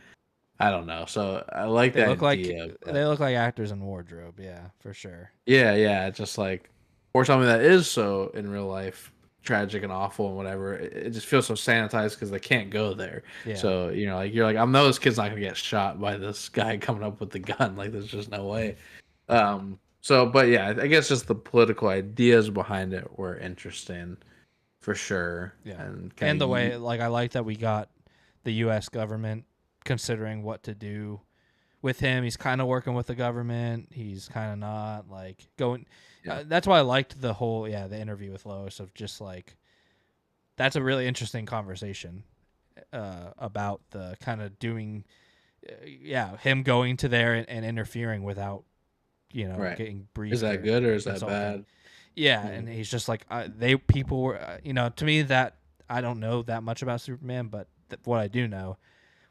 Speaker 2: I don't know. So I like
Speaker 1: They
Speaker 2: the
Speaker 1: look like
Speaker 2: idea, but
Speaker 1: they look like actors in wardrobe. Yeah, for sure.
Speaker 2: yeah, just like or something that is so in real life tragic and awful and whatever. It just feels so sanitized because they can't go there.
Speaker 1: Yeah.
Speaker 2: So like you're like I know this kid's not gonna get shot by this guy coming up with the gun. Like there's just no way. So but yeah, I guess just the political ideas behind it were interesting for sure.
Speaker 1: Yeah.
Speaker 2: And
Speaker 1: And the way like I like that we got the US government considering what to do with him. He's kind of working with the government. He's kind of not like going.
Speaker 2: Yeah.
Speaker 1: That's why I liked the whole the interview with Lois of just like that's a really interesting conversation about the kind of doing him going to there and interfering without
Speaker 2: right.
Speaker 1: getting briefed.
Speaker 2: Is that good or is that
Speaker 1: insulted.
Speaker 2: bad?
Speaker 1: Yeah, and he's just like people were to me that I don't know that much about Superman, but what I do know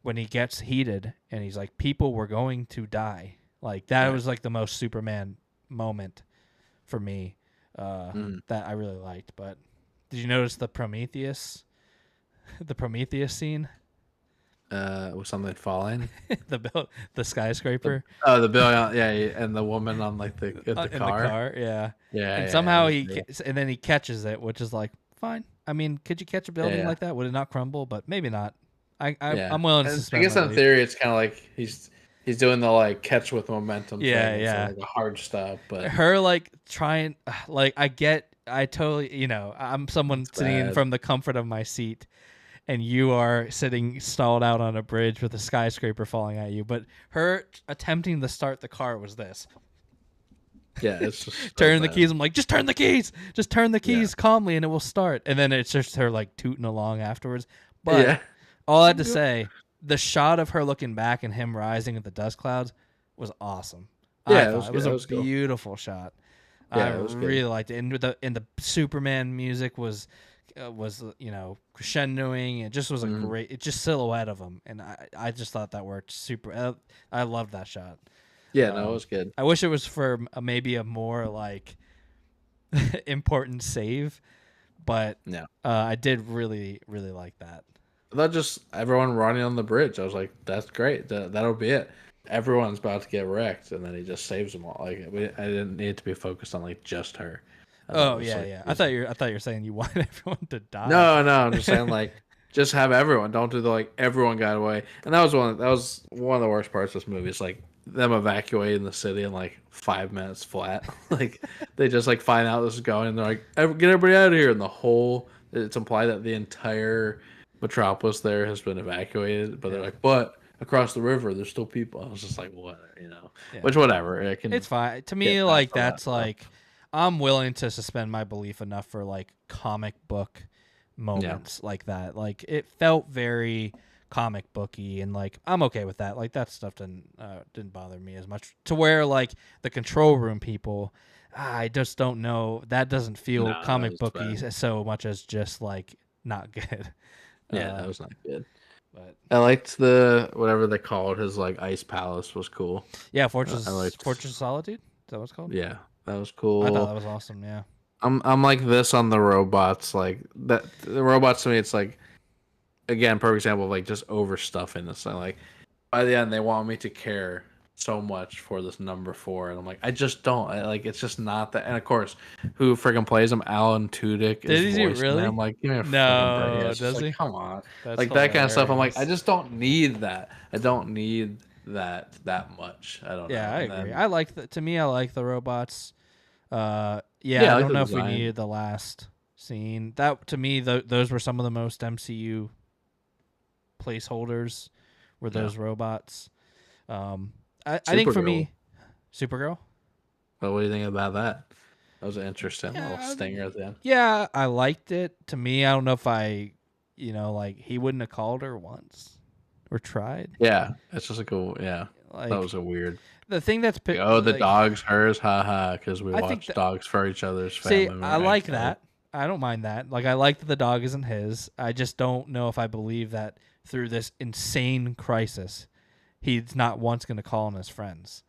Speaker 1: when he gets heated and he's like people were going to die, like that was like the most Superman moment for me that I really liked. But did you notice the Prometheus scene?
Speaker 2: Was something falling?
Speaker 1: the skyscraper.
Speaker 2: The bill, yeah, and the woman on like the
Speaker 1: In
Speaker 2: car.
Speaker 1: the car, yeah.
Speaker 2: Yeah,
Speaker 1: And somehow
Speaker 2: yeah.
Speaker 1: and then he catches it, which is like fine. I mean, could you catch a building like that? Would it not crumble? But maybe not. I'm willing to suspend.
Speaker 2: I guess in theory, it's kind of like he's doing the like catch with momentum.
Speaker 1: Yeah,
Speaker 2: thing.
Speaker 1: yeah.
Speaker 2: It's like a hard stop, but
Speaker 1: her like trying, like I totally, I'm someone sitting from the comfort of my seat, and you are sitting stalled out on a bridge with a skyscraper falling at you. But her attempting to start the car was this.
Speaker 2: Yeah, it's just
Speaker 1: turn the keys. I'm like, just turn the keys. Just turn the keys calmly, and it will start. And then it's just her like tooting along afterwards. But all I had to say, the shot of her looking back and him rising at the dust clouds was awesome.
Speaker 2: Yeah,
Speaker 1: it was a beautiful shot. I really liked it. And the Superman music was crescendoing. It just was a great. It just silhouette of him, and I just thought that worked super. I loved that shot.
Speaker 2: Yeah, no, it was good.
Speaker 1: I wish it was for maybe a more like important save, but I did really like that.
Speaker 2: Not just everyone running on the bridge. I was like, that's great. That'll be it. Everyone's about to get wrecked, and then he just saves them all. Like I didn't need to be focused on like just her.
Speaker 1: Oh yeah. I thought you were saying you wanted everyone to die.
Speaker 2: No, I'm just saying like just have everyone. Don't do the like everyone got away. And that was one of the worst parts of this movie. It's like them evacuating the city in like 5 minutes flat. Like they just like find out this is going, and they're like, get everybody out of here. And it's implied that the entire metropolis there has been evacuated, but they're like, but across the river there's still people. I was just like, what, which whatever.
Speaker 1: It's fine to me. Like that's like I'm willing to suspend my belief enough for like comic book moments like that. Like it felt very comic booky, and like I'm okay with that. Like that stuff didn't bother me as much. To where like the control room people, I just don't know. That doesn't feel comic booky so much as just like not good.
Speaker 2: Yeah, that was not good.
Speaker 1: But
Speaker 2: I liked the whatever they called his like ice palace was cool.
Speaker 1: Yeah, Fortress of Solitude. Is that what it's called?
Speaker 2: Yeah, that was cool.
Speaker 1: I thought that was awesome. Yeah.
Speaker 2: I'm like this on the robots. Like that, the robots to me, it's like again, perfect example of like just overstuffing this. So like by the end, they want me to care so much for this number 4, and I'm like, I just don't. Like, it's just not that. And of course, who freaking plays him? Alan Tudyk is
Speaker 1: Did he
Speaker 2: voicing him.
Speaker 1: really?
Speaker 2: I'm like, give me a freaking break. Yeah,
Speaker 1: No,
Speaker 2: it's just
Speaker 1: does
Speaker 2: like,
Speaker 1: he?
Speaker 2: come on,
Speaker 1: That's
Speaker 2: like that kind of stuff. I'm like, I
Speaker 1: hilarious.
Speaker 2: just don't need that. I don't need that much. I don't
Speaker 1: Yeah,
Speaker 2: know.
Speaker 1: I
Speaker 2: And
Speaker 1: agree.
Speaker 2: then
Speaker 1: To me, I like the robots. Yeah,
Speaker 2: yeah,
Speaker 1: I
Speaker 2: I like
Speaker 1: don't
Speaker 2: the
Speaker 1: know if we
Speaker 2: design.
Speaker 1: needed the last scene. That to me, those were some of the most MCU placeholders. Were
Speaker 2: Yeah,
Speaker 1: those robots? I think for
Speaker 2: Supergirl.
Speaker 1: me, Supergirl.
Speaker 2: But what do you think about that? That was an interesting little
Speaker 1: Yeah,
Speaker 2: stinger at the end.
Speaker 1: yeah, I liked it. To me, I don't know if like he wouldn't have called her once or tried.
Speaker 2: Yeah, it's just like a yeah. That
Speaker 1: Like
Speaker 2: was a weird.
Speaker 1: the thing that's
Speaker 2: Like, oh, the dog's hers, haha, because we
Speaker 1: I think
Speaker 2: watch
Speaker 1: that
Speaker 2: dogs for each other's
Speaker 1: see,
Speaker 2: family.
Speaker 1: I
Speaker 2: Right?
Speaker 1: like that. I don't mind that. Like I like that the dog isn't his. I just don't know if I believe that through this insane crisis, he's not once going to call on his friends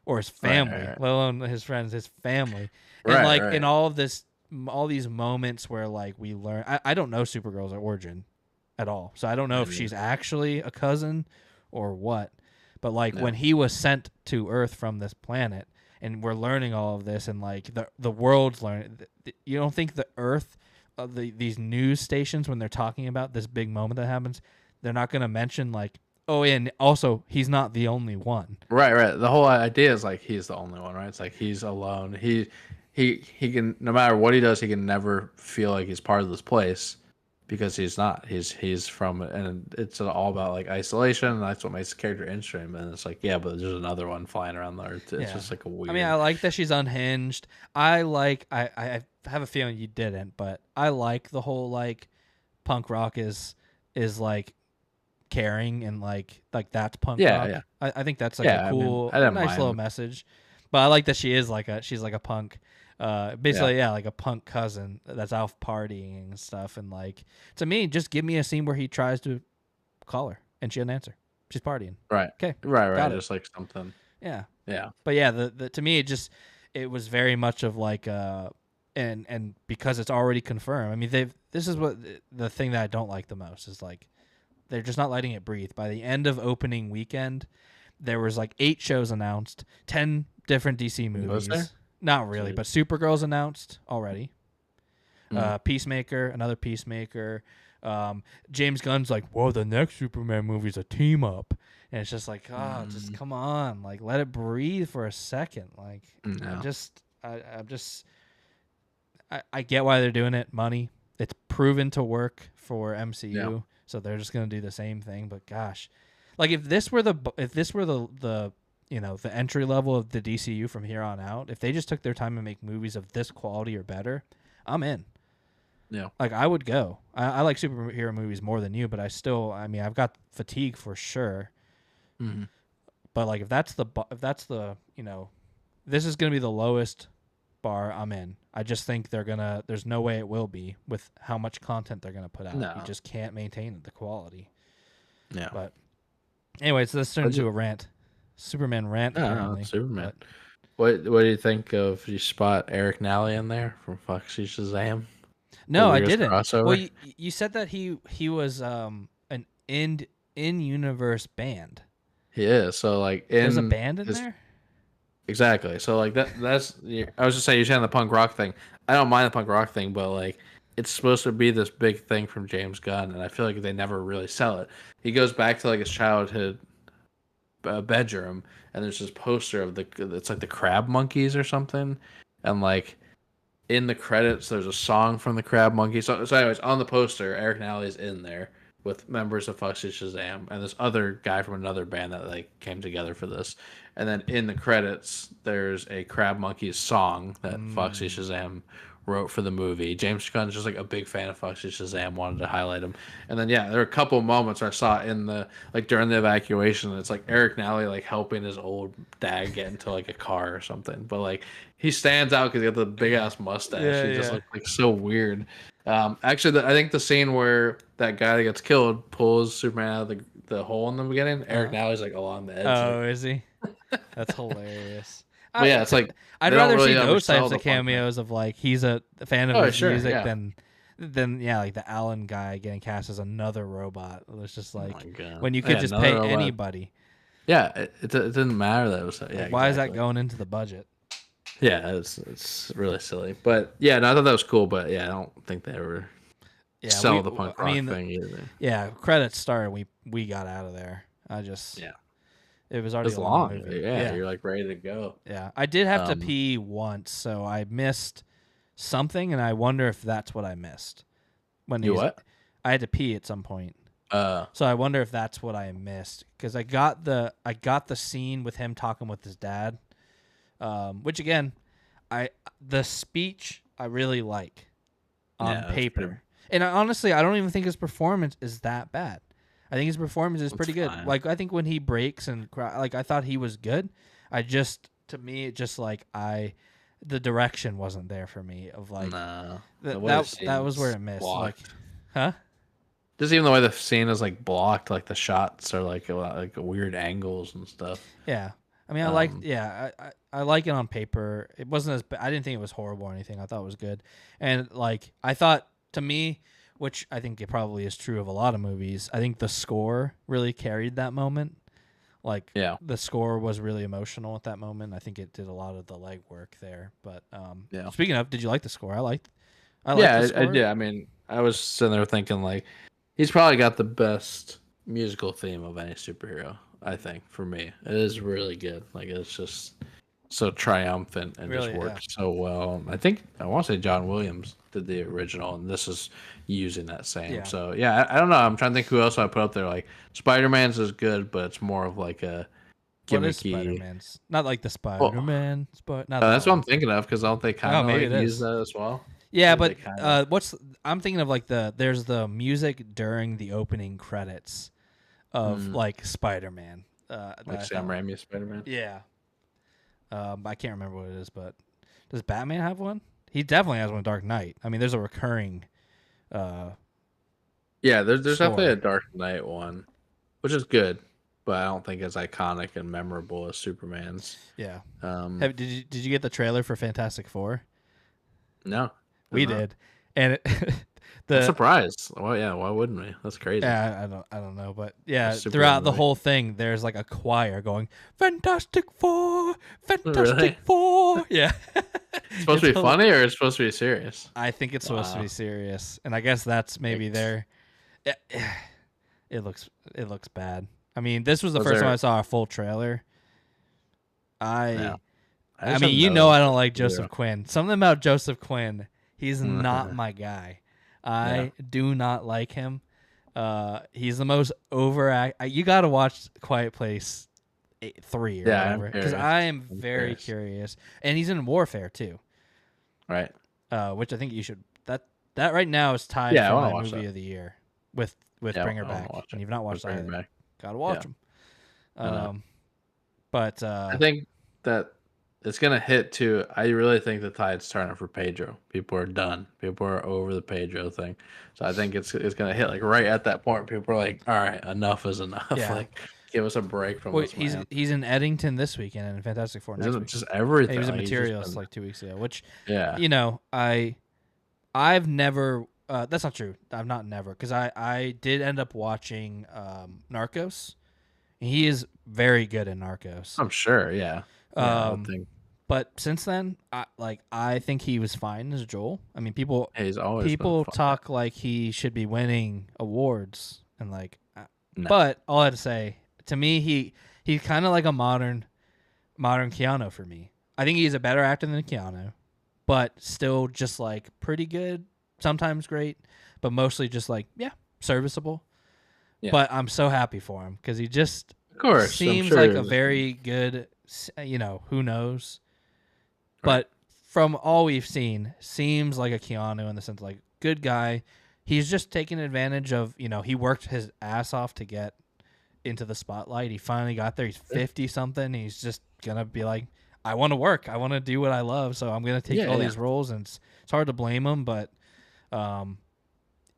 Speaker 1: or his
Speaker 2: Right,
Speaker 1: family,
Speaker 2: right,
Speaker 1: let alone his friends, his family. And
Speaker 2: right,
Speaker 1: like in
Speaker 2: right.
Speaker 1: all of this, all these moments where like we learn, I don't know Supergirl's origin at all, so I don't know if
Speaker 2: Maybe.
Speaker 1: she's actually a cousin or what. But like
Speaker 2: Yeah,
Speaker 1: when he was sent to Earth from this planet, and we're learning all of this, and like the world's learning. You don't think the Earth, these news stations, when they're talking about this big moment that happens, they're not going to mention like, oh, and also he's not the only one.
Speaker 2: right, right. The whole idea is like he's the only one, right? It's like he's alone. He can no matter what he does, he can never feel like he's part of this place because he's not. He's from and it's all about like isolation, and that's what makes the character interesting. And it's like yeah, but there's another one flying around the earth. It's
Speaker 1: Yeah.
Speaker 2: just like a
Speaker 1: I mean, I
Speaker 2: weird.
Speaker 1: like that she's unhinged. I have a feeling you didn't, but I like the whole like punk rock is like caring and like that's punk
Speaker 2: Yeah,
Speaker 1: rock.
Speaker 2: yeah,
Speaker 1: I think that's like a
Speaker 2: yeah. I mean,
Speaker 1: cool,
Speaker 2: I didn't
Speaker 1: nice little
Speaker 2: mind.
Speaker 1: message. But I like that she's like a punk,
Speaker 2: Yeah,
Speaker 1: basically yeah, like a punk cousin that's out partying and stuff. And like to me, just give me a scene where he tries to call her and she doesn't answer. She's partying.
Speaker 2: right,
Speaker 1: Okay,
Speaker 2: right, right.
Speaker 1: got it.
Speaker 2: Just like something.
Speaker 1: Yeah,
Speaker 2: Yeah,
Speaker 1: but yeah, the to me it was very much of like and because it's already confirmed. I mean, this is what the thing that I don't like the most is like they're just not letting it breathe. By the end of opening weekend, there was like 8 shows announced, 10 different DC
Speaker 2: was there?
Speaker 1: movies. Not really,
Speaker 2: Jeez.
Speaker 1: but Supergirl's announced already.
Speaker 2: Mm.
Speaker 1: Peacemaker, another Peacemaker. James Gunn's like, whoa, the next Superman movie's a team up. And it's just like, oh, just come on. Like, let it breathe for a second. Like,
Speaker 2: No.
Speaker 1: I get why they're doing it. Money. It's proven to work for MCU.
Speaker 2: Yeah.
Speaker 1: So they're just going to do the same thing. But gosh, like if this were the the entry level of the DCU from here on out, if they just took their time and make movies of this quality or better, I'm in.
Speaker 2: Yeah.
Speaker 1: Like I would go. I like superhero movies more than you, but I mean, I've got fatigue for sure.
Speaker 2: Mm-hmm.
Speaker 1: But like if that's the this is gonna be the lowest bar, I'm in. I just think there's no way it will be with how much content they're gonna put out.
Speaker 2: No.
Speaker 1: You just can't maintain the quality.
Speaker 2: Yeah.
Speaker 1: But anyways, let's turn into a rant. Superman rant.
Speaker 2: No,
Speaker 1: Apparently.
Speaker 2: it's Superman. What do you think of you spot Eric Nally in there from Foxy Shazam?
Speaker 1: No,
Speaker 2: The
Speaker 1: I
Speaker 2: weirdest
Speaker 1: didn't.
Speaker 2: crossover?
Speaker 1: Well, you said that he was an in universe band.
Speaker 2: He is. So like
Speaker 1: There's a band in
Speaker 2: his,
Speaker 1: there.
Speaker 2: exactly. So like that's I was just saying you're saying the punk rock thing. I don't mind the punk rock thing, but like it's supposed to be this big thing from James Gunn, and I feel like they never really sell it. He goes back to like his childhood bedroom, and there's this poster of it's like the crab monkeys or something, and like in the credits there's a song from the crab monkeys. So anyways, on the poster, Eric Nally is in there with members of Foxy Shazam and this other guy from another band that like came together for this. And then in the credits, there's a Crab Monkeys song that Foxy Shazam wrote for the movie. James Gunn's just like a big fan of Foxy Shazam, wanted to highlight him. And then yeah, there are a couple moments where I saw in the like during the evacuation, it's like Eric Nally like helping his old dad get into like a car or something. But like he stands out because he got the big ass mustache.
Speaker 1: Yeah,
Speaker 2: He just
Speaker 1: yeah.
Speaker 2: looks like so weird. Actually, I think the scene where that guy that gets killed pulls Superman out of the hole in the beginning, Eric Nally's like along the edge.
Speaker 1: Oh, is he? That's hilarious.
Speaker 2: But yeah, it's like
Speaker 1: I'd
Speaker 2: they don't
Speaker 1: rather
Speaker 2: really
Speaker 1: see those
Speaker 2: undersell
Speaker 1: types
Speaker 2: the
Speaker 1: of
Speaker 2: punk thing.
Speaker 1: cameos of like he's a fan of
Speaker 2: Oh,
Speaker 1: his
Speaker 2: sure,
Speaker 1: music
Speaker 2: yeah.
Speaker 1: than then yeah, like the Allen guy getting cast as another robot. It was just
Speaker 2: Oh
Speaker 1: like
Speaker 2: my god.
Speaker 1: when you could
Speaker 2: Yeah,
Speaker 1: just
Speaker 2: another
Speaker 1: pay
Speaker 2: robot.
Speaker 1: anybody.
Speaker 2: Yeah, it didn't matter that it was. Yeah,
Speaker 1: Like, why is that
Speaker 2: exactly.
Speaker 1: going into the budget?
Speaker 2: Yeah, it's really silly. But yeah, no, I thought that was cool. But yeah, I don't think they ever
Speaker 1: Yeah,
Speaker 2: sell the punk
Speaker 1: I
Speaker 2: rock
Speaker 1: mean,
Speaker 2: thing either.
Speaker 1: yeah, credits started. We got out of there.
Speaker 2: Yeah,
Speaker 1: It was already
Speaker 2: it's
Speaker 1: a long
Speaker 2: long.
Speaker 1: movie.
Speaker 2: Yeah,
Speaker 1: Yeah,
Speaker 2: you're like ready to go.
Speaker 1: yeah. I did have to
Speaker 2: Um,
Speaker 1: pee once, so I missed something, and I wonder if that's what I missed when
Speaker 2: you
Speaker 1: he's.
Speaker 2: what?
Speaker 1: I had to pee at some point.
Speaker 2: Uh,
Speaker 1: So I wonder if that's what I missed because I got the scene with him talking with his dad, which again, the speech I really like on
Speaker 2: yeah, that's
Speaker 1: paper, and honestly I don't even think his performance is that bad. I think his performance is pretty good.
Speaker 2: fine.
Speaker 1: Like I think when he breaks and like I thought he was good. To me it just like the direction wasn't there for me of like
Speaker 2: Nah,
Speaker 1: that was where it missed. Like, huh?
Speaker 2: Just even the way the scene is like blocked, like the shots are like weird angles and stuff.
Speaker 1: Yeah. I mean,
Speaker 2: Um,
Speaker 1: I like it on paper. It wasn't as I didn't think it was horrible or anything. I thought it was good. And like I thought to me, which I think it probably is true of a lot of movies, I think the score really carried that moment. Like
Speaker 2: Yeah.
Speaker 1: the score was really emotional at that moment. I think it did a lot of the legwork there. But
Speaker 2: Yeah.
Speaker 1: speaking of, did you like the score? I liked
Speaker 2: Yeah,
Speaker 1: the
Speaker 2: I
Speaker 1: score.
Speaker 2: did. I mean, I was sitting there thinking like he's probably got the best musical theme of any superhero. I think for me, it is really good. Like it's just so triumphant and
Speaker 1: Really,
Speaker 2: just
Speaker 1: yeah.
Speaker 2: works so well. I think I want to say John Williams did the original, and this is using that same.
Speaker 1: Yeah.
Speaker 2: So yeah, I don't know. I'm trying to think who else I put up there. Like Spider Man's is good, but it's more of like a
Speaker 1: What is
Speaker 2: gimmicky.
Speaker 1: Spider-Man's? Not like the
Speaker 2: Well,
Speaker 1: Spider-Man. Not
Speaker 2: that's
Speaker 1: that
Speaker 2: what
Speaker 1: one.
Speaker 2: I'm thinking of because don't they kind
Speaker 1: Oh,
Speaker 2: of
Speaker 1: maybe
Speaker 2: like
Speaker 1: it
Speaker 2: use
Speaker 1: is.
Speaker 2: that as well?
Speaker 1: Yeah,
Speaker 2: They
Speaker 1: but
Speaker 2: kinda-
Speaker 1: I'm thinking of like there's the music during the opening credits of like Spider-Man. That
Speaker 2: like
Speaker 1: I
Speaker 2: Sam
Speaker 1: thought-
Speaker 2: Raimi's Spider Man.
Speaker 1: Yeah. I can't remember what it is, but does Batman have one? He definitely has one. Dark Knight. I mean, there's a recurring.
Speaker 2: Yeah, there's definitely
Speaker 1: Score.
Speaker 2: a Dark Knight one, which is good, but I don't think it's iconic and memorable as Superman's.
Speaker 1: Yeah.
Speaker 2: Um,
Speaker 1: Did you get the trailer for Fantastic Four?
Speaker 2: no,
Speaker 1: We
Speaker 2: not.
Speaker 1: did, and
Speaker 2: I'm surprised. Well, yeah, why wouldn't we? That's crazy.
Speaker 1: Yeah, I don't know, but yeah,
Speaker 2: Super
Speaker 1: throughout the
Speaker 2: movie.
Speaker 1: whole thing, there's like a choir going "Fantastic Four, Fantastic
Speaker 2: Really?
Speaker 1: Four." Yeah,
Speaker 2: It's supposed to be funny or it's supposed to be serious?
Speaker 1: I think it's supposed to be serious, and I guess that's maybe
Speaker 2: Yikes.
Speaker 1: their. It looks bad. I mean, this was the
Speaker 2: Was
Speaker 1: first
Speaker 2: there-
Speaker 1: time I saw a full trailer.
Speaker 2: Yeah.
Speaker 1: I
Speaker 2: just
Speaker 1: mean,
Speaker 2: have
Speaker 1: you
Speaker 2: no
Speaker 1: know, I don't like
Speaker 2: idea.
Speaker 1: Joseph Quinn. Something about Joseph Quinn, he's not my guy. I do not like him. He's the most overact. You got to watch Quiet Place 3 or
Speaker 2: Yeah, I'm
Speaker 1: whatever, because
Speaker 2: curious.
Speaker 1: I am
Speaker 2: I'm
Speaker 1: very
Speaker 2: curious.
Speaker 1: curious. And he's in Warfare too,
Speaker 2: Right.
Speaker 1: which I think you should. That right now is tied
Speaker 2: Yeah, I
Speaker 1: for
Speaker 2: wanna
Speaker 1: my
Speaker 2: watch
Speaker 1: movie
Speaker 2: that.
Speaker 1: of the year with
Speaker 2: Yeah,
Speaker 1: Bring Her
Speaker 2: I wanna
Speaker 1: Back.
Speaker 2: watch
Speaker 1: And
Speaker 2: it.
Speaker 1: you've not watched
Speaker 2: Bring Her
Speaker 1: either.
Speaker 2: Back.
Speaker 1: Gotta watch
Speaker 2: Yeah.
Speaker 1: them. But
Speaker 2: I think that it's gonna hit too. I really think the tide's turning for Pedro. People are done. People are over the Pedro thing. So I think it's gonna hit like right at that point. People are like, all right, enough is enough.
Speaker 1: Yeah.
Speaker 2: Like, give us a break from
Speaker 1: well,
Speaker 2: this man.
Speaker 1: he's in Eddington this weekend and in Fantastic Four next
Speaker 2: Isn't it
Speaker 1: week.
Speaker 2: just everything?
Speaker 1: He was in
Speaker 2: Like, he's just
Speaker 1: Materials
Speaker 2: been-
Speaker 1: like 2 weeks ago, which
Speaker 2: yeah.
Speaker 1: you know, I've never. That's not true. I've not never because I did end up watching Narcos. He is very good in Narcos.
Speaker 2: I'm sure. Yeah. Yeah, I would
Speaker 1: Um,
Speaker 2: think
Speaker 1: But since then, I think he was fine as Joel. I mean, people
Speaker 2: he's always been fun.
Speaker 1: talk like he should be winning awards and like,
Speaker 2: No.
Speaker 1: but all I had to say to me, he's kind of like a modern Keanu for me. I think he's a better actor than Keanu, but still just like pretty good. Sometimes great, but mostly just like serviceable.
Speaker 2: Yeah.
Speaker 1: But I'm so happy for him because he just
Speaker 2: Of course, I'm
Speaker 1: seems
Speaker 2: sure
Speaker 1: like
Speaker 2: it
Speaker 1: a
Speaker 2: was-
Speaker 1: very good. Who knows?
Speaker 2: Right.
Speaker 1: But from all we've seen, seems like a Keanu in the sense like good guy. He's just taking advantage of he worked his ass off to get into the spotlight. He finally got there. He's 50 something. He's just gonna be like, I want to work. I want to do what I love. So I'm gonna take all these roles, and it's hard to blame him. But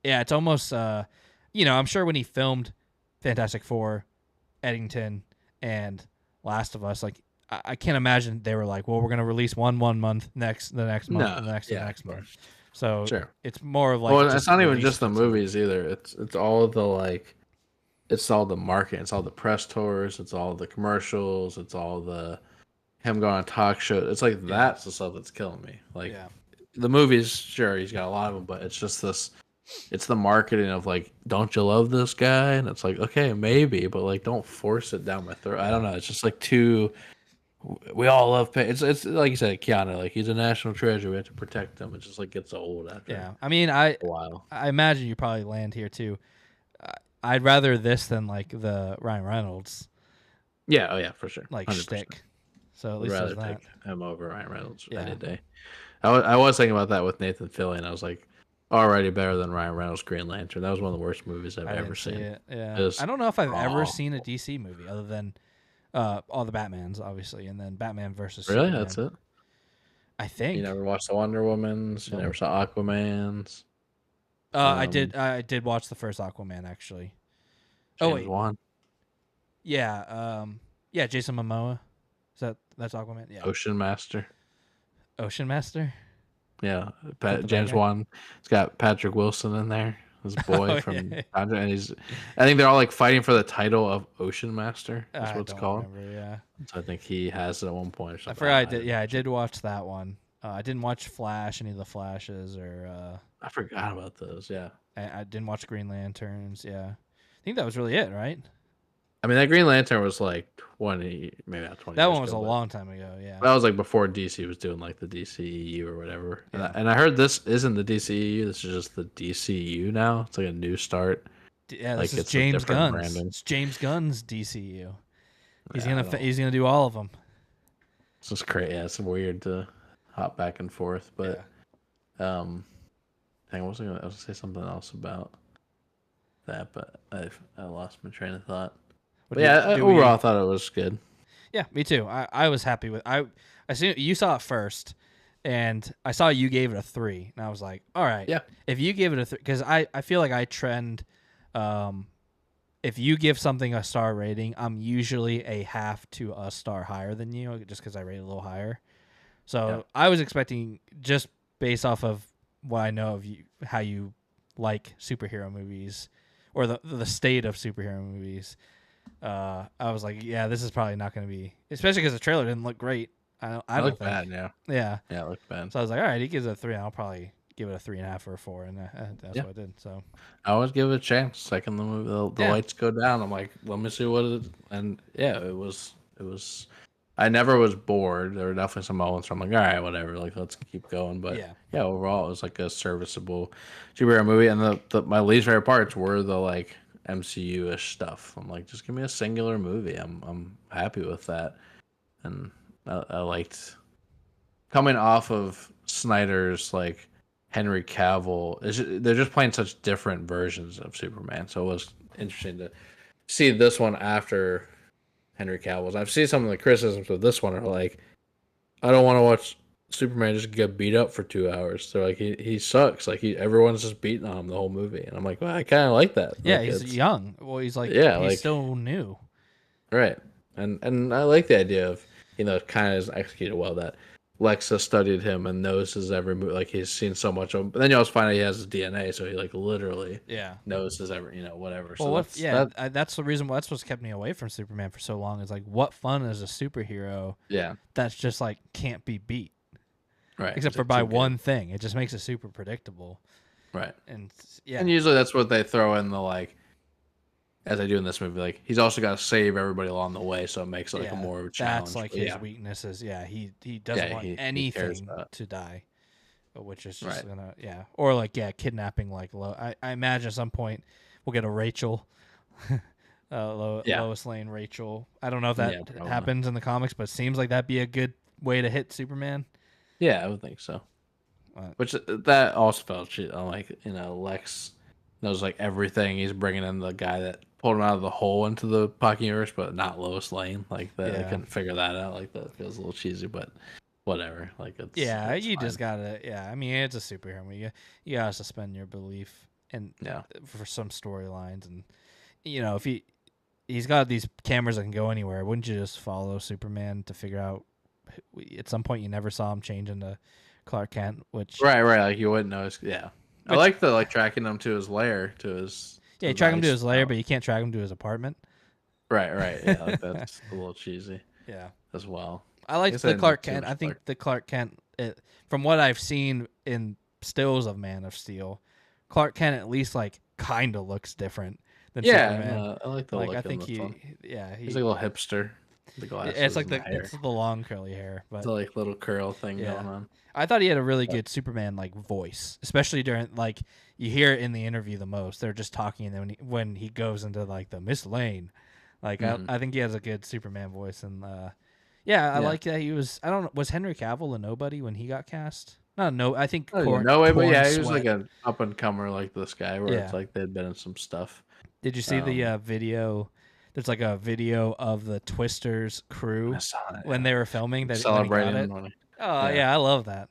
Speaker 1: it's almost I'm sure when he filmed Fantastic Four, Eddington, and Last of Us, like I can't imagine they were like, well, we're gonna release one month, the next month,
Speaker 2: No,
Speaker 1: the
Speaker 2: yeah, of
Speaker 1: next month.
Speaker 2: course,
Speaker 1: So
Speaker 2: sure.
Speaker 1: it's more of like
Speaker 2: Well, it's
Speaker 1: just
Speaker 2: not even
Speaker 1: release
Speaker 2: just the
Speaker 1: schedule.
Speaker 2: movies either. It's all the like, it's all the marketing, it's all the press tours, it's all the commercials, it's all the him going on talk shows. It's like
Speaker 1: Yeah,
Speaker 2: that's the stuff that's killing me. Like
Speaker 1: yeah,
Speaker 2: the movies, sure, he's got a lot of them, but it's just this. It's the marketing of like, don't you love this guy? And it's like, okay, maybe, but like, don't force it down my throat. I
Speaker 1: yeah,
Speaker 2: don't know. It's just like too. We all love pain. It's like you said, Keanu. Like he's a national treasure. We have to protect him. It just like gets old after
Speaker 1: yeah. I mean, I
Speaker 2: a while.
Speaker 1: I imagine you probably land here too. I'd rather this than like the Ryan Reynolds
Speaker 2: Yeah. Oh yeah, for sure.
Speaker 1: like
Speaker 2: 100%.
Speaker 1: shtick. So at
Speaker 2: Would
Speaker 1: least there's
Speaker 2: rather
Speaker 1: that.
Speaker 2: take him over Ryan Reynolds
Speaker 1: Yeah,
Speaker 2: any day. I was thinking about that with Nathan Fillion. I was like, already better than Ryan Reynolds' Green Lantern. That was one of the worst movies I've
Speaker 1: I
Speaker 2: ever
Speaker 1: didn't see
Speaker 2: seen.
Speaker 1: it. Yeah,
Speaker 2: It was
Speaker 1: I don't know if I've ever
Speaker 2: awful.
Speaker 1: seen a DC movie other than all the Batmans, obviously, and then Batman versus
Speaker 2: Really? That's
Speaker 1: Superman.
Speaker 2: it?
Speaker 1: I
Speaker 2: You
Speaker 1: think.
Speaker 2: never watched the Wonder Womans? You
Speaker 1: Nope.
Speaker 2: never saw Aquaman's?
Speaker 1: I
Speaker 2: Um,
Speaker 1: did. I did watch the first Aquaman actually. Oh
Speaker 2: James
Speaker 1: wait,
Speaker 2: Wan?
Speaker 1: yeah. Yeah. Jason Momoa. That's Aquaman? Yeah.
Speaker 2: Ocean Master?
Speaker 1: Ocean Master.
Speaker 2: Yeah,
Speaker 1: Is that the bad
Speaker 2: James
Speaker 1: guy?
Speaker 2: Wan. It's got Patrick Wilson in there, his boy
Speaker 1: Oh
Speaker 2: from
Speaker 1: yeah.
Speaker 2: Conjuring, and I think they're all like fighting for the title of Ocean Master. That's
Speaker 1: I
Speaker 2: what it's
Speaker 1: don't
Speaker 2: called.
Speaker 1: remember. Yeah.
Speaker 2: So I think he has it at one point or
Speaker 1: I
Speaker 2: something.
Speaker 1: forgot. I did.
Speaker 2: didn't
Speaker 1: Yeah, I
Speaker 2: watch it.
Speaker 1: did watch that one. I didn't watch Flash, any of the Flashes, or
Speaker 2: I forgot about those. Yeah,
Speaker 1: I didn't watch Green Lanterns. Yeah, I think that was really it, right?
Speaker 2: I mean that Green Lantern was like 20, maybe not 20
Speaker 1: That
Speaker 2: years
Speaker 1: one was
Speaker 2: ago,
Speaker 1: a
Speaker 2: but
Speaker 1: long time ago. Yeah.
Speaker 2: that was like before DC was doing like the DCEU or whatever.
Speaker 1: Yeah.
Speaker 2: And I heard this isn't the DCEU. This is just the DCU now. It's like a new start.
Speaker 1: Yeah, this
Speaker 2: Like
Speaker 1: is
Speaker 2: it's a
Speaker 1: James
Speaker 2: different
Speaker 1: Gunn's.
Speaker 2: branding.
Speaker 1: It's James Gunn's DCU.
Speaker 2: Yeah, I don't.
Speaker 1: He's gonna do all of them.
Speaker 2: It's just crazy. Yeah, it's weird to hop back and forth.
Speaker 1: Yeah.
Speaker 2: But I was gonna say something else about that, but I lost my train of thought.
Speaker 1: What
Speaker 2: But yeah, overall, I thought it was good.
Speaker 1: Yeah, me too. I was happy with. I seen you saw it first, and I saw you gave it a 3, and I was like, all right.
Speaker 2: Yeah.
Speaker 1: If you give it a 3, because I feel like I trend. If you give something a star rating, I'm usually a half to a star higher than you, just because I rate it a little higher. So
Speaker 2: Yeah.
Speaker 1: I was expecting, just based off of what I know of you, how you like superhero movies, or the state of superhero movies. I was like, yeah, this is probably not going to be, especially because the trailer didn't look great. I don't
Speaker 2: looked
Speaker 1: think.
Speaker 2: bad. Yeah,
Speaker 1: Yeah.
Speaker 2: yeah, it looked bad.
Speaker 1: So I was like, all right, he gives it a 3, and I'll probably give it a 3.5 or a 4, and that's
Speaker 2: Yeah.
Speaker 1: what I did. So
Speaker 2: I always give it a chance. Second the movie, the
Speaker 1: Yeah.
Speaker 2: lights go down. I'm like, let me see what it is. And yeah, it was. I never was bored. There were definitely some moments where I'm like, all right, whatever. Like, let's keep going. But
Speaker 1: Yeah.
Speaker 2: overall, it was like a serviceable superhero movie. And my least favorite parts were the like MCU ish stuff. I'm like, just give me a singular movie. I'm happy with that. And I liked coming off of Snyder's like Henry Cavill. They're just playing such different versions of Superman. So it was interesting to see this one after Henry Cavill's. I've seen some of the criticisms of this one are like, I don't want to watch Superman just get beat up for 2 hours. They're like, he sucks. Like everyone's just beating on him the whole movie. And I'm like, well, I kind of like that.
Speaker 1: Yeah,
Speaker 2: Like,
Speaker 1: he's young. Well, he's like,
Speaker 2: Yeah,
Speaker 1: he's
Speaker 2: like-
Speaker 1: still new.
Speaker 2: right. And I like the idea of, kind of executed well that Lex has studied him and knows his every move. Like he's seen so much of him. But then you also find out he has his DNA, so he like literally
Speaker 1: Yeah.
Speaker 2: knows his every, whatever.
Speaker 1: Well,
Speaker 2: So
Speaker 1: that's the reason. That's what's kept me away from Superman for so long. Is like, what fun is a superhero
Speaker 2: yeah,
Speaker 1: that's just like can't be beat,
Speaker 2: right.
Speaker 1: except
Speaker 2: It's
Speaker 1: for
Speaker 2: like
Speaker 1: by
Speaker 2: too good.
Speaker 1: one thing. It just makes it super predictable.
Speaker 2: Right.
Speaker 1: And yeah,
Speaker 2: And usually that's what they throw in the like, as I do in this movie. Like he's also got to save everybody along the way, so it makes it like a more of a challenge.
Speaker 1: that's like
Speaker 2: But
Speaker 1: his
Speaker 2: yeah,
Speaker 1: weaknesses. Yeah, he doesn't
Speaker 2: Yeah,
Speaker 1: want
Speaker 2: he cares
Speaker 1: anything
Speaker 2: about-
Speaker 1: to die, which is just
Speaker 2: Right.
Speaker 1: gonna or like kidnapping like I imagine at some point we'll get a Rachel,
Speaker 2: Yeah.
Speaker 1: Lois Lane Rachel. I don't know if that
Speaker 2: Yeah, probably.
Speaker 1: happens in the comics, but it seems like that'd be a good way to hit Superman.
Speaker 2: Yeah, I would think so. Which that also felt shit. I'm like, Lex knows like everything. He's bringing in the guy that pulled him out of the hole into the Pocket Universe, but not Lois Lane. Like that, I
Speaker 1: Yeah.
Speaker 2: couldn't figure that out. Like that feels a little cheesy, but whatever. Like it's it's
Speaker 1: You
Speaker 2: fine.
Speaker 1: just gotta. Yeah, I mean it's a superhero movie. You gotta suspend your belief and
Speaker 2: Yeah.
Speaker 1: for some storylines, and if you he's got these cameras that can go anywhere. Wouldn't you just follow Superman to figure out? At some point, you never saw him change into Clark Kent, which
Speaker 2: Right. Like you wouldn't notice. Yeah. I like the like tracking him to his lair, to his.
Speaker 1: Yeah, you track him to his lair, but you can't track him to his apartment.
Speaker 2: Right. Yeah, like that's a little cheesy.
Speaker 1: Yeah,
Speaker 2: as well.
Speaker 1: I like the Clark Kent. I think the Clark Kent, from what I've seen in stills of Man of Steel, Clark Kent at least like kind of looks different than Superman.
Speaker 2: I like the look.
Speaker 1: I think
Speaker 2: he's
Speaker 1: he's
Speaker 2: like a little hipster. The glasses.
Speaker 1: It's like
Speaker 2: the hair.
Speaker 1: it's the long curly hair, but
Speaker 2: the like little curl thing going on.
Speaker 1: I thought he had a really good Superman like voice, especially during like you hear it in the interview the most. They're just talking, and then when he goes into like the Miss Lane, like I think he has a good Superman voice, and I like that he was. I don't know, was Henry Cavill a nobody when he got cast? No, I think
Speaker 2: no way, but yeah, he was like an up and comer like this guy, where it's like they'd been in some stuff.
Speaker 1: Did you see the video? There's like a video of the Twisters crew when they were filming that
Speaker 2: celebrating.
Speaker 1: I love that.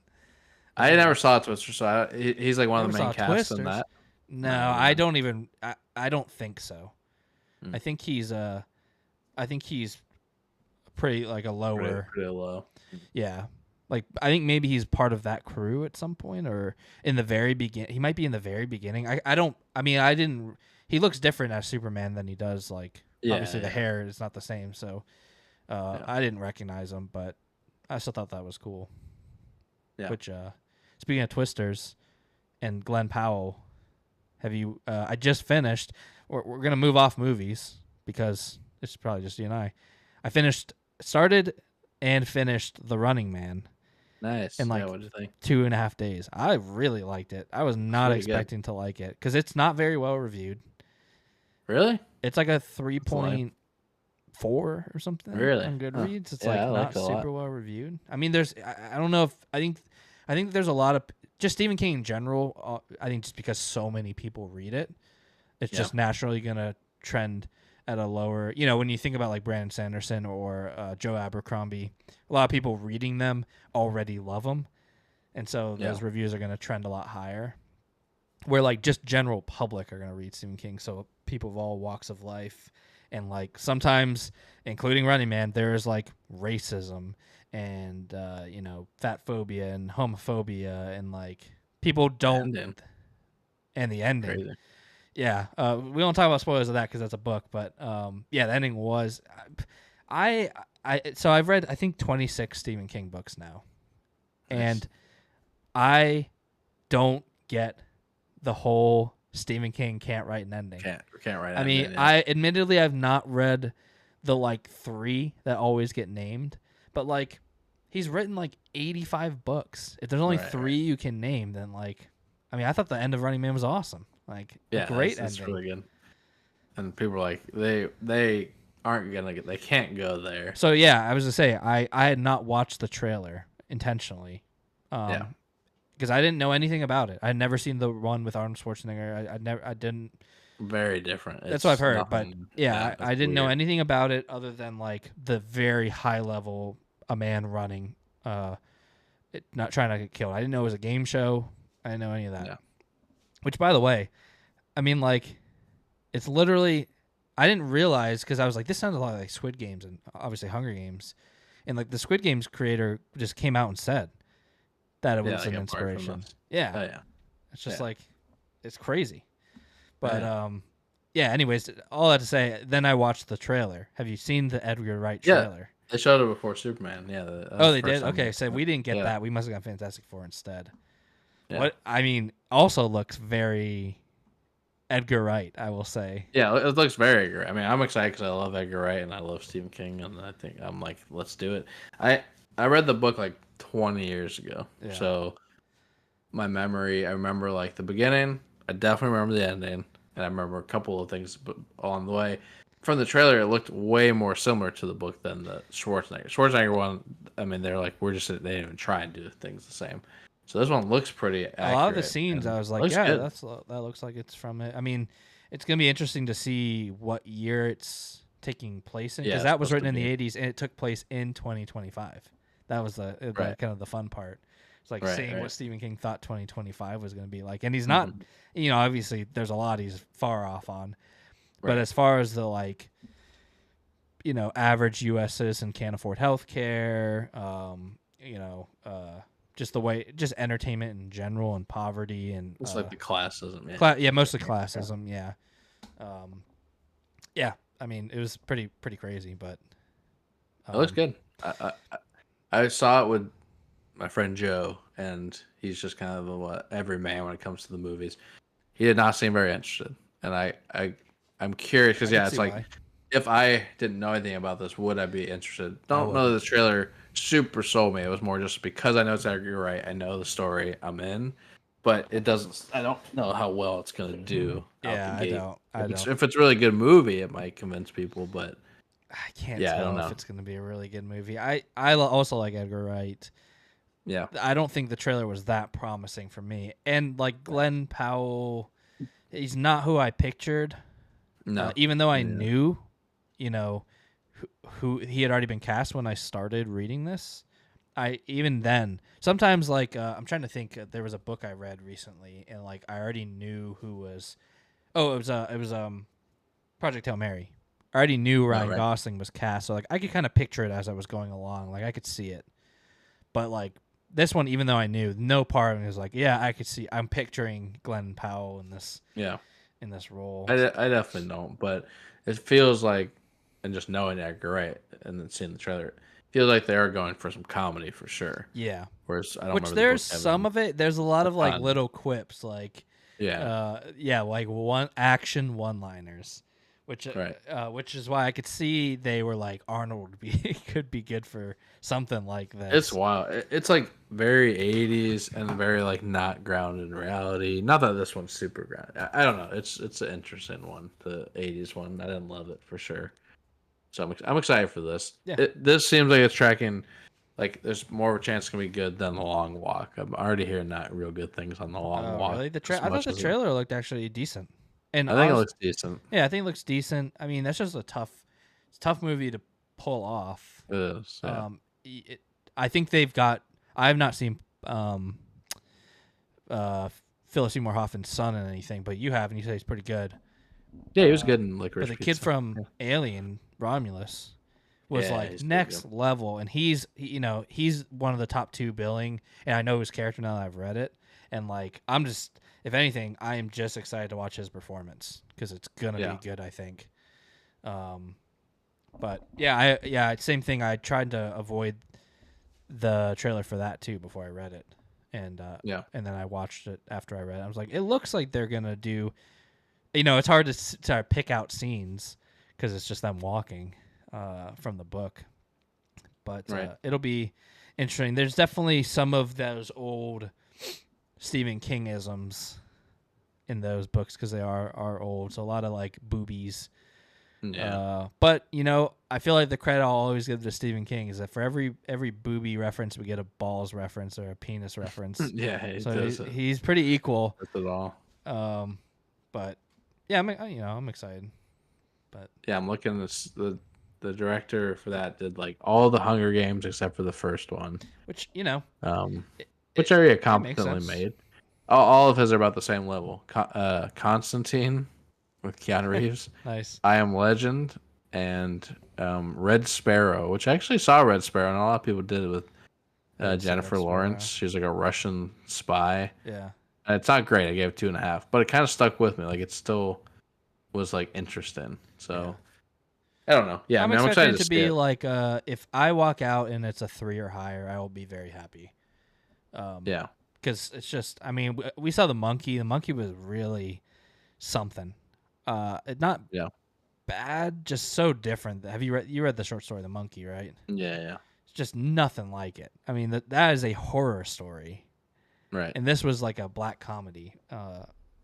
Speaker 2: I never saw Twister, so he's like one of the main casts in that.
Speaker 1: No, I don't even. I don't think so. I think he's pretty like a lower.
Speaker 2: Pretty low.
Speaker 1: Yeah, like I think maybe he's part of that crew at some point, or in the very beginning. He might be in the very beginning. I don't. I mean, I didn't. He looks different as Superman than he does like. Obviously, the hair is not the same, so I didn't recognize him, but I still thought that was cool.
Speaker 2: Yeah.
Speaker 1: Which, speaking of Twisters and Glenn Powell, have you? I just finished. We're gonna move off movies because it's probably just you and I. Started and finished The Running Man.
Speaker 2: Nice.
Speaker 1: In like
Speaker 2: what'd you think?
Speaker 1: 2.5 days. I really liked it. I was not expecting to like it because it's not very well reviewed.
Speaker 2: Really?
Speaker 1: It's like a 3.4 or something.
Speaker 2: Really?
Speaker 1: On Goodreads. It's like not super well reviewed. I mean, I don't know if I think there's a lot of just Stephen King in general. I think just because so many people read it, it's just naturally gonna trend at a lower. You know, when you think about like Brandon Sanderson or Joe Abercrombie, a lot of people reading them already love them, and so those reviews are gonna trend a lot higher. Where like just general public are gonna read Stephen King, so people of all walks of life, and like sometimes, including Running Man, there's like racism and fat phobia and homophobia, and like people don't, and the ending.
Speaker 2: Crazy.
Speaker 1: Yeah, we don't talk about spoilers of that because that's a book, but the ending was, so I've read I think 26 Stephen King books now, and I don't get the whole Stephen King can't write an ending.
Speaker 2: Can't write.
Speaker 1: I mean, I admittedly I've not read the like 3 that always get named, but like he's written like 85 books. If there's only 3 you can name, then like, I mean, I thought the end of Running Man was awesome. Like, great ending. It's
Speaker 2: really good. And people are like, they aren't gonna they can't go there.
Speaker 1: So yeah, I was gonna say I had not watched the trailer intentionally. Because I didn't know anything about it. I had never seen the one with Arnold Schwarzenegger. I didn't.
Speaker 2: Very different.
Speaker 1: That's what I've heard. But I didn't know anything about it other than like the very high level, a man running, not trying to get killed. I didn't know it was a game show. I didn't know any of that. Yeah. Which, by the way, I mean, like, it's literally, I didn't realize because I was like, this sounds a lot like Squid Games and obviously Hunger Games. And like the Squid Games creator just came out and said that it was an inspiration. Yeah. It's just like, it's crazy. But, anyways, all that to say, then I watched the trailer. Have you seen the Edgar Wright trailer?
Speaker 2: Yeah, they showed it before Superman. Yeah.
Speaker 1: They did? Okay, so we didn't get that. We must have got Fantastic Four instead.
Speaker 2: Yeah.
Speaker 1: What, I mean, also looks very Edgar Wright, I will say.
Speaker 2: Yeah, it looks very Edgar. I mean, I'm excited because I love Edgar Wright and I love Stephen King, and I think I'm like, let's do it. I read the book like 20 years ago, so my memory, I remember like the beginning. I definitely remember the ending, and I remember a couple of things along the way. From the trailer, it looked way more similar to the book than the Schwarzenegger one. I mean, they're like, they didn't even try and do things the same. So this one looks pretty accurate.
Speaker 1: A lot of the scenes, I was like, that looks like it's from it. I mean, it's going to be interesting to see what year it's taking place in, because that was written in the 80s, and it took place in 2025. That was the kind of the fun part. It's like seeing what Stephen King thought 2025 was going to be like. And he's not, obviously there's a lot he's far off on. But as far as the like average U.S. citizen can't afford health care. Just the way, just entertainment in general and poverty and
Speaker 2: It's like the classism.
Speaker 1: mostly classism. Yeah. Yeah. I mean, it was pretty crazy, but
Speaker 2: It looks good. I saw it with my friend Joe, and he's just kind of a every man when it comes to the movies. He did not seem very interested, and I'm curious because
Speaker 1: can
Speaker 2: it's
Speaker 1: see
Speaker 2: like
Speaker 1: why.
Speaker 2: if I didn't know anything about this, would I be interested?
Speaker 1: I
Speaker 2: Don't know that
Speaker 1: wouldn't.
Speaker 2: the trailer super sold me. It was more just because I know it's Edgar Wright. I know the story. I'm in, but it doesn't. I don't know how well it's gonna do out the
Speaker 1: Yeah, I
Speaker 2: gate.
Speaker 1: don't.
Speaker 2: If it's a really good movie, it might convince people. But
Speaker 1: I can't
Speaker 2: yeah, I don't
Speaker 1: tell if
Speaker 2: know.
Speaker 1: it's going to be a really good movie. Also like Edgar Wright.
Speaker 2: Yeah,
Speaker 1: I don't think the trailer was that promising for me. And like Glenn Powell, he's not who I pictured.
Speaker 2: no,
Speaker 1: Even though I
Speaker 2: yeah.
Speaker 1: knew, you know, who he had already been cast when I started reading this. I even then sometimes like I'm trying to think. There was a book I read recently, and like I already knew who was. Oh, it was Project Hail Mary. I already knew
Speaker 2: No,
Speaker 1: Ryan
Speaker 2: right.
Speaker 1: Gosling was cast, so like I could kind of picture it as I was going along. Like I could see it, but like this one, even though I knew, no part of me was like, yeah, I could see. I'm picturing Glenn Powell
Speaker 2: Yeah.
Speaker 1: in this role.
Speaker 2: I definitely don't, but it feels like, and just knowing Edgar Wright and then seeing the trailer, it feels like they are going for some comedy for sure.
Speaker 1: Yeah,
Speaker 2: Whereas I don't
Speaker 1: which
Speaker 2: remember the
Speaker 1: there's
Speaker 2: book
Speaker 1: some
Speaker 2: having
Speaker 1: of it. There's a lot
Speaker 2: a
Speaker 1: of like
Speaker 2: ton.
Speaker 1: little quips, like
Speaker 2: Yeah,
Speaker 1: like one action one-liners,
Speaker 2: right.
Speaker 1: which is why I could see they were like Arnold would be could be good for something like
Speaker 2: It's
Speaker 1: this.
Speaker 2: wild. It's like very 80s and very like not grounded in reality. Not that this one's super grounded. I don't know. It's an interesting one, the 80s one. I didn't love it for sure. So I'm excited for this.
Speaker 1: Yeah.
Speaker 2: This seems like it's tracking. Like there's more of a chance it's gonna be good than the Long Walk. I'm already hearing not real good things on the Long
Speaker 1: Oh,
Speaker 2: Walk
Speaker 1: really?
Speaker 2: as
Speaker 1: I thought
Speaker 2: much
Speaker 1: the
Speaker 2: as
Speaker 1: trailer looked actually decent. And
Speaker 2: I think it looks decent.
Speaker 1: yeah, I think it looks decent. I mean, that's just it's a tough movie to pull off.
Speaker 2: It is, yeah.
Speaker 1: It, I think they've got. I have not seen uh, Philip Seymour Hoffman's son in anything, but you have, and you say he's pretty good.
Speaker 2: Yeah, he was good in
Speaker 1: But
Speaker 2: Licorice
Speaker 1: the kid
Speaker 2: Pizza.
Speaker 1: from Alien, Romulus, was
Speaker 2: Yeah,
Speaker 1: like
Speaker 2: he's pretty
Speaker 1: next
Speaker 2: good.
Speaker 1: level, and he's one of the top two billing, and I know his character now that I've read it, and like I'm just, if anything, I am just excited to watch his performance because it's gonna
Speaker 2: Yeah,
Speaker 1: be good, I think. But same thing. I tried to avoid the trailer for that too before I read it,
Speaker 2: yeah,
Speaker 1: and then I watched it after I read it. I was like, it looks like they're gonna do. It's hard to pick out scenes because it's just them walking from the book, but
Speaker 2: right.
Speaker 1: it'll be interesting. There's definitely some of those old Stephen King isms in those books because they are old. So a lot of like boobies.
Speaker 2: Yeah,
Speaker 1: But I feel like the credit I'll always give to Stephen King is that for every booby reference, we get a balls reference or a penis reference.
Speaker 2: yeah, he
Speaker 1: So
Speaker 2: does
Speaker 1: he's pretty equal.
Speaker 2: it all.
Speaker 1: But yeah, I'm excited. But
Speaker 2: Yeah, I'm looking this the director for that did like all the Hunger Games except for the first one.
Speaker 1: which
Speaker 2: Um,
Speaker 1: it,
Speaker 2: which
Speaker 1: it,
Speaker 2: are
Speaker 1: it makes
Speaker 2: competently
Speaker 1: sense.
Speaker 2: made. All of his are about the same level. Constantine with Keanu Reeves,
Speaker 1: Nice.
Speaker 2: I Am Legend, and Red Sparrow, which I actually saw Red Sparrow, and a lot of people did it with
Speaker 1: I didn't see Red
Speaker 2: Jennifer Lawrence.
Speaker 1: Sparrow.
Speaker 2: She's like a Russian spy.
Speaker 1: Yeah.
Speaker 2: And it's not great. I gave it 2.5, but it kind of stuck with me. Like it still was like interesting.
Speaker 1: Yeah.
Speaker 2: So I don't know. Yeah, I
Speaker 1: I'm
Speaker 2: mean, I'm
Speaker 1: expecting
Speaker 2: excited
Speaker 1: it
Speaker 2: to
Speaker 1: to
Speaker 2: see
Speaker 1: be
Speaker 2: it.
Speaker 1: like if I walk out and it's a 3 or higher, I will be very happy.
Speaker 2: Yeah,
Speaker 1: Because it's just, I mean, we saw the monkey. The monkey was really something. Not
Speaker 2: yeah,
Speaker 1: bad, just so different. Have you read the short story The Monkey, right?
Speaker 2: yeah.
Speaker 1: It's just nothing like it. I mean, that is a horror story,
Speaker 2: Right.
Speaker 1: and this was like a black comedy.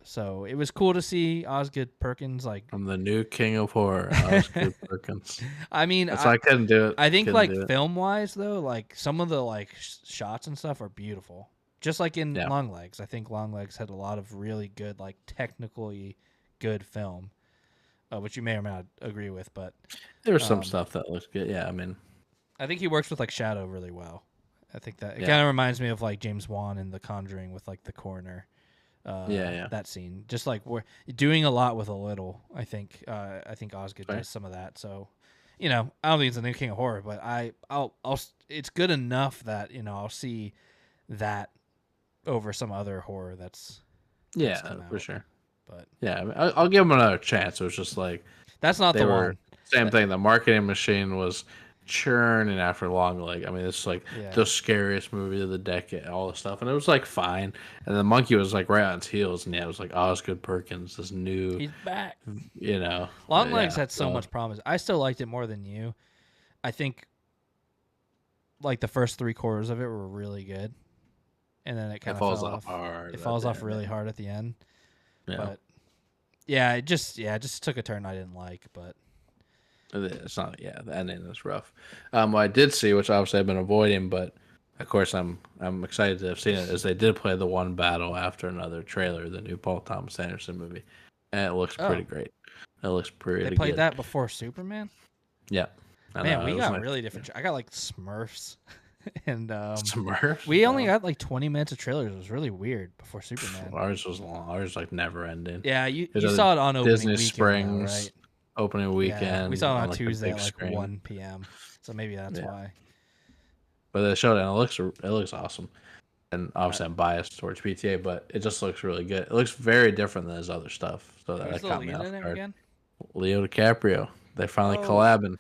Speaker 1: So it was cool to see Osgood Perkins. Like,
Speaker 2: I'm the new king of horror, Oscar Perkins.
Speaker 1: I mean,
Speaker 2: That's why I couldn't do it.
Speaker 1: I think
Speaker 2: Couldn't
Speaker 1: like
Speaker 2: do it.
Speaker 1: film wise though, like some of the like shots and stuff are beautiful. Just like in
Speaker 2: Yeah,
Speaker 1: Longlegs, I think Longlegs had a lot of really good, like technically good film, which you may or may not agree with, but
Speaker 2: there was some
Speaker 1: um,
Speaker 2: stuff that looked good. Yeah, I mean,
Speaker 1: I think he works with like shadow really well. I think that it
Speaker 2: yeah,
Speaker 1: kind of reminds me of like James Wan in The Conjuring with like the coroner.
Speaker 2: yeah.
Speaker 1: That scene, just like we're doing a lot with a little. I think Osgood
Speaker 2: Right.
Speaker 1: does some of that. So you know, I don't think it's a new King of Horror, but it's good enough that I'll see that over some other horror that's come
Speaker 2: for
Speaker 1: out.
Speaker 2: sure.
Speaker 1: But
Speaker 2: Yeah, I mean, I'll give them another chance. It was just like
Speaker 1: that's not
Speaker 2: they
Speaker 1: the
Speaker 2: were
Speaker 1: one.
Speaker 2: same thing. The marketing machine was churning after long. Like I mean, it's like
Speaker 1: Yeah.
Speaker 2: the scariest movie of the decade, all this stuff, and it was like fine. And the monkey was like right on its heels, and yeah, it was like Osgood Perkins, this new,
Speaker 1: He's back. Longlegs
Speaker 2: yeah.
Speaker 1: had so much promise. I still liked it more than you. I think like the first 3/4 of it were really good, and then it kind of
Speaker 2: falls
Speaker 1: fell
Speaker 2: off
Speaker 1: off.
Speaker 2: hard.
Speaker 1: It falls
Speaker 2: at
Speaker 1: off
Speaker 2: the
Speaker 1: really
Speaker 2: end.
Speaker 1: hard at the end.
Speaker 2: Yeah.
Speaker 1: But yeah, it just took a turn I didn't like. But
Speaker 2: It's not. Yeah, the ending is rough. What I did see, which obviously I've been avoiding, but of course I'm excited to have seen it, is they did play the one battle after another trailer, the new Paul Thomas Anderson movie, and it looks pretty great. It looks pretty.
Speaker 1: They played
Speaker 2: good.
Speaker 1: that before Superman.
Speaker 2: Yeah,
Speaker 1: Man, we got
Speaker 2: like
Speaker 1: really different. I got like Smurfs, and
Speaker 2: Smurfs.
Speaker 1: we only got like 20 minutes of trailers. It was really weird before Superman.
Speaker 2: Ours was long. Ours was like never ending.
Speaker 1: Yeah, you
Speaker 2: There's
Speaker 1: saw it on opening
Speaker 2: Disney
Speaker 1: weekend,
Speaker 2: Springs
Speaker 1: though, right?
Speaker 2: opening weekend.
Speaker 1: Yeah, we saw it on
Speaker 2: like,
Speaker 1: Tuesday at like
Speaker 2: screen.
Speaker 1: 1 p.m. So maybe that's why.
Speaker 2: But they showed it, and it looks awesome. And obviously, I'm biased towards PTA, but it just looks really good. It looks very different than his other stuff. So that
Speaker 1: Who's the
Speaker 2: caught me
Speaker 1: lead
Speaker 2: off
Speaker 1: in it
Speaker 2: guard.
Speaker 1: again?
Speaker 2: Leo DiCaprio. They finally collabing.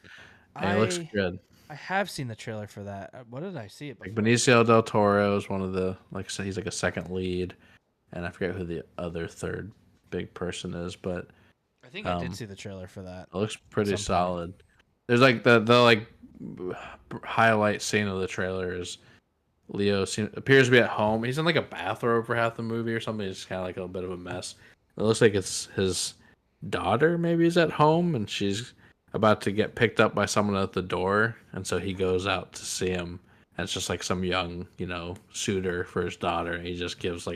Speaker 2: And it looks good.
Speaker 1: I have seen the trailer for that. What did I see it before?
Speaker 2: Like Benicio del Toro is one of the, like I said, he's like a second lead, and I forget who the other third big person is, but
Speaker 1: I think I did see the trailer for that.
Speaker 2: it looks pretty solid. There's like the like highlight scene of the trailer is Leo appears to be at home. He's in like a bathrobe for half the movie or something. He's kind of like a bit of a mess. It looks like it's his daughter maybe is at home, and she's about to get picked up by someone at the door, and so he goes out to see him. And it's just like some young, suitor for his daughter. And he just gets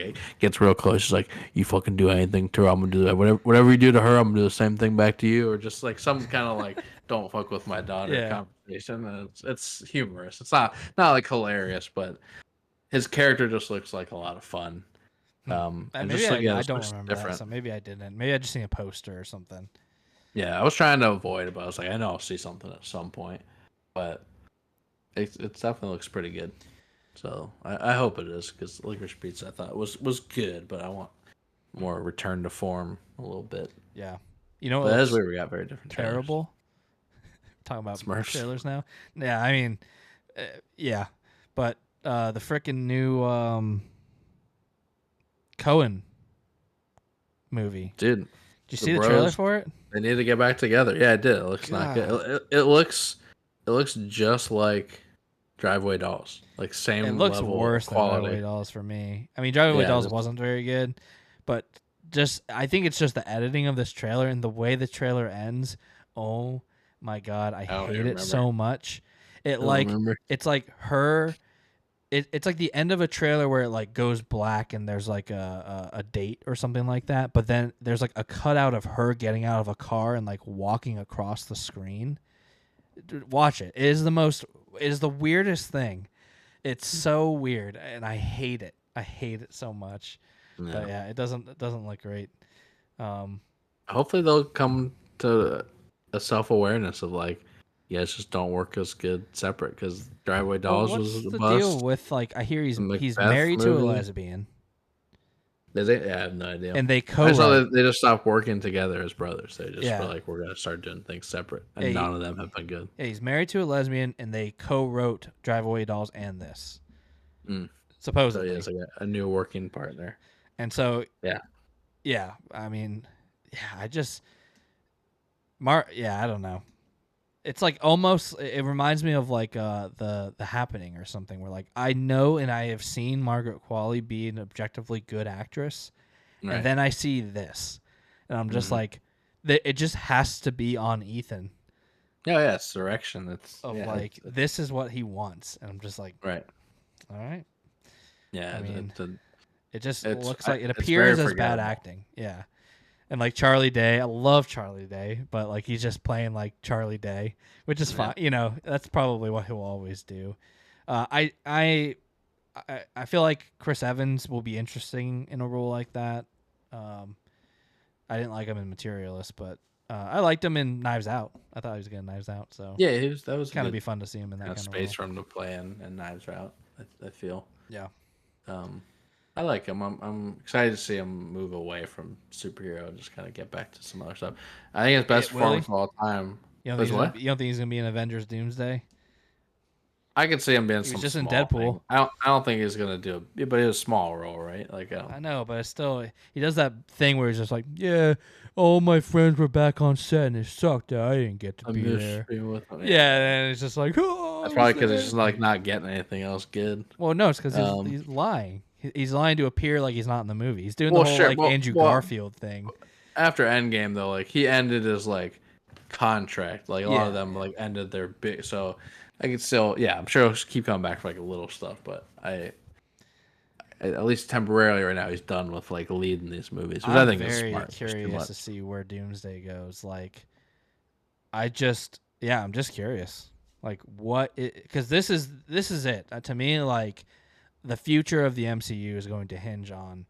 Speaker 2: real close. He's like, "You fucking do anything to her, I'm gonna do that. Whatever you do to her, I'm gonna do the same thing back to you." Or just like some kind of like, "Don't fuck with my daughter" conversation. And it's humorous. It's not like hilarious, but his character just looks like a lot of fun. And
Speaker 1: maybe
Speaker 2: just
Speaker 1: I don't remember that, so maybe I didn't. Maybe I just seen a poster or something.
Speaker 2: Yeah, I was trying to avoid it, but I was like, I know I'll see something at some point. But it definitely looks pretty good. So I hope it is, because Licorice Pizza I thought was good, but I want more return to form a little bit.
Speaker 1: Yeah. You know what?
Speaker 2: But as we got very different
Speaker 1: terrible. Talking about
Speaker 2: Smurfs
Speaker 1: trailers now. Yeah, I mean, yeah, but the freaking new Cohen movie.
Speaker 2: Dude,
Speaker 1: did you see the trailer for it?
Speaker 2: They need to get back together. Yeah, it did. It looks not good. It looks just like Driveway Dolls. Like same. It
Speaker 1: looks
Speaker 2: level
Speaker 1: worse
Speaker 2: quality.
Speaker 1: than Driveway Dolls for me. I mean, Driveway Dolls wasn't very good, but I think it's just the editing of this trailer and the way the trailer ends. Oh my god, I hate it so much. It's like her. It's like the end of a trailer where it like goes black and there's like a date or something like that, but then there's like a cutout of her getting out of a car and like walking across the screen. Dude, watch it. It is the weirdest thing. It's so weird and I hate it. I hate it so much. Yeah. But yeah, it doesn't look great.
Speaker 2: Hopefully they'll come to a self-awareness of like, you guys just don't work as good separate, because Driveway Dolls was a bust.
Speaker 1: What's the deal with, like, I hear he's married to a lesbian.
Speaker 2: Is it? Yeah, I have no idea.
Speaker 1: And they
Speaker 2: I saw they just stopped working together as brothers. They just were like, we're going to start doing things separate. And none of them have been good.
Speaker 1: Yeah, he's married to a lesbian, and they co-wrote Driveway Dolls and this. Supposedly.
Speaker 2: So, yeah, it's like a new working partner.
Speaker 1: And so, yeah, I mean, I don't know. It's like almost. It reminds me of like the Happening or something, where like I know and I have seen Margaret Qualley be an objectively good actress, and then I see this, and I'm just like, it just has to be on Ethan.
Speaker 2: Yeah, it's direction. It's
Speaker 1: this is what he wants, and I'm just like, all right.
Speaker 2: Yeah,
Speaker 1: I mean, it just looks like it appears as bad acting. Yeah. And like Charlie Day, I love Charlie Day, but like he's just playing like Charlie Day, which is fine. That's probably what he'll always do. I feel like Chris Evans will be interesting in a role like that. I didn't like him in Materialist, but I liked him in Knives Out. I thought he was good in Knives Out. So
Speaker 2: Yeah, that was
Speaker 1: kind of
Speaker 2: good
Speaker 1: be fun to see him in that
Speaker 2: kind of
Speaker 1: kind of
Speaker 2: space
Speaker 1: role.
Speaker 2: for him to play in, and Knives Out. I feel.
Speaker 1: Yeah.
Speaker 2: Um, I like him. I'm excited to see him move away from superhero and just kind of get back to some other stuff. I think his best
Speaker 1: Will he?
Speaker 2: performance of all time
Speaker 1: You don't think
Speaker 2: was
Speaker 1: he's gonna?
Speaker 2: what?
Speaker 1: You don't think he's gonna be in Avengers Doomsday?
Speaker 2: I could see him being
Speaker 1: He was
Speaker 2: some
Speaker 1: just in
Speaker 2: small
Speaker 1: Deadpool.
Speaker 2: thing. I don't think he's gonna do it, but it was a small role, right? Like
Speaker 1: I know, but it's still he does that thing where he's just like, yeah, all my friends were back on set and it sucked that I didn't get to
Speaker 2: a
Speaker 1: be there.
Speaker 2: mystery with him.
Speaker 1: Yeah, and it's just like, oh,
Speaker 2: That's
Speaker 1: I was
Speaker 2: probably because he's
Speaker 1: there.
Speaker 2: just like not getting anything else good.
Speaker 1: Well, no, it's because
Speaker 2: Um,
Speaker 1: he's lying. He's lying to appear like he's not in the movie. He's doing the
Speaker 2: well,
Speaker 1: whole
Speaker 2: sure.
Speaker 1: like Andrew
Speaker 2: Well,
Speaker 1: Garfield thing.
Speaker 2: after Endgame though, like he ended his like contract. Like a lot of
Speaker 1: Yeah,
Speaker 2: them like ended their big. So I could still, yeah, I'm sure he'll just keep coming back for like little stuff. But at least temporarily right now, he's done with like leading these movies, which I
Speaker 1: I'm
Speaker 2: think is
Speaker 1: very
Speaker 2: smart. There's too
Speaker 1: curious to
Speaker 2: much.
Speaker 1: see where Doomsday goes. Like, I'm just curious. Like, what? Because this is it to me. Like, the future of the MCU is going to hinge on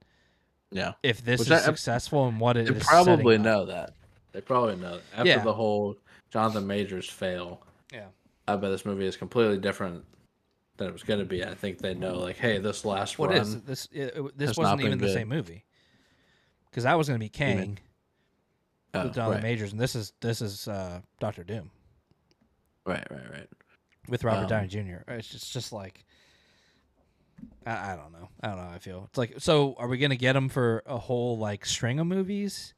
Speaker 2: Yeah,
Speaker 1: if this
Speaker 2: which
Speaker 1: is successful and what it
Speaker 2: they
Speaker 1: is
Speaker 2: probably
Speaker 1: setting up.
Speaker 2: know that. They probably know that. After
Speaker 1: Yeah,
Speaker 2: the whole Jonathan Majors fail.
Speaker 1: yeah.
Speaker 2: I bet this movie is completely different than it was going to be. I think they know, like, hey, this last
Speaker 1: What is
Speaker 2: run
Speaker 1: this
Speaker 2: has
Speaker 1: wasn't
Speaker 2: not been
Speaker 1: even the
Speaker 2: good.
Speaker 1: same movie because that was going to be
Speaker 2: You mean?
Speaker 1: Kang with
Speaker 2: Oh,
Speaker 1: Jonathan
Speaker 2: right,
Speaker 1: Majors, and this is Doctor Doom
Speaker 2: right.
Speaker 1: with Robert Downey
Speaker 2: Um,
Speaker 1: Jr. It's just like I don't know. I don't know how I feel. It's like, so are we going to get him for a whole like string of movies?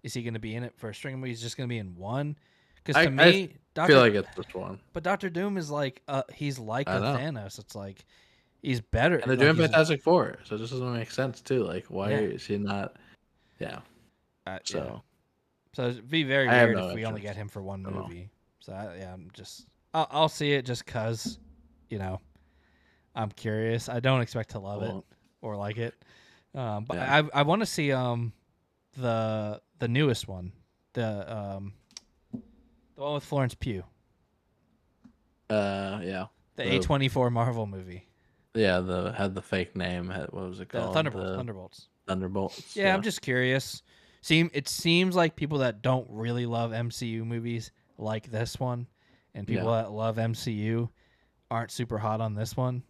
Speaker 1: Is he going to be in it for a string of movies? Just going to be in one? Because to
Speaker 2: I
Speaker 1: me,
Speaker 2: feel like it's this one.
Speaker 1: Doctor Doom is like he's like
Speaker 2: I
Speaker 1: a
Speaker 2: know,
Speaker 1: Thanos. It's like he's better.
Speaker 2: and they're
Speaker 1: Like
Speaker 2: doing
Speaker 1: he's
Speaker 2: Fantastic Four, so this doesn't make sense too. Like, why
Speaker 1: yeah,
Speaker 2: is he not? Yeah,
Speaker 1: yeah.
Speaker 2: so
Speaker 1: So it'd be very
Speaker 2: I have
Speaker 1: weird
Speaker 2: no
Speaker 1: if we only get
Speaker 2: interest
Speaker 1: him for one
Speaker 2: at all.
Speaker 1: movie. So I'll see it just cause, you know, I'm curious. I don't expect to love it
Speaker 2: Well,
Speaker 1: or like it, but
Speaker 2: yeah,
Speaker 1: I want to see the newest one, the one with Florence Pugh,
Speaker 2: yeah,
Speaker 1: the
Speaker 2: the
Speaker 1: A24 Marvel movie,
Speaker 2: had the fake name. What was it
Speaker 1: the
Speaker 2: called?
Speaker 1: Thunderbolts.
Speaker 2: The
Speaker 1: Thunderbolts.
Speaker 2: Thunderbolts.
Speaker 1: Yeah, I'm
Speaker 2: Yeah,
Speaker 1: just curious. It seems like people that don't really love MCU movies like this one, and people
Speaker 2: yeah,
Speaker 1: that love MCU aren't super hot on this one.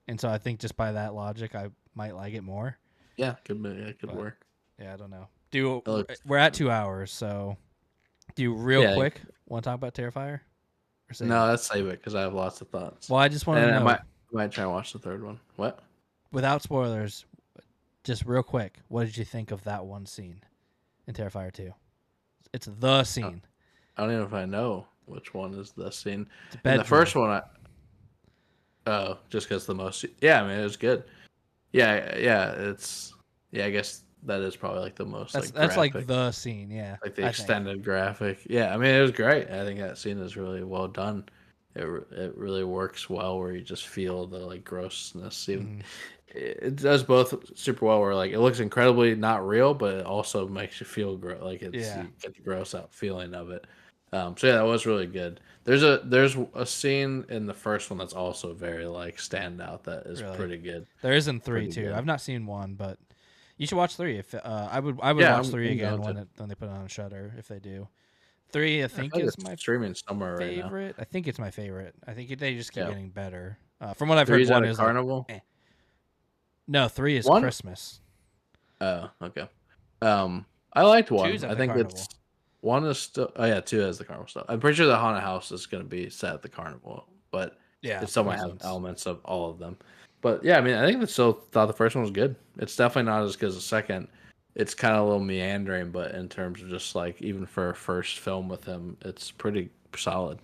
Speaker 1: And so I think just by that logic, I might like it more.
Speaker 2: yeah. Could be, yeah, could
Speaker 1: But
Speaker 2: work.
Speaker 1: yeah, I don't know.
Speaker 2: It looks,
Speaker 1: We're at 2 hours, so do real
Speaker 2: yeah.
Speaker 1: quick. Want to talk about Terrifier or save
Speaker 2: No,
Speaker 1: it?
Speaker 2: let's save it because I have lots of thoughts,
Speaker 1: Well, I just want
Speaker 2: and
Speaker 1: to
Speaker 2: I
Speaker 1: know
Speaker 2: might try and watch the third one. What?
Speaker 1: without spoilers, just real quick. What did you think of that one scene in Terrifier 2? It's the scene.
Speaker 2: I don't even know if I know which one is the scene.
Speaker 1: It's a
Speaker 2: In the
Speaker 1: bedroom.
Speaker 2: first one, just because the most. Yeah, I mean it was good. Yeah. I guess that is probably like the most
Speaker 1: That's like
Speaker 2: graphic,
Speaker 1: the scene. Yeah,
Speaker 2: like the
Speaker 1: I think.
Speaker 2: extended graphic. Yeah, I mean it was great. I think that scene is really well done. It really works well where you just feel the like grossness. Even
Speaker 1: Mhm.
Speaker 2: it does both super well. Where like it looks incredibly not real, but it also makes you feel like
Speaker 1: Yeah.
Speaker 2: you get the gross out feeling of it. So yeah, that was really good. There's a scene in the first one that's also very like standout that is
Speaker 1: Really.
Speaker 2: pretty good.
Speaker 1: There isn't 3
Speaker 2: Pretty
Speaker 1: too.
Speaker 2: good.
Speaker 1: I've not seen 1, but you should watch 3. If I would
Speaker 2: Yeah,
Speaker 1: watch 3
Speaker 2: I'm
Speaker 1: again
Speaker 2: going to.
Speaker 1: when they put it on Shutter if they do. 3 I
Speaker 2: I feel
Speaker 1: think
Speaker 2: like
Speaker 1: is
Speaker 2: it's
Speaker 1: my
Speaker 2: streaming somewhere right now.
Speaker 1: favorite. I think it's my favorite. I think they just keep
Speaker 2: Yeah,
Speaker 1: getting better. From what I've heard,
Speaker 2: three's at
Speaker 1: 1
Speaker 2: a
Speaker 1: is like
Speaker 2: carnival.
Speaker 1: eh. No, 3 is
Speaker 2: One.
Speaker 1: Christmas.
Speaker 2: Oh, okay. I liked
Speaker 1: 2's
Speaker 2: one.
Speaker 1: at
Speaker 2: I
Speaker 1: the
Speaker 2: think
Speaker 1: carnival.
Speaker 2: it's one is still. Oh yeah, two has the carnival stuff. I'm pretty sure the haunted house is going to be set at the carnival, but
Speaker 1: Yeah,
Speaker 2: it still might
Speaker 1: makes
Speaker 2: have
Speaker 1: sense.
Speaker 2: elements of all of them. But yeah, I mean, I think I still thought the first one was good. It's definitely not as good as the second. It's kind of a little meandering, but in terms of just like even for a first film with him, it's pretty solid.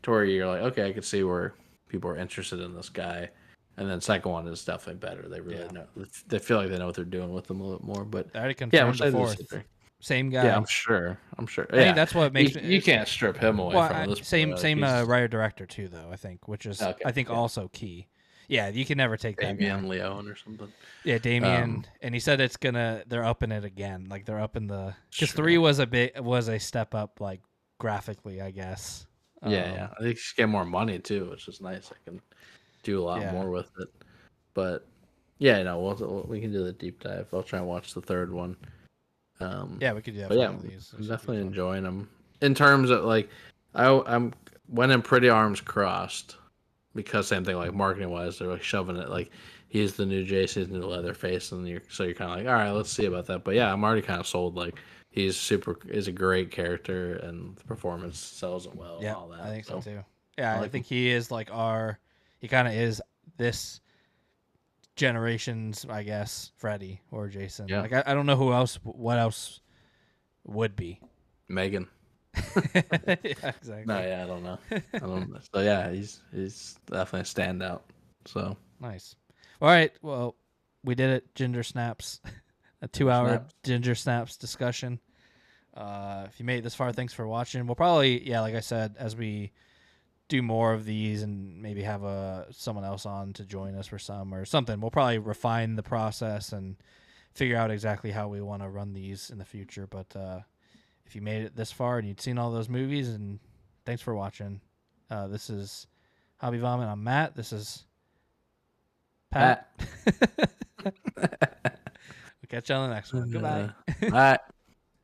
Speaker 2: To where you're like, okay, I can see where people are interested in this guy. And then second one is definitely better. They really
Speaker 1: Yeah.
Speaker 2: know. They feel like they know what they're doing with them a little bit more. But
Speaker 1: They already
Speaker 2: yeah, I'm
Speaker 1: confirmed the
Speaker 2: excited to see
Speaker 1: 4th.
Speaker 2: three.
Speaker 1: Same guy.
Speaker 2: Yeah, I'm sure. I'm sure.
Speaker 1: I think
Speaker 2: Yeah,
Speaker 1: that's what makes
Speaker 2: you
Speaker 1: me.
Speaker 2: can't strip him away
Speaker 1: Well,
Speaker 2: from this.
Speaker 1: same
Speaker 2: Like,
Speaker 1: same
Speaker 2: he's
Speaker 1: writer director too, though. I think, which is
Speaker 2: okay.
Speaker 1: I think
Speaker 2: Yeah.
Speaker 1: also key. Yeah, you can never take that guy.
Speaker 2: Damian Leone or something.
Speaker 1: Yeah, Damien,
Speaker 2: Um,
Speaker 1: and he said they're upping it again. Like they're up in the because
Speaker 2: Sure.
Speaker 1: 3 was a step up like graphically, I guess.
Speaker 2: Yeah. I think she's getting more money too, which is nice. I can do a lot
Speaker 1: Yeah.
Speaker 2: more with it. But yeah, we can do the deep dive. I'll try and watch the third one.
Speaker 1: Yeah, we could do that
Speaker 2: But
Speaker 1: for
Speaker 2: yeah,
Speaker 1: one of these. This
Speaker 2: I'm
Speaker 1: should be
Speaker 2: definitely
Speaker 1: fun.
Speaker 2: enjoying them. In terms of like, I'm went in pretty arms crossed because same thing like marketing wise, they're like shoving it like he's the new Jason, he's the new Leatherface, and you're kind of like, all right, let's see about that. But yeah, I'm already kind of sold. Like is a great character, and the performance sells it well and
Speaker 1: Yeah,
Speaker 2: all that.
Speaker 1: I think so
Speaker 2: So
Speaker 1: too. Yeah,
Speaker 2: I
Speaker 1: I
Speaker 2: like him.
Speaker 1: think he is like he kind of is this generation's, I guess, Freddy or Jason.
Speaker 2: Yeah,
Speaker 1: Like I don't know what else would be.
Speaker 2: Megan.
Speaker 1: Yeah,
Speaker 2: No,
Speaker 1: exactly.
Speaker 2: yeah, I don't know. I don't know. So yeah, he's definitely a standout. So
Speaker 1: Nice. All right. Well, we did it. Ginger snaps. A 2-hour
Speaker 2: snaps.
Speaker 1: ginger snaps discussion. If you made it this far, thanks for watching. We'll probably, yeah, like I said, as we do more of these and maybe have someone else on to join us for some or something, we'll probably refine the process and figure out exactly how we want to run these in the future. But if you made it this far and you'd seen all those movies, and thanks for watching. This is Hobby Vomit. I'm Matt. This is Pat.
Speaker 2: Pat.
Speaker 1: We'll catch you on the next one. Goodbye.
Speaker 2: All right.